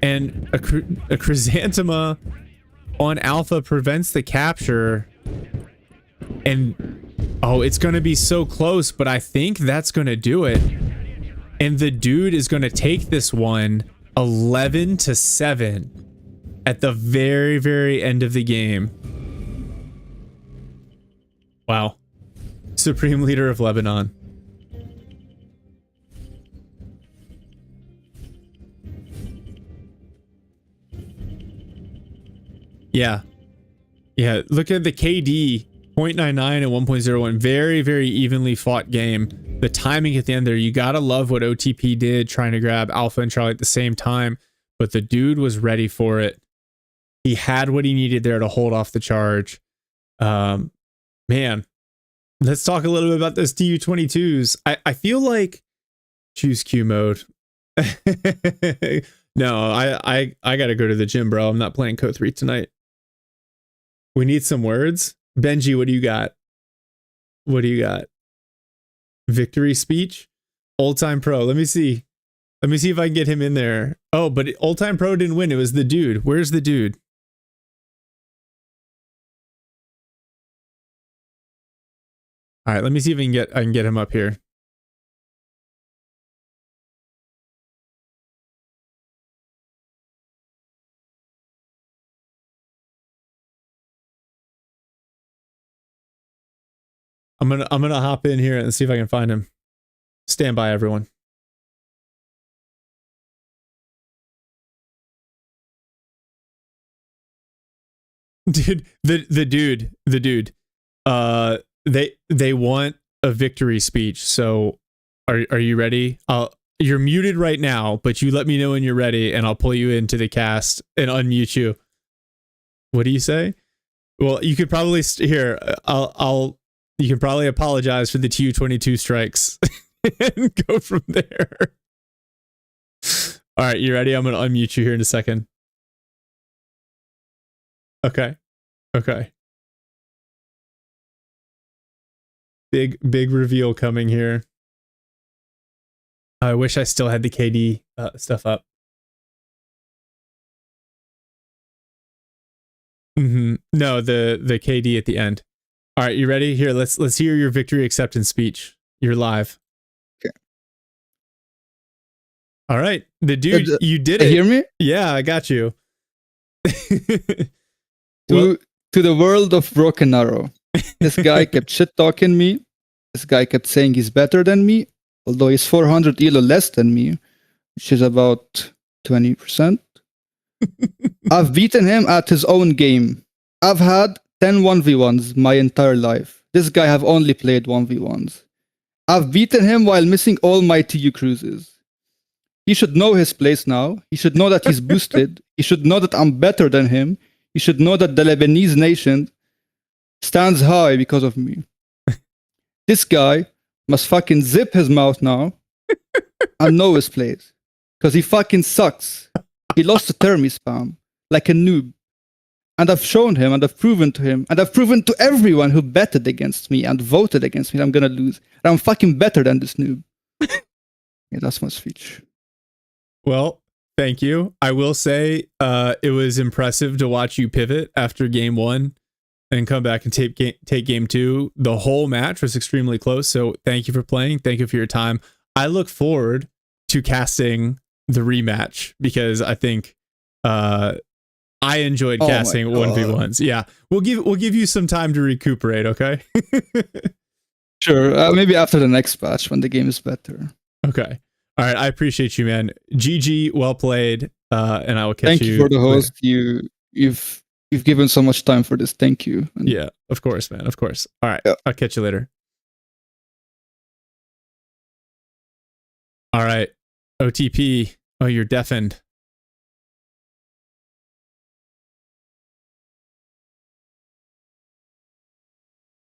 And a Chrysanthema on Alpha prevents the capture. And oh, it's going to be so close, but I think that's going to do it. And the dude is going to take this one 11-7 at the very, very end of the game. Wow. Supreme Leader of Lebanon. Yeah. Yeah, look at the KD. 0.99 and 1.01. Very, very evenly fought game. The timing at the end there, you gotta love what OTP did, trying to grab Alpha and Charlie at the same time, but the dude was ready for it. He had what he needed there to hold off the charge. Man, let's talk a little bit about those TU22s. I feel like choose Q mode. No, I gotta go to the gym, bro. I'm not playing Code 3 tonight. We need some words. Benji, what do you got? What do you got? Victory speech? Old Time Pro. Let me see. Let me see if I can get him in there. Oh, but Old Time Pro didn't win. It was the dude. Where's the dude? All right, let me see if I can get him up here. I'm gonna hop in here and see if I can find him. Stand by, everyone. Dude, the dude. They want a victory speech. So are you ready? You're muted right now, but you let me know when you're ready, and I'll pull you into the cast and unmute you. What do you say? Well, you could probably here. You can probably apologize for the TU22 strikes and go from there. All right, you ready? I'm gonna unmute you here in a second. Okay. Big reveal coming here. I wish I still had the KD stuff up. No, the KD at the end. All right, you ready? Here, let's hear your victory acceptance speech. You're live. Okay. All right, the dude, you did it. Hear me? Yeah, I got you. To the world of Broken Arrow, this guy kept shit talking me. This guy kept saying he's better than me, although he's 400 elo less than me, which is about 20%. I've beaten him at his own game. I've had 10 1v1s my entire life. This guy have only played 1v1s. I've beaten him while missing all my TU cruises. He should know his place now. He should know that he's boosted. He should know that I'm better than him. He should know that the Lebanese nation stands high because of me. This guy must fucking zip his mouth now and know his place. Because he fucking sucks. He lost to Termi spam like a noob. And I've shown him, and I've proven to him, and I've proven to everyone who betted against me and voted against me that I'm gonna lose. And I'm fucking better than this noob. Yeah, that's my speech. Well, thank you. I will say it was impressive to watch you pivot after game 1 and come back and take game 2. The whole match was extremely close. So thank you for playing. Thank you for your time. I look forward to casting the rematch because I think I enjoyed casting 1v1s. Yeah, we'll give you some time to recuperate. Okay. Sure. Maybe after the next patch when the game is better. Okay. All right. I appreciate you, man. GG. Well played. And I will catch you. Thank you for the host. Later. You've given so much time for this. Thank you. And yeah, of course, man. Of course. All right. Yeah. I'll catch you later. All right. OTP. Oh, you're deafened.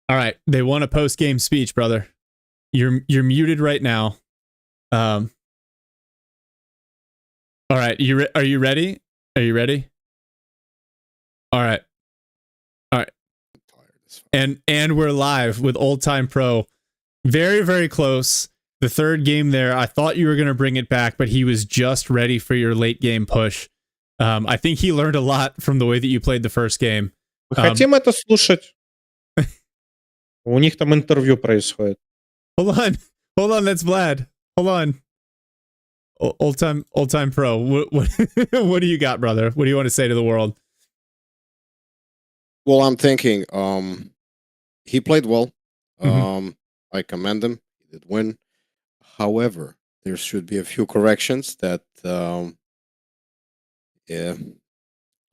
All right. They want a post-game speech, brother. You're muted right now. All right. Are you ready? Are you ready? All right. And we're live with Old Time Pro. Very, very close. The third game there, I thought you were going to bring it back, but he was just ready for your late game push. I think he learned a lot from the way that you played the first game. Хотим это слушать. У них там интервью происходит. Hold on, that's Vlad. Hold on. Old time pro. What do you got, brother? What do you want to say to the world? Well, I'm thinking he played well. I commend him. He did win. However, there should be a few corrections that I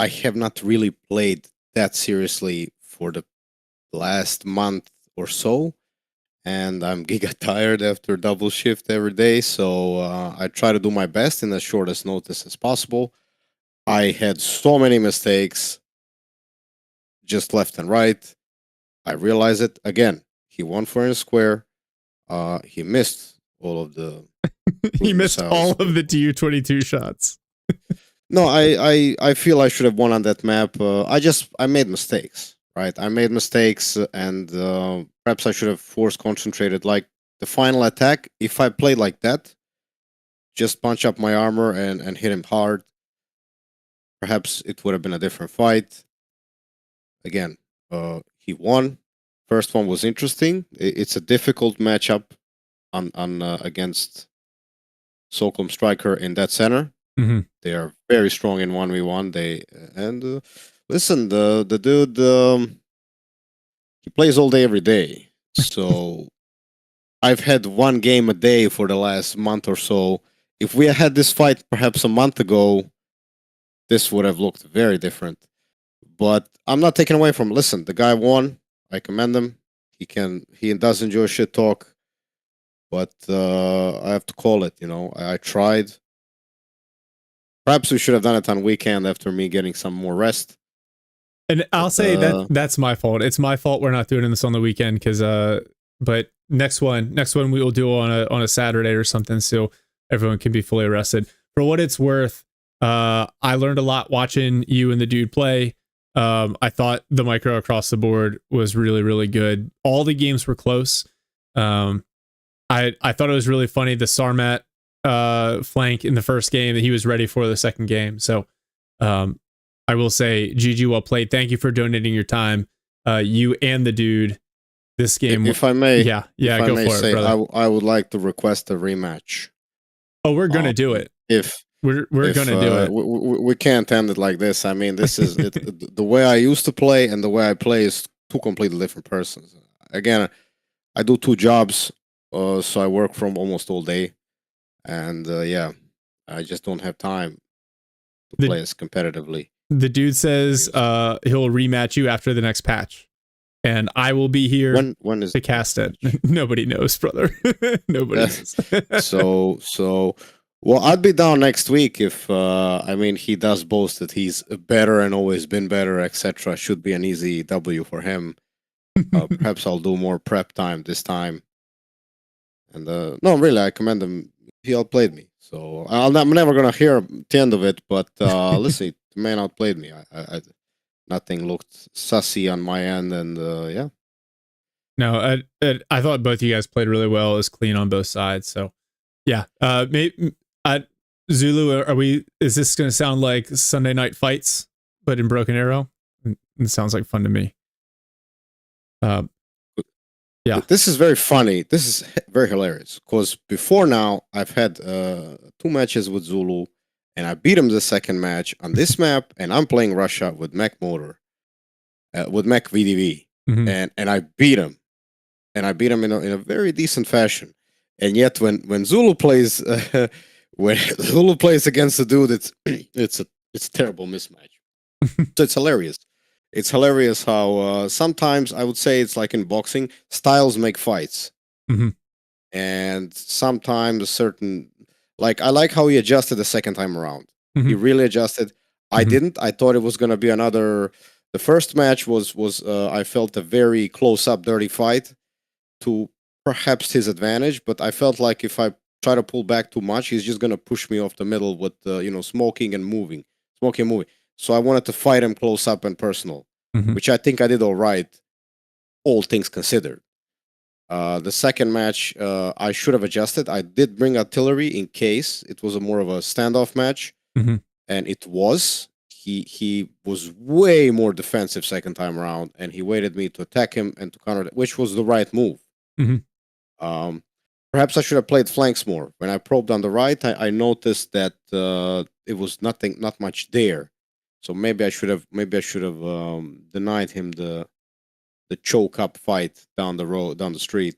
have not really played that seriously for the last month or so. And I'm giga tired after double shift every day. So I try to do my best in the shortest notice as possible. I had so many mistakes just left and right. I realize it. Again, He won fair and square. He missed all of the. He missed missiles. all of the Tu-22 shots. No, I feel I should have won on that map. I made mistakes, right? I made mistakes, and perhaps I should have force concentrated. Like the final attack, if I played like that, just punch up my armor and hit him hard, perhaps it would have been a different fight. Again, he won. First one was interesting. It's a difficult matchup on against Solcom Striker in that center. Mhm. They are very strong in 1v1. Listen, the dude he plays all day every day. So I've had one game a day for the last month or so. If we had this fight perhaps a month ago, this would have looked very different. But I'm not taking away from. Listen, the guy won. I commend him. He does enjoy shit talk. But I have to call it. I tried. Perhaps we should have done it on weekend after me getting some more rest. And I'll say that's my fault. It's my fault we're not doing this on the weekend because but next one we will do on a Saturday or something so everyone can be fully rested. For what it's worth, I learned a lot watching you and the dude play. I thought the micro across the board was really, really good. All the games were close. I thought it was really funny the Sarmat flank in the first game that he was ready for the second game. So I will say GG, well played. Thank you for donating your time. You and the dude this game. If I may, go for it, brother. I would like to request a rematch. Oh, we're gonna do it. We're gonna do it. We can't end it like this. I mean, this is it, the way I used to play and the way I play is two completely different persons. Again, I do two jobs, so I work from almost all day, and I just don't have time to play as competitively. The dude says he'll rematch you after the next patch, and I will be here when is to cast it. Nobody knows, brother. Nobody knows. so. Well, I'd be down next week if he does boast that he's better and always been better, etc. Should be an easy W for him. Perhaps I'll do more prep time this time. And no, really, I commend him. He outplayed me, so I'm never gonna hear the end of it. But listen, the man outplayed me. I nothing looked sussy on my end, and yeah. No, I thought both you guys played really well. It was clean on both sides. So yeah, maybe. Zulu, is this going to sound like Sunday Night Fights, but in Broken Arrow? It sounds like fun to me. Yeah. This is very funny. This is very hilarious because before now, I've had 2 matches with Zulu, and I beat him the second match on this map, and I'm playing Russia with Mech Motor, with Mech VDV, and I beat him. And I beat him in a very decent fashion. And yet when Zulu plays... when Zulu plays against the dude, it's a terrible mismatch. So it's hilarious. It's hilarious how sometimes I would say it's like in boxing, styles make fights, and sometimes certain I like how he adjusted the second time around. He really adjusted. I didn't. I thought it was gonna be another. The first match was I felt a very close up, dirty fight to perhaps his advantage, but I felt like if I try to pull back too much, he's just gonna push me off the middle with smoking and moving. So I wanted to fight him close up and personal, which I think I did all right, all things considered. The second match, I should have adjusted. I did bring artillery in case it was more of a standoff match, and it was. He was way more defensive second time around, and he waited me to attack him and to counter, which was the right move. Perhaps I should have played flanks more. When I probed on the right, I noticed that it was not much there. So maybe I should have denied him the choke up fight down the street.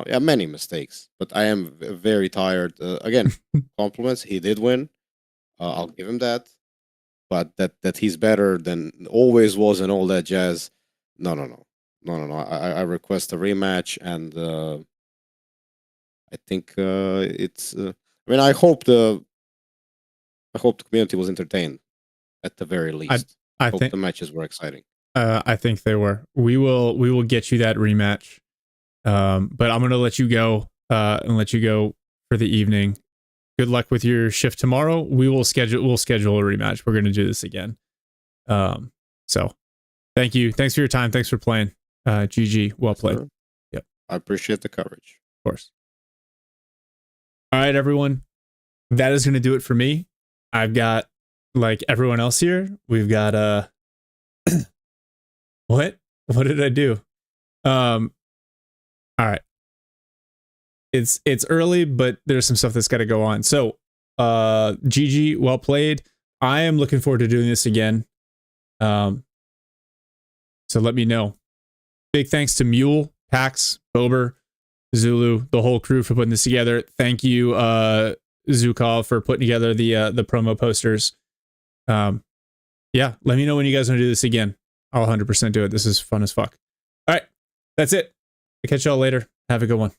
Many mistakes, but I am very tired. Again, compliments. He did win. I'll give him that. But that he's better than always was and all that jazz. No. I request a rematch, and I think it's. I hope the community was entertained at the very least. I hope the matches were exciting. I think they were. We will get you that rematch. But I'm gonna let you go and let you go for the evening. Good luck with your shift tomorrow. We'll schedule a rematch. We're gonna do this again. So thank you. Thanks for your time. Thanks for playing. GG. Well played. Sure. Yep. I appreciate the coverage. Of course. All right, everyone. That is gonna do it for me. I've got, like everyone else here, we've got what did I do? All right. It's early, but there's some stuff that's got to go on. So, GG, well played. I am looking forward to doing this again. So let me know. Big thanks to Mule, Pax, Bober, Zulu, the whole crew for putting this together. Thank you, Zukal, for putting together the promo posters. Yeah, let me know when you guys want to do this again. I'll 100% do it. This is fun as fuck. All right, that's it. I'll catch y'all later. Have a good one.